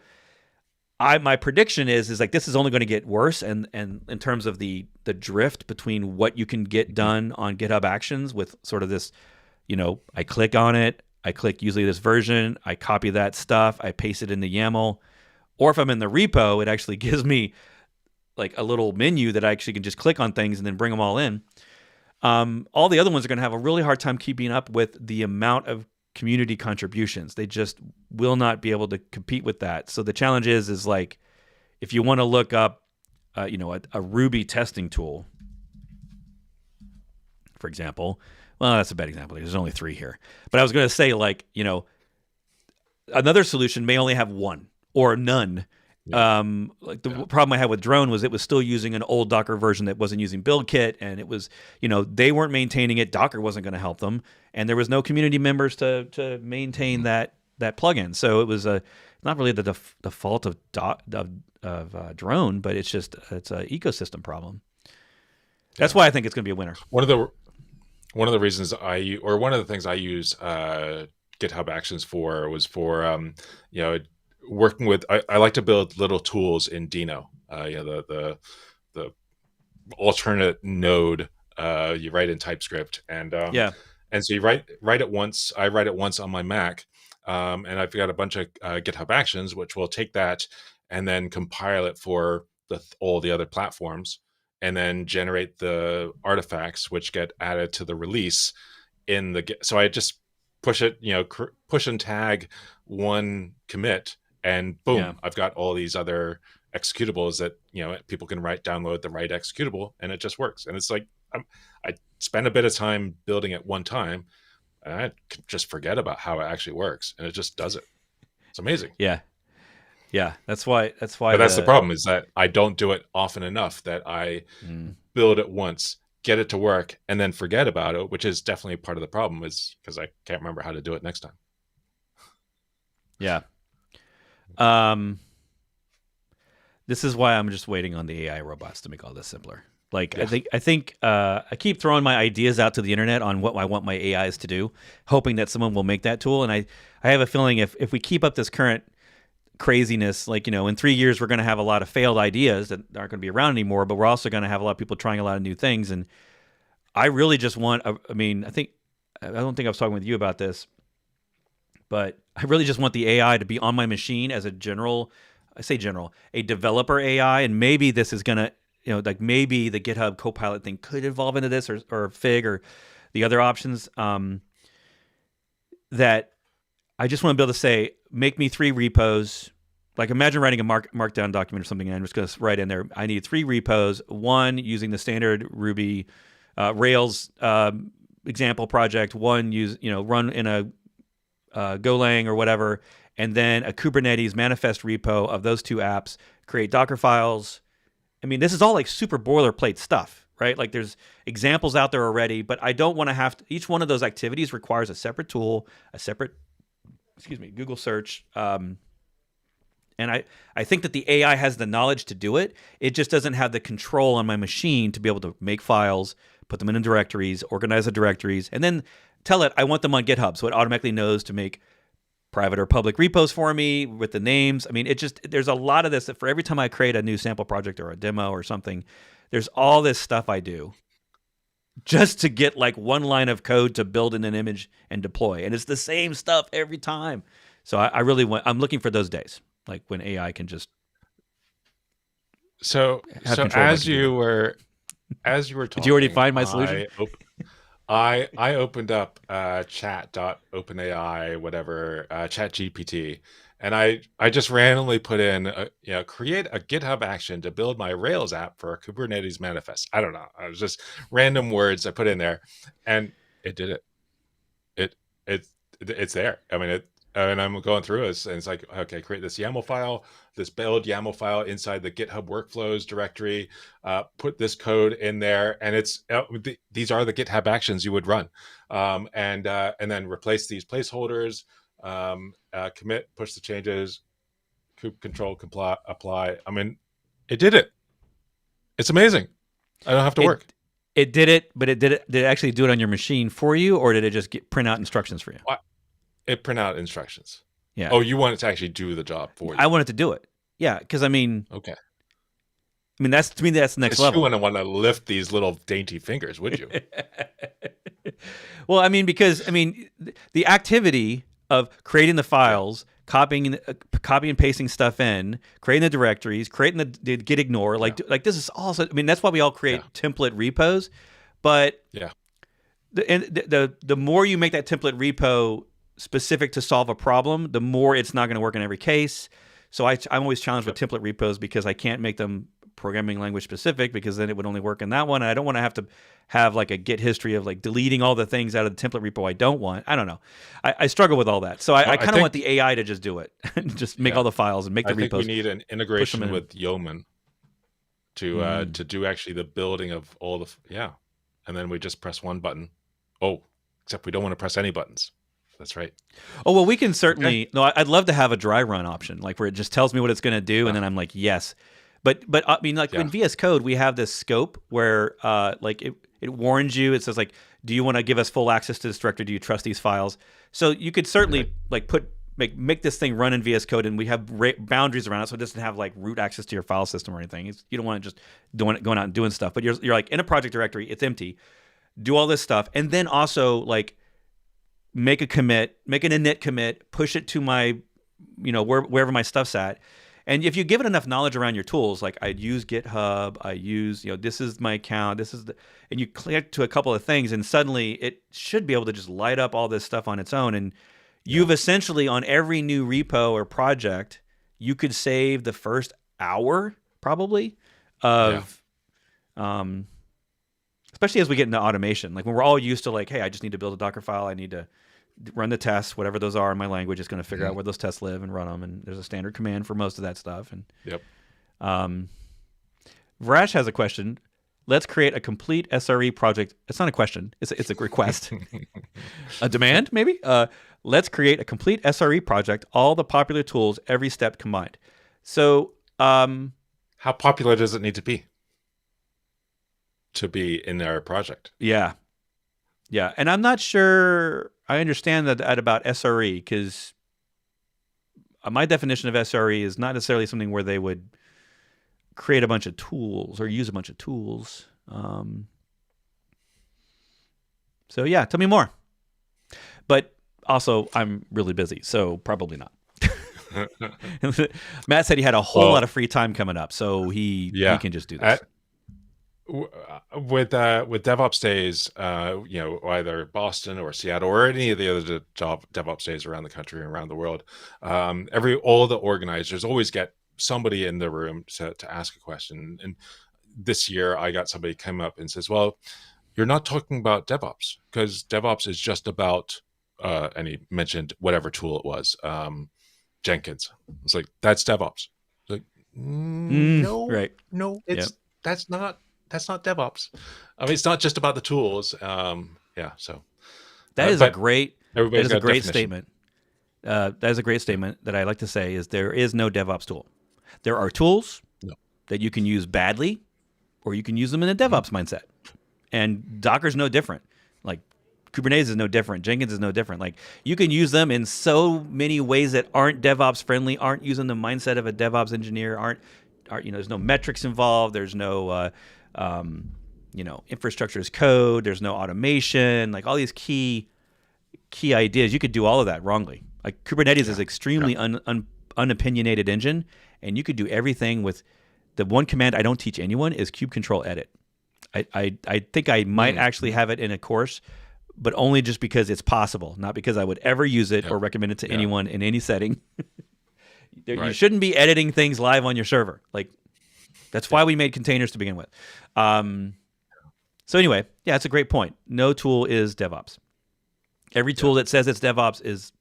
my prediction is like this is only going to get worse, and in terms of the drift between what you can get done on GitHub Actions with sort of this, I click on it, I click usually this version, I copy that stuff, I paste it in the YAML, or if I'm in the repo, it actually gives me like a little menu that I actually can just click on things and then bring them all in. All the other ones are going to have a really hard time keeping up with the amount of community contributions. They just will not be able to compete with that. So the challenge is like, if you want to look up, a Ruby testing tool, for example. Well, that's a bad example. There's only 3 here. But I was going to say, like, another solution may only have 1 or none, Yeah. Like the problem I had with Drone was it was still using an old Docker version that wasn't using build kit, and it was, they weren't maintaining it. Docker wasn't going to help them, and there was no community members to maintain that plugin. So it was not really the fault of Drone, but it's an ecosystem problem. That's why I think it's going to be a winner. One of the reasons one of the things I use GitHub Actions for was for working with. I like to build little tools in Dino. The alternate node you write in TypeScript, and so you write it once. I write it once on my Mac, and I've got a bunch of GitHub Actions which will take that and then compile it for all the other platforms, and then generate the artifacts which get added to the release in the. So I just push it, push and tag one commit, and boom, I've got all these other executables that people can download the right executable, and it just works. And it's like I spend a bit of time building it one time, and I just forget about how it actually works, and it just does it. It's amazing. Yeah, that's why. But that's the problem, is that I don't do it often enough. That I build it once, get it to work, and then forget about it, which is definitely part of the problem, is because I can't remember how to do it next time. Yeah. This is why I'm just waiting on the AI robots to make all this simpler. Like, I think I keep throwing my ideas out to the internet on what I want my AIs to do, hoping that someone will make that tool. And I have a feeling if we keep up this current craziness, like, in 3 years, we're going to have a lot of failed ideas that aren't going to be around anymore, but we're also going to have a lot of people trying a lot of new things. And I really just want, I don't think I was talking with you about this, but I really just want the AI to be on my machine as a a developer AI. And maybe this is going to, like maybe the GitHub Copilot thing could evolve into this, or Fig, or the other options, that I just want to be able to say, make me 3 repos. Like, imagine writing a markdown document or something, and I'm just going to write in there, I need 3 repos, one using the standard Ruby Rails example project, one run in a Golang or whatever, and then a Kubernetes manifest repo of those 2 apps, create Docker files. I mean, this is all like super boilerplate stuff, right? Like, there's examples out there already, but I don't want to have to, each one of those activities requires a separate tool, a separate, Google search. And I think that the AI has the knowledge to do it. It just doesn't have the control on my machine to be able to make files, put them in directories, organize the directories, and then tell it I want them on GitHub. So it automatically knows to make private or public repos for me with the names. I mean, there's a lot of this that for every time I create a new sample project or a demo or something, there's all this stuff I do just to get like one line of code to build in an image and deploy. And it's the same stuff every time. So I'm looking for those days, like when AI can just. So as you were talking, did you already find my solution? I opened up chat.openai, whatever, ChatGPT, and I just randomly put in, create a GitHub action to build my Rails app for a Kubernetes manifest. I don't know. I was just random words I put in there, and it did it. It's there. I mean, and I'm going through it, and it's like, okay, create this YAML file, this build YAML file inside the GitHub workflows directory, put this code in there, and it's these are the GitHub actions you would run, and then replace these placeholders, commit, push the changes, control, apply. I mean, it did it. It's amazing. I don't have to work. It did it, but did it actually do it on your machine for you, or did it just print out instructions for you? It print out instructions. Yeah. Oh, you want it to actually do the job for you? I want it to do it. Yeah, because I mean. Okay. I mean, that's the next level. You wouldn't want to lift these little dainty fingers, would you? Well, I mean, because the activity of creating the files, copying and pasting stuff in, creating the directories, creating the git ignore, like this is also. I mean, that's why we all create template repos. But the more you make that template repo specific to solve a problem, the more it's not going to work in every case. So I'm always challenged with template repos because I can't make them programming language specific, because then it would only work in that one. And I don't want to have like a Git history of like deleting all the things out of the template repo I don't want. I don't know. I struggle with all that. So I kind of want the AI to just do it, just make all the files and make the repos. I think we need an integration with Yeoman to do actually the building of all the and then we just press one button. Oh, except we don't want to press any buttons. That's right. Oh, well, we can certainly. No, I'd love to have a dry run option, like where it just tells me what it's going to do, and then I'm like, yes. But I mean, like in VS Code, we have this scope where like it warns you. It says like, do you want to give us full access to this directory? Do you trust these files? So you could certainly like make this thing run in VS Code, and we have boundaries around it, so it doesn't have like root access to your file system or anything. You don't want to just going out and doing stuff. But you're like in a project directory, it's empty. Do all this stuff, and then also like make a commit, make an init commit, push it to my, wherever my stuff's at. And if you give it enough knowledge around your tools, like I use GitHub, I use, this is my account, and you click to a couple of things, and suddenly it should be able to just light up all this stuff on its own. And you've essentially, on every new repo or project, you could save the first hour probably of, especially as we get into automation. Like when we're all used to like, hey, I just need to build a Docker file, I need to run the tests, whatever those are in my language, it's going to figure out where those tests live and run them. And there's a standard command for most of that stuff. And Vrash has a question. Let's create a complete SRE project. It's not a question. It's a request. A demand, maybe? Let's create a complete SRE project, all the popular tools, every step combined. So how popular does it need to be in our project? Yeah. And I'm not sure I understand that about SRE, because my definition of SRE is not necessarily something where they would create a bunch of tools or use a bunch of tools. So yeah, tell me more. But also, I'm really busy, so probably not. Matt said he had a whole lot of free time coming up, so he can just do this. With DevOps days, either Boston or Seattle or any of the other DevOps days around the country and around the world, all the organizers always get somebody in the room to ask a question. And this year, I got somebody come up and says, "Well, you're not talking about DevOps, because DevOps is just about," and he mentioned whatever tool it was, Jenkins. It's like, that's DevOps. It's like, no, right? No, that's not DevOps. I mean, it's not just about the tools. So that is a great statement. That is a great statement that I like to say is there is no DevOps tool. There are tools that you can use badly, or you can use them in a DevOps mindset. And Docker's no different. Like Kubernetes is no different. Jenkins is no different. Like you can use them in so many ways that aren't DevOps friendly, aren't using the mindset of a DevOps engineer, aren't there's no metrics involved. There's no infrastructure as code. There's no automation. Like all these key ideas, you could do all of that wrongly. Like Kubernetes is extremely unopinionated engine, and you could do everything with the one command I don't teach anyone is kube control edit. I think I might actually have it in a course, but only just because it's possible, not because I would ever use it or recommend it to anyone in any setting. You shouldn't be editing things live on your server. Like that's why we made containers to begin with. So anyway, it's a great point. No tool is DevOps. Every tool that says it's DevOps is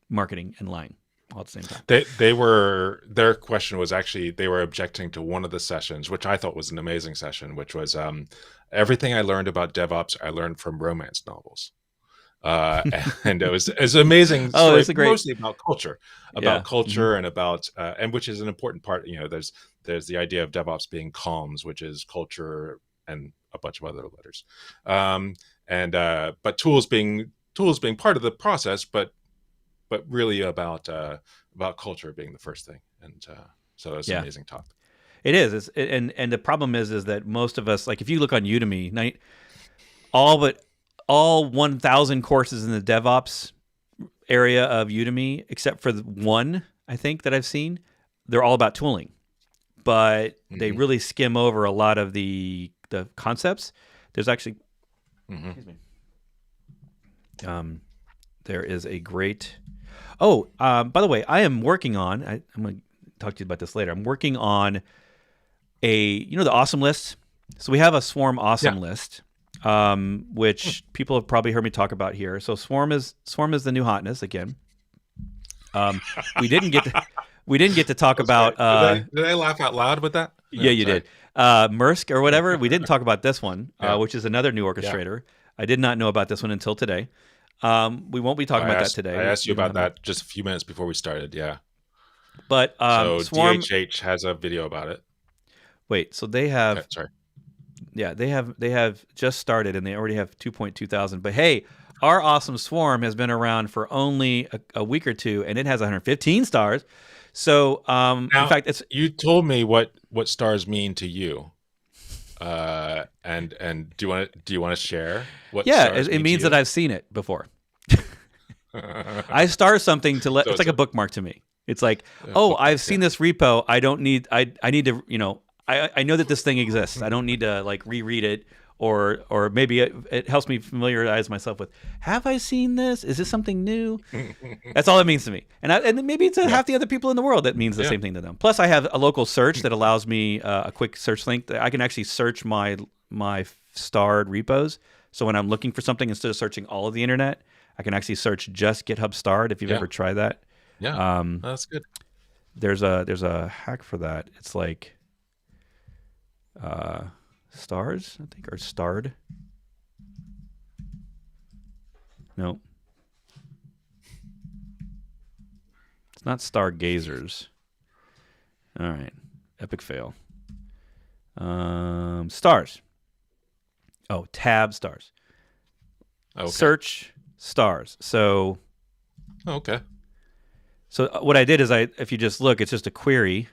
marketing and lying all at the same time. Their question was actually, they were objecting to one of the sessions, which I thought was an amazing session, which was everything I learned about DevOps, I learned from romance novels. And it was amazing. It's mostly about culture, and about, and which is an important part. There's the idea of DevOps being comms, which is culture and a bunch of other letters. But tools being part of the process, but really about culture being the first thing. And so it's an amazing talk. It is. And the problem is that most of us, like if you look on Udemy, all 1,000 courses in the DevOps area of Udemy, except for one, I think, that I've seen, they're all about tooling. But they really skim over a lot of the concepts. There's actually, excuse me. There is a great, by the way, I am working on, I'm going to talk to you about this later. I'm working on the awesome list. So we have a Swarm awesome Yeah. list, which people have probably heard me talk about here. So Swarm is the new hotness again. We didn't get to talk about. Did I laugh out loud with that? Yeah, you sorry. did. Mursk or whatever. We didn't talk about this one, Yeah. which is another new orchestrator. I did not know about this one until today. We won't be talking about that today. I asked you about that just a few minutes before we started. Yeah. But So Swarm. DHH has a video about it. Wait, so they have. Okay, sorry. Yeah, they have just started and they already have 2.2 thousand. But hey, our awesome Swarm has been around for only a week or two, and it has 115 stars. So, Now, in fact, you told me what stars mean to you, and do you want to share what? Yeah, stars it mean means to that I've seen it before. I star something to let. So It's like a bookmark to me. It's like, Yeah, oh, bookmark, I've seen this repo. I don't need. I need to. I know that this thing exists. I don't need to like reread it, or maybe it helps me familiarize myself with. Have I seen this? Is this something new? That's all it means to me. And maybe to half the other people in the world that means the same thing to them. Plus, I have a local search that allows me a quick search link. I can actually search my starred repos. So when I'm looking for something, instead of searching all of the internet, I can actually search just GitHub starred. If you've ever tried that, that's good. There's a hack for that. It's like stars, I think, or starred. No, it's not stargazers. All right, epic fail. Stars. Oh, tab stars. Okay. Search stars. So. Okay. So what I did is if you just look, it's just a query,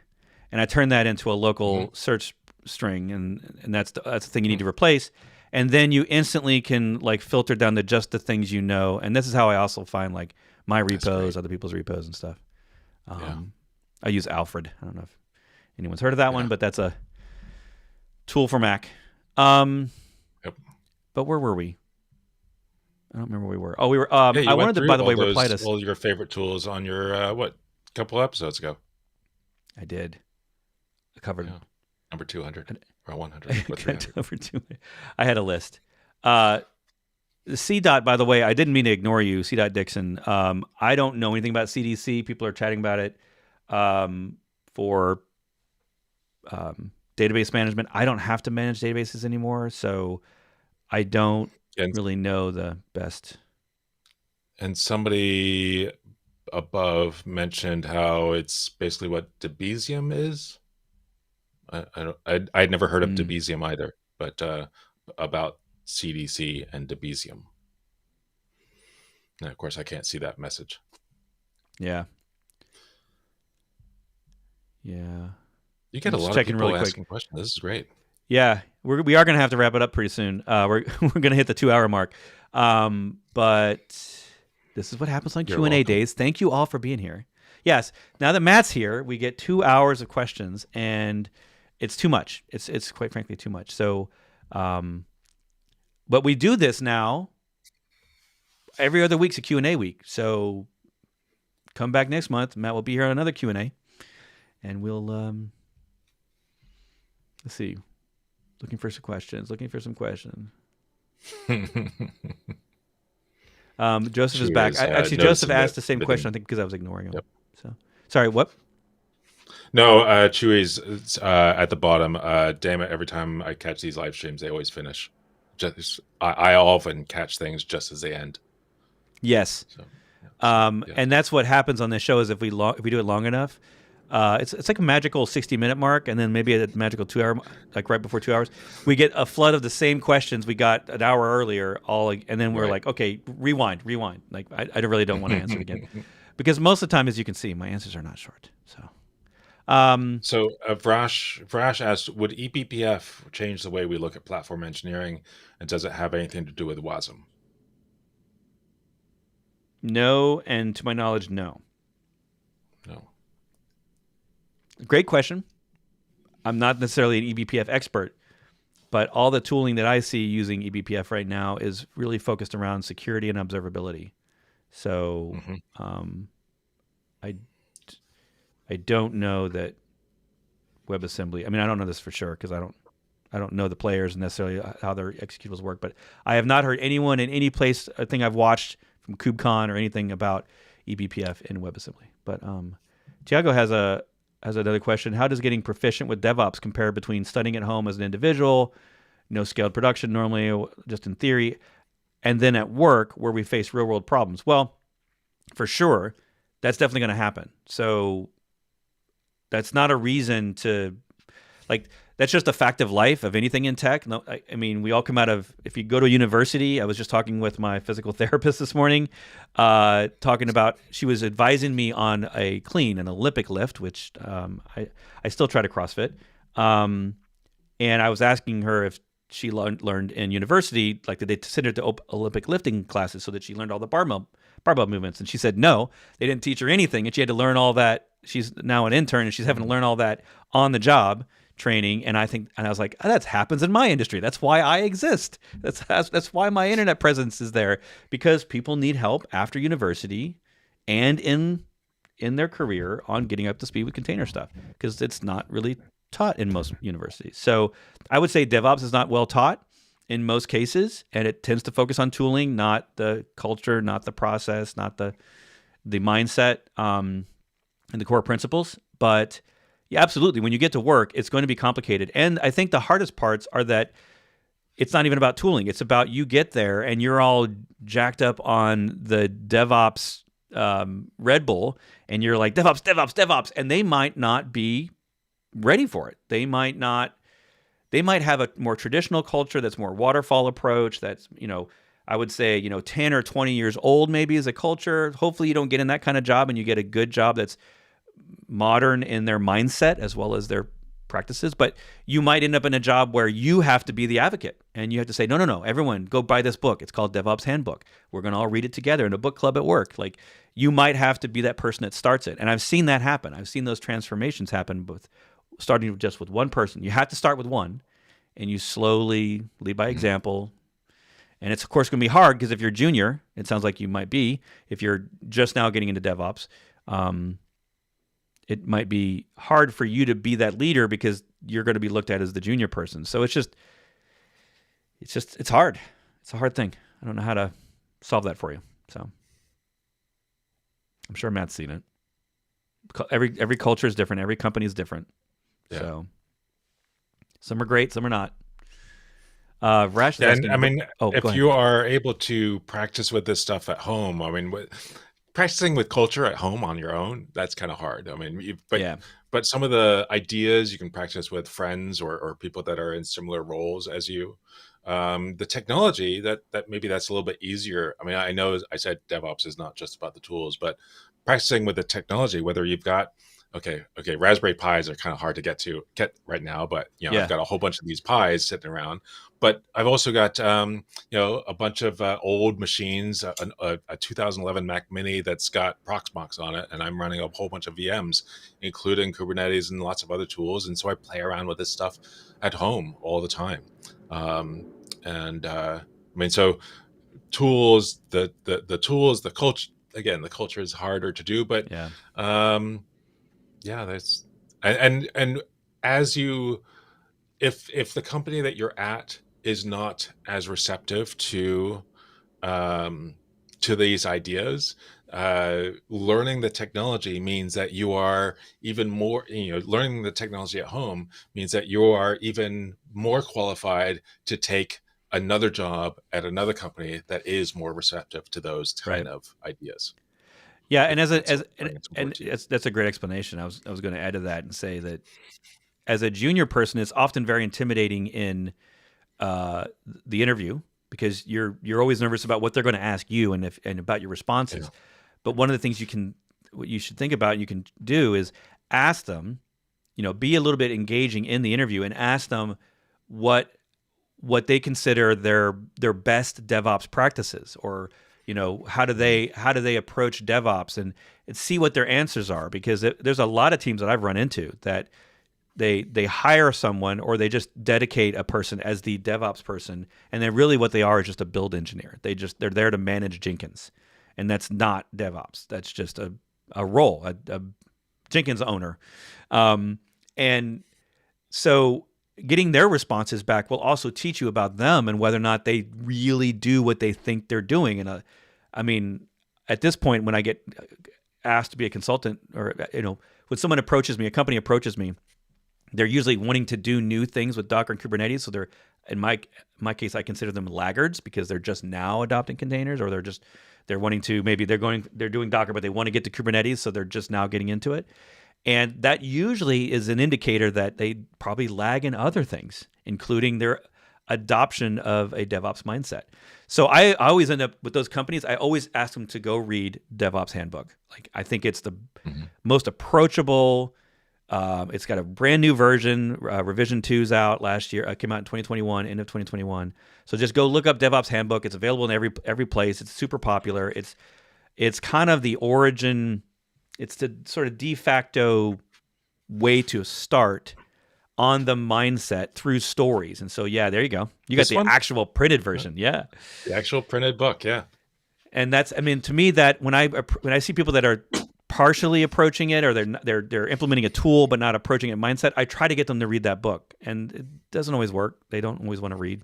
and I turn that into a local search string, and that's the thing you need to replace, and then you instantly can like filter down to just the things you know, and this is how I also find like my repos, other people's repos, and stuff. I use Alfred. I don't know if anyone's heard of that one, but that's a tool for Mac. But where were we? I don't remember where we were. Oh, we were. I wanted to, by the way, reply to all your favorite tools on your couple episodes ago. I did. I covered number 200 or 100 or 300. Over 200. I had a list. The C dot, by the way, I didn't mean to ignore you, C dot Dixon. I don't know anything about CDC. People are chatting about it for database management. I don't have to manage databases anymore, so I don't really know the best. And somebody above mentioned how it's basically what Debezium is. I'd never heard of Debezium either, but about CDC and Debezium. And of course, I can't see that message. Yeah. You get a lot of people asking questions. This is great. Yeah, we are going to have to wrap it up pretty soon. We're going to hit the 2 hour mark. But this is what happens on Q&A days. Thank you all for being here. Yes, now that Matt's here, we get 2 hours of questions, and it's too much. It's quite frankly too much. So, but we do this now. Every other week's a Q&A week. So come back next month. Matt will be here on another Q&A, and we'll let's see. Looking for some questions. Joseph is back. Actually, Joseph asked the same question, I think, because I was ignoring him. Yep. So, sorry, what? No, Chewy's at the bottom. Damn it! Every time I catch these live streams, they always finish. I often catch things just as they end. Yes. So, and that's what happens on this show is if we do it long enough. It's like a magical 60-minute mark, and then maybe a magical 2 hour, like right before 2 hours, we get a flood of the same questions we got an hour earlier. And then we're like, okay, rewind. Like I really don't want to answer it again, because most of the time, as you can see, my answers are not short. So, Vrash asked, would eBPF change the way we look at platform engineering, and does it have anything to do with Wasm? No, and to my knowledge, no. No. Great question. I'm not necessarily an eBPF expert, but all the tooling that I see using eBPF right now is really focused around security and observability. So I don't know that WebAssembly. I mean, I don't know this for sure because I don't know the players necessarily how their executables work, but I have not heard anyone in any place, I think I've watched from KubeCon or anything about eBPF in WebAssembly. But Tiago has another question. How does getting proficient with DevOps compare between studying at home as an individual, no scaled production normally, just in theory, and then at work where we face real world problems? Well, for sure, that's definitely going to happen. So that's not a reason to, like, that's just a fact of life of anything in tech. No, I mean, we all come out of, if you go to a university, I was just talking with my physical therapist this morning, talking about, she was advising me on an Olympic lift, which I still try to CrossFit. And I was asking her if she learned in university, like, did they send her to Olympic lifting classes so that she learned all the barbell movements? And she said, no, they didn't teach her anything. And she had to learn all that. She's now an intern and she's having to learn all that on the job training. And I was like, that happens in my industry. That's why I exist. That's why my internet presence is there, because people need help after university and in their career on getting up to speed with container stuff, because it's not really taught in most universities. So I would say DevOps is not well taught in most cases, and it tends to focus on tooling, not the culture, not the process, not the mindset, and the core principles. But yeah, absolutely. When you get to work, it's going to be complicated. And I think the hardest parts are that it's not even about tooling. It's about, you get there and you're all jacked up on the DevOps Red Bull, and you're like, DevOps, DevOps, DevOps. And they might not be ready for it. They might have a more traditional culture that's more waterfall approach. That's, I would say, 10 or 20 years old maybe as a culture. Hopefully you don't get in that kind of job and you get a good job that's modern in their mindset as well as their practices. But you might end up in a job where you have to be the advocate and you have to say, no, everyone go buy this book. It's called DevOps Handbook. We're going to all read it together in a book club at work. Like, you might have to be that person that starts it. And I've seen that happen. I've seen those transformations happen starting just with one person. You have to start with one, and you slowly lead by example. And it's, of course, going to be hard because if you're junior, it sounds like you might be, if you're just now getting into DevOps, it might be hard for you to be that leader because you're going to be looked at as the junior person. So it's hard. It's a hard thing. I don't know how to solve that for you. So I'm sure Matt's seen it. Every culture is different. Every company is different. Yeah. So some are great, some are not. Rash, and I mean, if you are able to practice with this stuff at home, I mean, practicing with culture at home on your own, that's kind of hard. I mean, but some of the ideas you can practice with friends or people that are in similar roles as you. The technology that maybe that's a little bit easier. I mean, I know I said DevOps is not just about the tools, but practicing with the technology, whether you've got okay, Raspberry Pis are kind of hard to get right now, but I've got a whole bunch of these Pis sitting around. But I've also got a bunch of old machines, a 2011 Mac Mini that's got Proxmox on it, and I'm running a whole bunch of VMs, including Kubernetes and lots of other tools. And so I play around with this stuff at home all the time. I mean, so tools, the tools, the culture. Again, the culture is harder to do, but that's and as you, if the company that you're at is not as receptive to these ideas, learning the technology means that you are even more, learning the technology at home means that you are even more qualified to take another job at another company that is more receptive to those kind of ideas. Yeah, and that's a great explanation. I was going to add to that and say that as a junior person, it's often very intimidating in the interview because you're always nervous about what they're going to ask you and about your responses. Yeah. But one of the things what you should think about and you can do is ask them, be a little bit engaging in the interview and ask them what they consider their best DevOps practices, or how do they approach DevOps, and see what their answers are, because there's a lot of teams that I've run into that they hire someone or they just dedicate a person as the DevOps person, and then really what they are is just a build engineer. They're there to manage Jenkins, and that's not DevOps. That's just a role, a Jenkins owner, and So getting their responses back will also teach you about them and whether or not they really do what they think they're doing. And I mean, at this point, when I get asked to be a consultant, or when someone approaches me, a company approaches me, they're usually wanting to do new things with Docker and Kubernetes. So they're, in my case, I consider them laggards because they're just now adopting containers, or they're wanting to, maybe they're doing Docker, but they want to get to Kubernetes, so they're just now getting into it. And that usually is an indicator that they probably lag in other things, including their adoption of a DevOps mindset. So I always end up with those companies, I always ask them to go read DevOps Handbook. Like, I think it's the most approachable. It's got a brand new version. Revision 2's out last year. Came out in 2021, end of 2021. So just go look up DevOps Handbook. It's available in every place. It's super popular. It's kind of the origin. It's the sort of de facto way to start on the mindset through stories. And so, yeah, there you go. You got the actual printed version. Yeah. The actual printed book. Yeah. And that's, I mean, to me, that when I see people that are partially approaching it, or they're implementing a tool but not approaching it mindset, I try to get them to read that book. And it doesn't always work. They don't always want to read.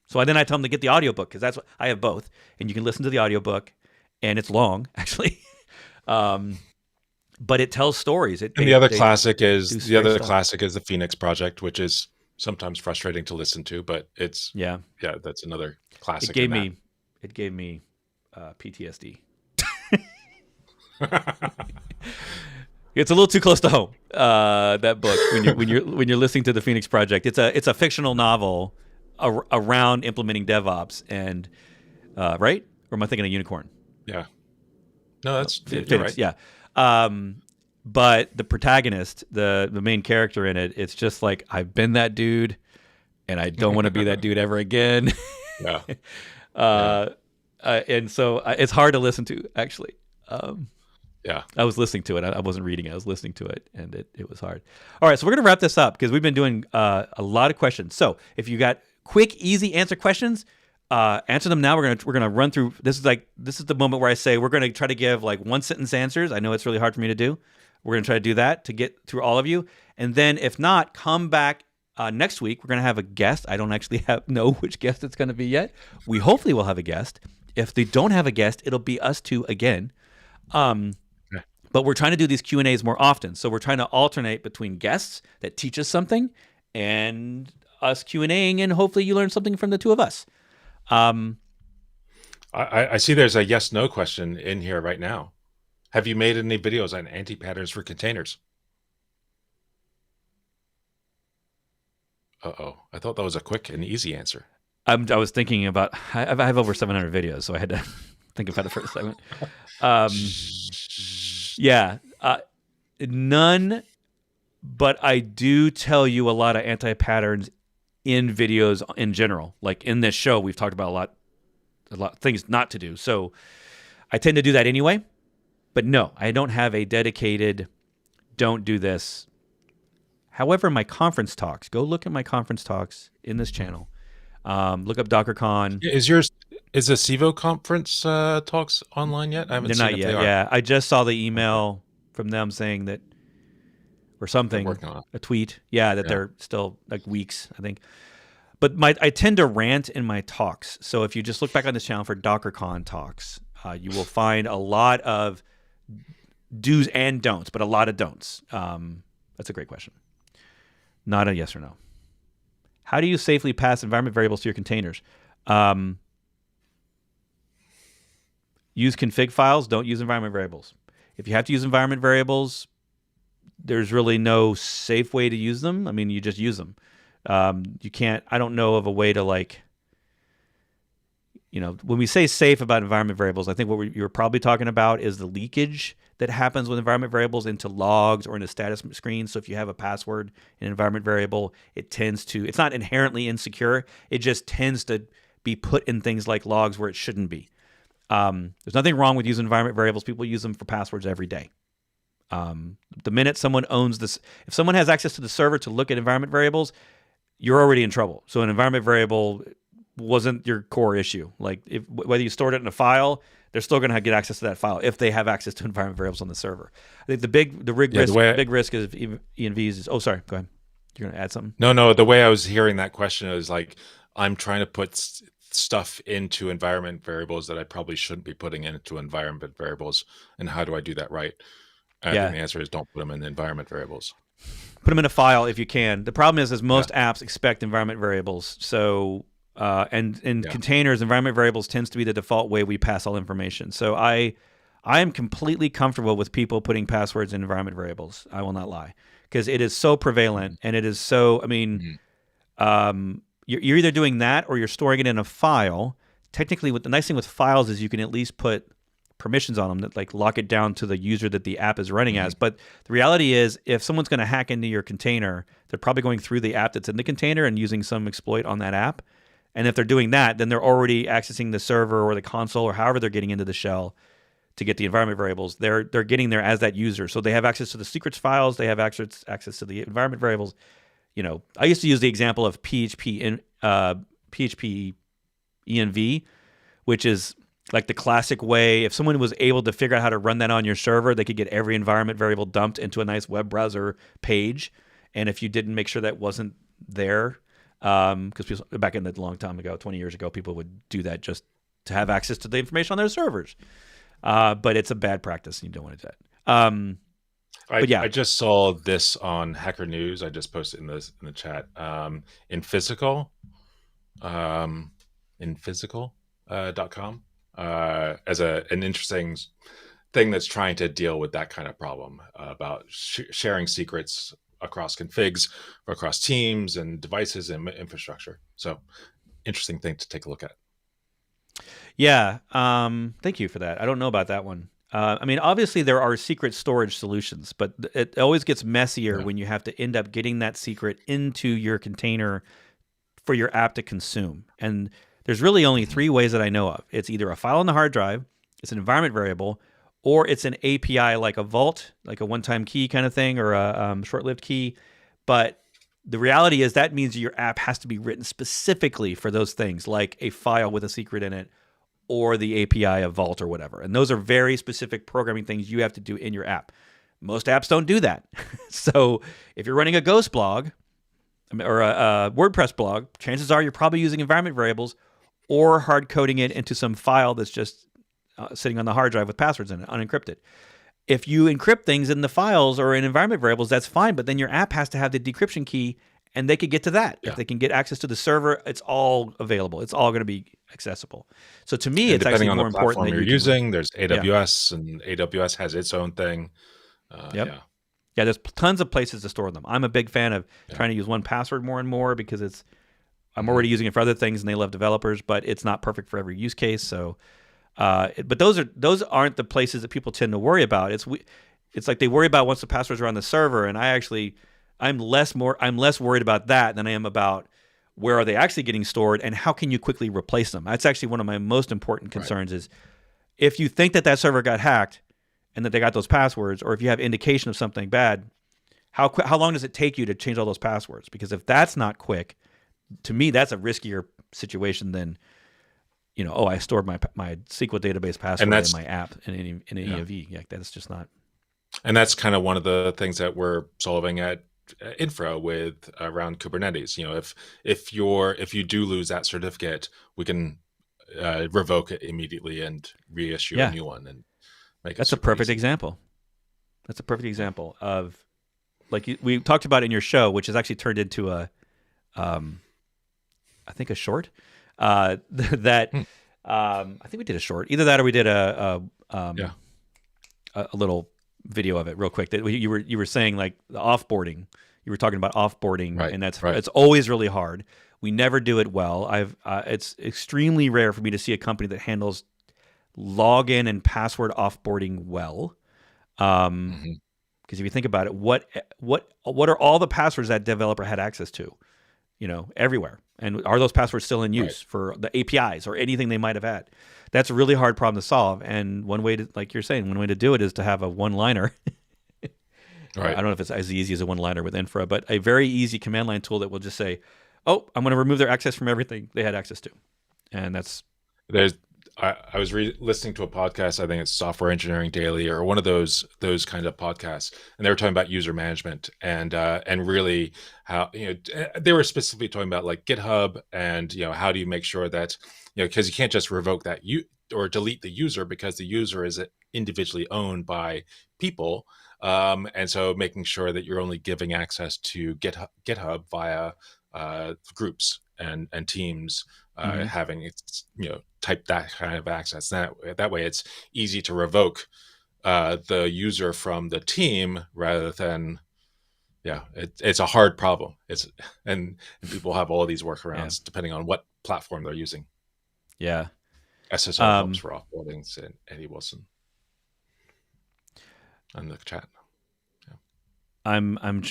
So then I tell them to get the audiobook, because that's what I have both. And you can listen to the audiobook, and it's long, actually. But it tells stories. The other classic is the Phoenix Project, which is sometimes frustrating to listen to, but it's that's another classic. It gave me PTSD. It's a little too close to home. That book, when you're listening to the Phoenix Project, it's a fictional novel around implementing DevOps, and right? Or am I thinking of Unicorn? Yeah. No, that's Phoenix, you're right. Yeah. But the protagonist, the main character in it, it's just like, I've been that dude, and I don't want to be that dude ever again. Yeah. And so it's hard to listen to, actually. Yeah. I was listening to it. I wasn't reading it. I was listening to it, and it was hard. All right, so we're going to wrap this up because we've been doing a lot of questions. So if you got quick, easy answer questions, answer them now. We're gonna run through. This is the moment where I say we're gonna try to give like one sentence answers. I know it's really hard for me to do. We're gonna try to do that to get through all of you, and then if not, come back next week. We're gonna have a guest. I don't actually know which guest it's gonna be yet. We hopefully will have a guest. If they don't have a guest, it'll be us two again. But we're trying to do these Q&As more often. So we're trying to alternate between guests that teach us something and us Q&Aing, and hopefully you learn something from the two of us. I see there's a yes/no question in here right now. Have you made any videos on anti-patterns for containers? Uh-oh. I thought that was a quick and easy answer. I was thinking about, I have over 700 videos, so I had to think about it for a second. None, but I do tell you a lot of anti-patterns in videos in general. Like in this show, we've talked about a lot of things not to do. So I tend to do that anyway. But no, I don't have a dedicated don't do this. However, my conference talks, go look at my conference talks in this channel. Look up DockerCon. Is the CIVO conference talks online yet? I haven't seen They're not yet. Yeah, I just saw the email from them saying that, or something, a tweet. Yeah, that they're still like weeks, I think. But I tend to rant in my talks. So if you just look back on this channel for DockerCon talks, you will find a lot of do's and don'ts, but a lot of don'ts. That's a great question. Not a yes or no. How do you safely pass environment variables to your containers? Use config files. Don't use environment variables. If you have to use environment variables, there's really no safe way to use them. I mean, you just use them. You can't, I don't know of a way to when we say safe about environment variables, I think what you're probably talking about is the leakage that happens with environment variables into logs or into status screens. So if you have a password in an environment variable, it's not inherently insecure. It just tends to be put in things like logs where it shouldn't be. There's nothing wrong with using environment variables. People use them for passwords every day. The minute someone owns this, if someone has access to the server to look at environment variables, you're already in trouble. So an environment variable wasn't your core issue. Like whether you stored it in a file, they're still going to get access to that file if they have access to environment variables on the server. I think the big risk of ENVs is. Oh, sorry. Go ahead. You're going to add something? No. The way I was hearing that question is like, I'm trying to put stuff into environment variables that I probably shouldn't be putting into environment variables. And how do I do that right? I think the answer is don't put them in environment variables. Put them in a file if you can. The problem is most apps expect environment variables. So, and in containers, environment variables tends to be the default way we pass all information. So I am completely comfortable with people putting passwords in environment variables. I will not lie, because it is so prevalent and it is so, I mean, you're either doing that or you're storing it in a file. Technically, what the nice thing with files is you can at least put permissions on them that like lock it down to the user that the app is running as. But the reality is, if someone's going to hack into your container, they're probably going through the app that's in the container and using some exploit on that app. And if they're doing that, then they're already accessing the server or the console or however they're getting into the shell to get the environment variables. They're getting there as that user. So they have access to the secrets files. They have access to the environment variables. You know, I used to use the example of PHP env, which is like the classic way. If someone was able to figure out how to run that on your server, they could get every environment variable dumped into a nice web browser page. And if you didn't make sure that wasn't there, because back in the long time ago, 20 years ago, people would do that just to have access to the information on their servers. But it's a bad practice, and you don't want to do that. I just saw this on Hacker News. I just posted in the chat. In physical.com as an interesting thing that's trying to deal with that kind of problem about sharing secrets across configs, or across teams and devices and infrastructure. So interesting thing to take a look at. Yeah. Thank you for that. I don't know about that one. I mean, obviously there are secret storage solutions, but it always gets messier when you have to end up getting that secret into your container for your app to consume. And there's really only three ways that I know of. It's either a file on the hard drive, it's an environment variable, or it's an API like a vault, like a one-time key kind of thing, or a short-lived key. But the reality is that means your app has to be written specifically for those things, like a file with a secret in it, or the API of Vault or whatever. And those are very specific programming things you have to do in your app. Most apps don't do that. So if you're running a Ghost blog or a WordPress blog, chances are you're probably using environment variables or hard coding it into some file that's just sitting on the hard drive with passwords in it, unencrypted. If you encrypt things in the files or in environment variables, that's fine, but then your app has to have the decryption key, and they could get to that. Yeah. If they can get access to the server, it's all available. It's all going to be accessible. So to me, it's actually more important that you're using. There's AWS, and AWS has its own thing. Yeah, there's tons of places to store them. I'm a big fan of trying to use 1Password more and more because I'm already using it for other things, and they love developers, but it's not perfect for every use case. So, but those aren't the places that people tend to worry about. It's like they worry about once the passwords are on the server, and I'm less worried about that than I am about where are they actually getting stored and how can you quickly replace them. That's actually one of my most important concerns is if you think that server got hacked and that they got those passwords, or if you have indication of something bad, how long does it take you to change all those passwords? Because if that's not quick, to me, that's a riskier situation than, I stored my SQL database password in my app in an EAV. Yeah, that's just not. And that's kind of one of the things that we're solving at Infra with around Kubernetes. If you do lose that certificate, we can revoke it immediately and reissue a new one and make it. That's a perfect example. That's a perfect example of, like we talked about in your show, which has actually turned into I think a short. I think we did a short. Either that or we did a little video of it real quick. That you were saying like the offboarding. You were talking about offboarding, and it's always really hard. We never do it well. It's extremely rare for me to see a company that handles login and password offboarding well. Because if you think about it, what are all the passwords that developer had access to? Everywhere. And are those passwords still in use for the APIs or anything they might have had? That's a really hard problem to solve. And one way to, like you're saying, one way to do it is to have a one-liner. I don't know if it's as easy as a one-liner with Infra, but a very easy command line tool that will just say, "Oh, I'm going to remove their access from everything they had access to," and that's. I was listening to a podcast. I think it's Software Engineering Daily or one of those kind of podcasts, and they were talking about user management and really how they were specifically talking about like GitHub and how do you make sure that because you can't just revoke that or delete the user because the user is individually owned by people, and so making sure that you're only giving access to GitHub via groups and teams. Having type that kind of access. That way it's easy to revoke the user from the team rather than it's a hard problem. And people have all these workarounds depending on what platform they're using. Yeah. SSO helps for offboarding, said Eddie Wilson in the chat. I'm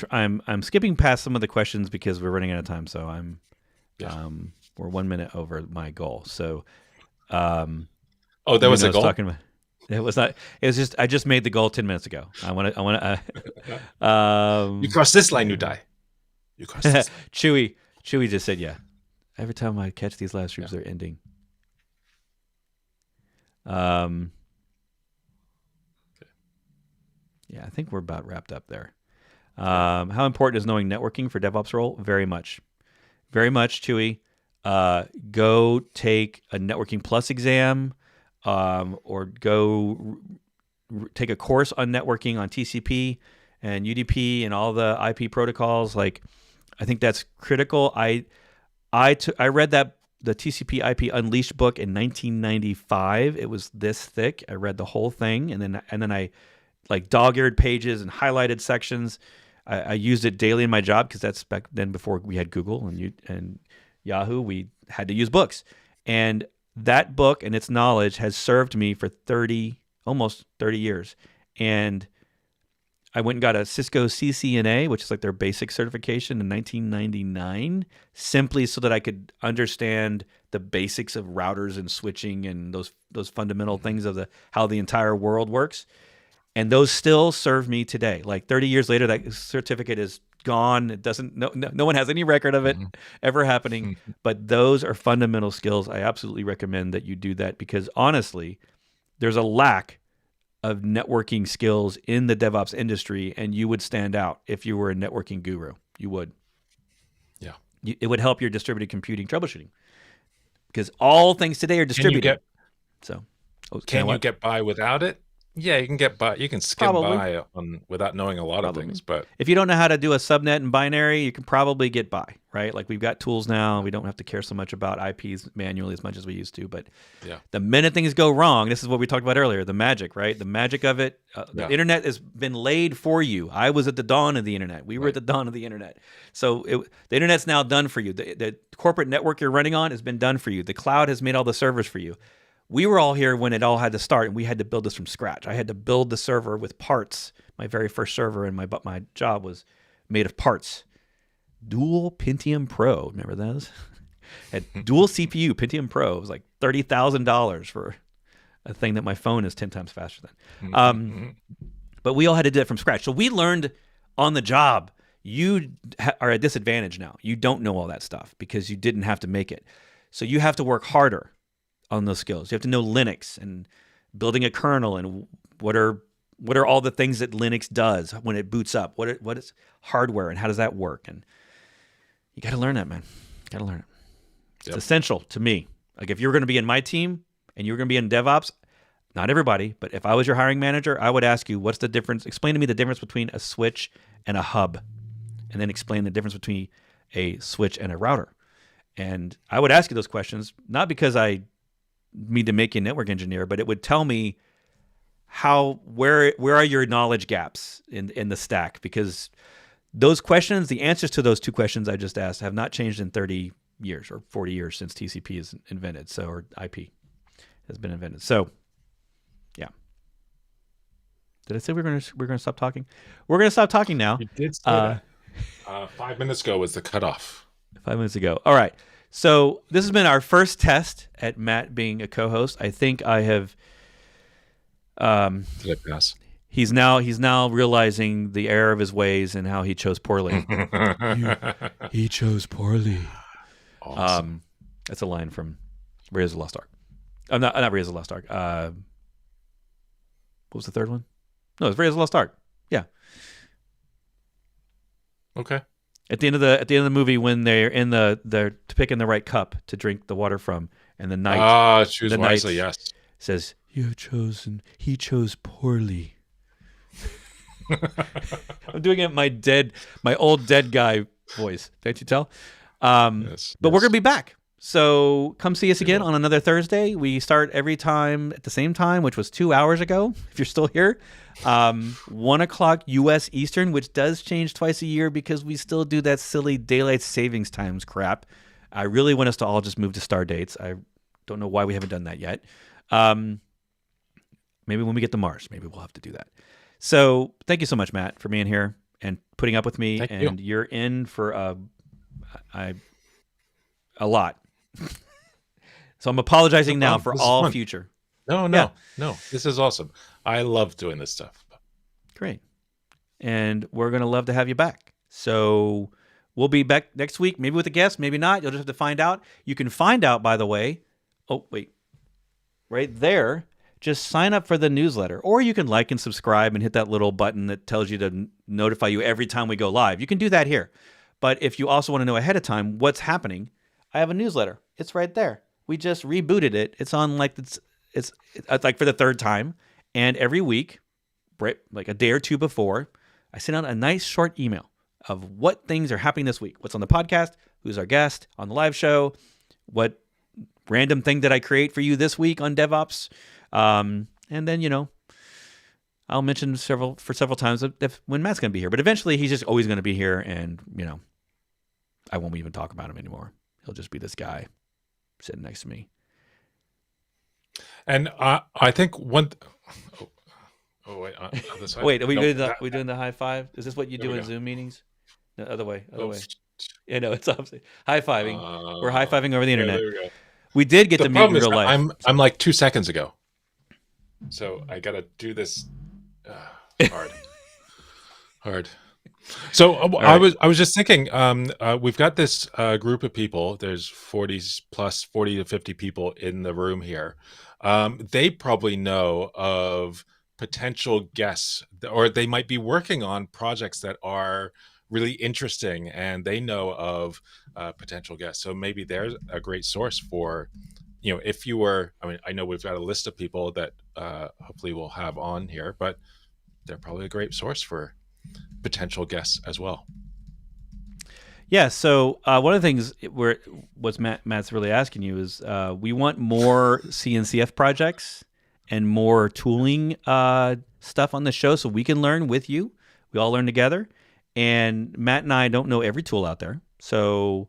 skipping past some of the questions because we're running out of time, so we're 1 minute over my goal. So, that was a goal. It was not. It was just. I just made the goal 10 minutes ago. I want to. You cross this line, you die. You cross this line. Chewy just said, yeah. Every time I catch these live streams, they're ending. Yeah, I think we're about wrapped up there. How important is knowing networking for DevOps role? Very much, Chewy. Go take a Networking Plus exam, or go take a course on networking on TCP and UDP and all the IP protocols. Like, I think that's critical. I read the TCP IP Unleashed book in 1995. It was this thick. I read the whole thing, and then I like dog-eared pages and highlighted sections. I used it daily in my job because that's back then before we had Google and Yahoo. We had to use books, and that book and its knowledge has served me for almost 30 years. And I went and got a Cisco CCNA, which is like their basic certification, in 1999, simply so that I could understand the basics of routers and switching and those fundamental things of how the entire world works. And those still serve me today. Like 30 years later, that certificate is gone. It doesn't. No one has any record of it ever happening. But those are fundamental skills. I absolutely recommend that you do that because honestly, there's a lack of networking skills in the DevOps industry, and you would stand out if you were a networking guru. You would. Yeah. It would help your distributed computing troubleshooting because all things today are distributed. Can you get by without it? Yeah, you can get by. You can skim by without knowing a lot of things. But if you don't know how to do a subnet and binary, you can probably get by, right? Like we've got tools now. We don't have to care so much about IPs manually as much as we used to. But the minute things go wrong, this is what we talked about earlier, the magic, right? The magic of it. The internet has been laid for you. I was at the dawn of the internet. We were at the dawn of the internet. So the internet's now done for you. The corporate network you're running on has been done for you. The cloud has made all the servers for you. We were all here when it all had to start, and we had to build this from scratch. I had to build the server with parts. My very first server in my job was made of parts. Dual Pentium Pro, remember those? Had dual CPU Pentium Pro. It was like $30,000 for a thing that my phone is 10 times faster than. But we all had to do it from scratch. So we learned on the job. You are at disadvantage now. You don't know all that stuff because you didn't have to make it. So you have to work harder on those skills. You have to know Linux and building a kernel and what are all the things that Linux does when it boots up. What is hardware and how does that work? And you got to learn that, man. You got to learn it. It's essential to me. Like if you're going to be in my team and you're going to be in DevOps, not everybody, but if I was your hiring manager, I would ask you, what's the difference? Explain to me the difference between a switch and a hub, and then explain the difference between a switch and a router. And I would ask you those questions, not because I need to make you a network engineer, but it would tell me where are your knowledge gaps in the stack, because those questions, the answers to those two questions I just asked have not changed in 30 years or 40 years since TCP is invented, or IP has been invented. So, yeah. Did I say we're gonna stop talking? We're gonna stop talking now. You did say that. 5 minutes ago was the cutoff. 5 minutes ago. All right. So this has been our first test at Matt being a co-host. I think I have. Did I pass? He's now realizing the error of his ways and how he chose poorly. He chose poorly. Awesome. That's a line from Raiders of the Lost Ark. Not Raiders of the Lost Ark. What was the third one? No, it's Raiders of the Lost Ark. Yeah. Okay. At the end of the movie, when they're picking the right cup to drink the water from, and the knight choose wisely. Yes. Says, he chose poorly. I'm doing it my old dead guy voice. Can't you tell? Yes. But we're gonna be back. So come see us again on another Thursday. We start every time at the same time, which was 2 hours ago. If you're still here, 1 o'clock U.S. Eastern, which does change twice a year because we still do that silly daylight savings times crap. I really want us to all just move to star dates. I don't know why we haven't done that yet. Maybe when we get to Mars, maybe we'll have to do that. So thank you so much, Matt, for being here and putting up with me. Thank you. You're in for a lot. So I'm apologizing now for all future. No. This is awesome. I love doing this stuff. Great. And we're going to love to have you back. So we'll be back next week, maybe with a guest, maybe not. You'll just have to find out. You can find out, by the way. Oh, wait. Right there. Just sign up for the newsletter. Or you can like and subscribe and hit that little button that tells you to notify you every time we go live. You can do that here. But if you also want to know ahead of time what's happening, I have a newsletter. It's right there. We just rebooted it. It's on it's like for the third time. And every week, right, like a day or two before, I send out a nice short email of what things are happening this week. What's on the podcast? Who's our guest on the live show? What random thing did I create for you this week on DevOps? And then, I'll mention several times when Matt's going to be here. But eventually, he's just always going to be here. And, I won't even talk about him anymore. He'll just be this guy sitting next to me. And I think one. Wait. This side? Wait, are we doing the high five? Is this what you do in Zoom meetings? No, other way. Yeah, no, it's opposite. High fiving. We're high fiving over the internet. There we go. We did get to meet in real life. I'm like 2 seconds ago, so I gotta do this. Hard. So I was just thinking, we've got this group of people. There's 40 to 50 people in the room here. They probably know of potential guests, or they might be working on projects that are really interesting, and they know of potential guests. So maybe there's a great source for, if you were. I mean, I know we've got a list of people that hopefully we'll have on here, but they're probably a great source for potential guests as well. Yeah. So one of the things what's Matt's really asking you is we want more CNCF projects and more tooling stuff on the show so we can learn with you. We all learn together. And Matt and I don't know every tool out there. So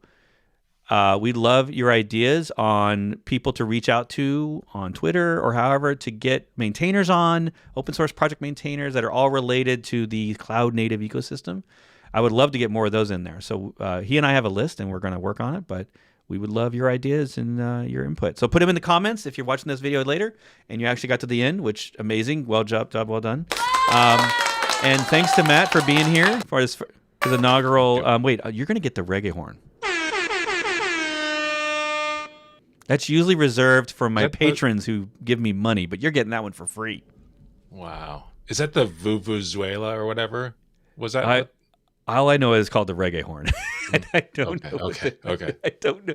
we'd love your ideas on people to reach out to on Twitter or however to get maintainers on, open source project maintainers that are all related to the cloud native ecosystem. I would love to get more of those in there. So he and I have a list and we're going to work on it, but we would love your ideas and your input. So put them in the comments if you're watching this video later and you actually got to the end, which amazing. Well job, well done. And thanks to Matt for being here for his inaugural. Wait, you're going to get the reggae horn. That's usually reserved for my patrons who give me money, but you're getting that one for free. Wow. Is that the Vuvuzela or whatever? Was that? All I know is called the reggae horn. I don't know. Okay. I don't know.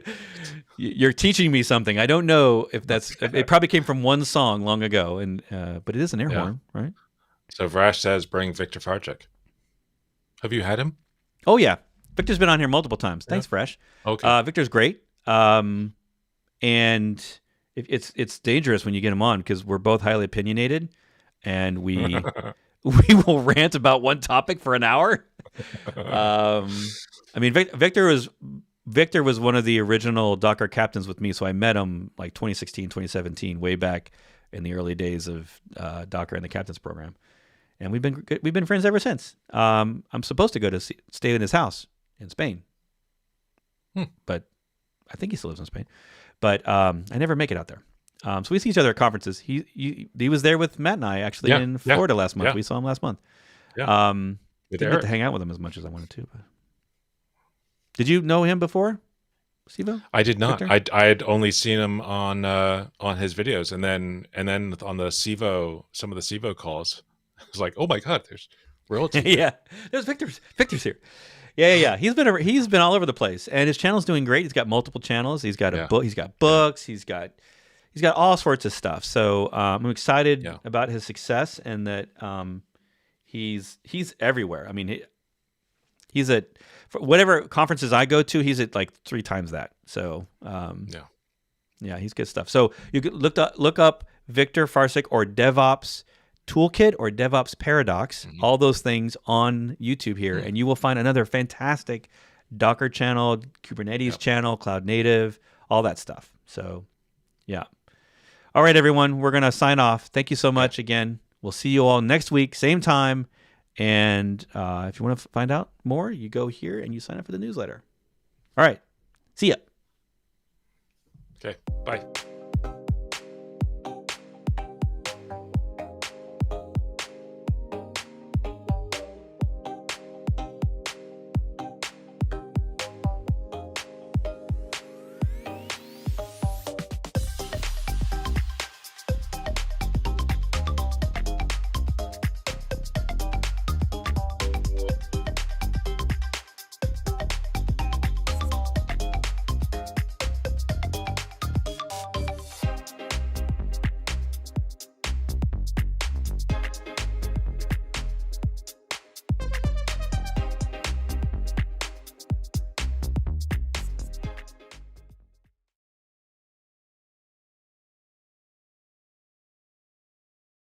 You're teaching me something. I don't know if that's. It probably came from one song long ago, and but it is an air horn, right? So Vrash says, "Bring Victor Farchuk." Have you had him? Oh yeah, Victor's been on here multiple times. Thanks, Vrash. Okay. Victor's great. And it's dangerous when you get him on because we're both highly opinionated, and we will rant about one topic for an hour. I mean, Victor was one of the original Docker captains with me, so I met him like 2016, 2017, way back in the early days of Docker and the captains program, and we've been friends ever since. I'm supposed to go to stay in his house in Spain, but I think he still lives in Spain. But I never make it out there. So we see each other at conferences. He was there with Matt and I actually in Florida last month. Yeah. We saw him last month. Yeah. Didn't get to hang out with him as much as I wanted to. But. Did you know him before? Sivo? I did not. Victor? I had only seen him on his videos, and then on the Sivo, some of the Sivo calls. I was like, oh my god, there's royalty. Yeah, there's Victor's here. Yeah. He's been all over the place, and his channel's doing great. He's got multiple channels. He's got a book. He's got books. He's got all sorts of stuff. So I'm excited about his success, and that he's everywhere. I mean, he's at whatever conferences I go to. He's at like 3 times that. So yeah, he's good stuff. So you could look up Victor Farsik or DevOps Toolkit or DevOps Paradox, all those things on YouTube here, and you will find another fantastic Docker channel, Kubernetes channel, Cloud Native, all that stuff. So, yeah. All right, everyone, we're going to sign off. Thank you so much again. We'll see you all next week, same time. And if you want to find out more, you go here and you sign up for the newsletter. All right. See ya. Okay. Bye.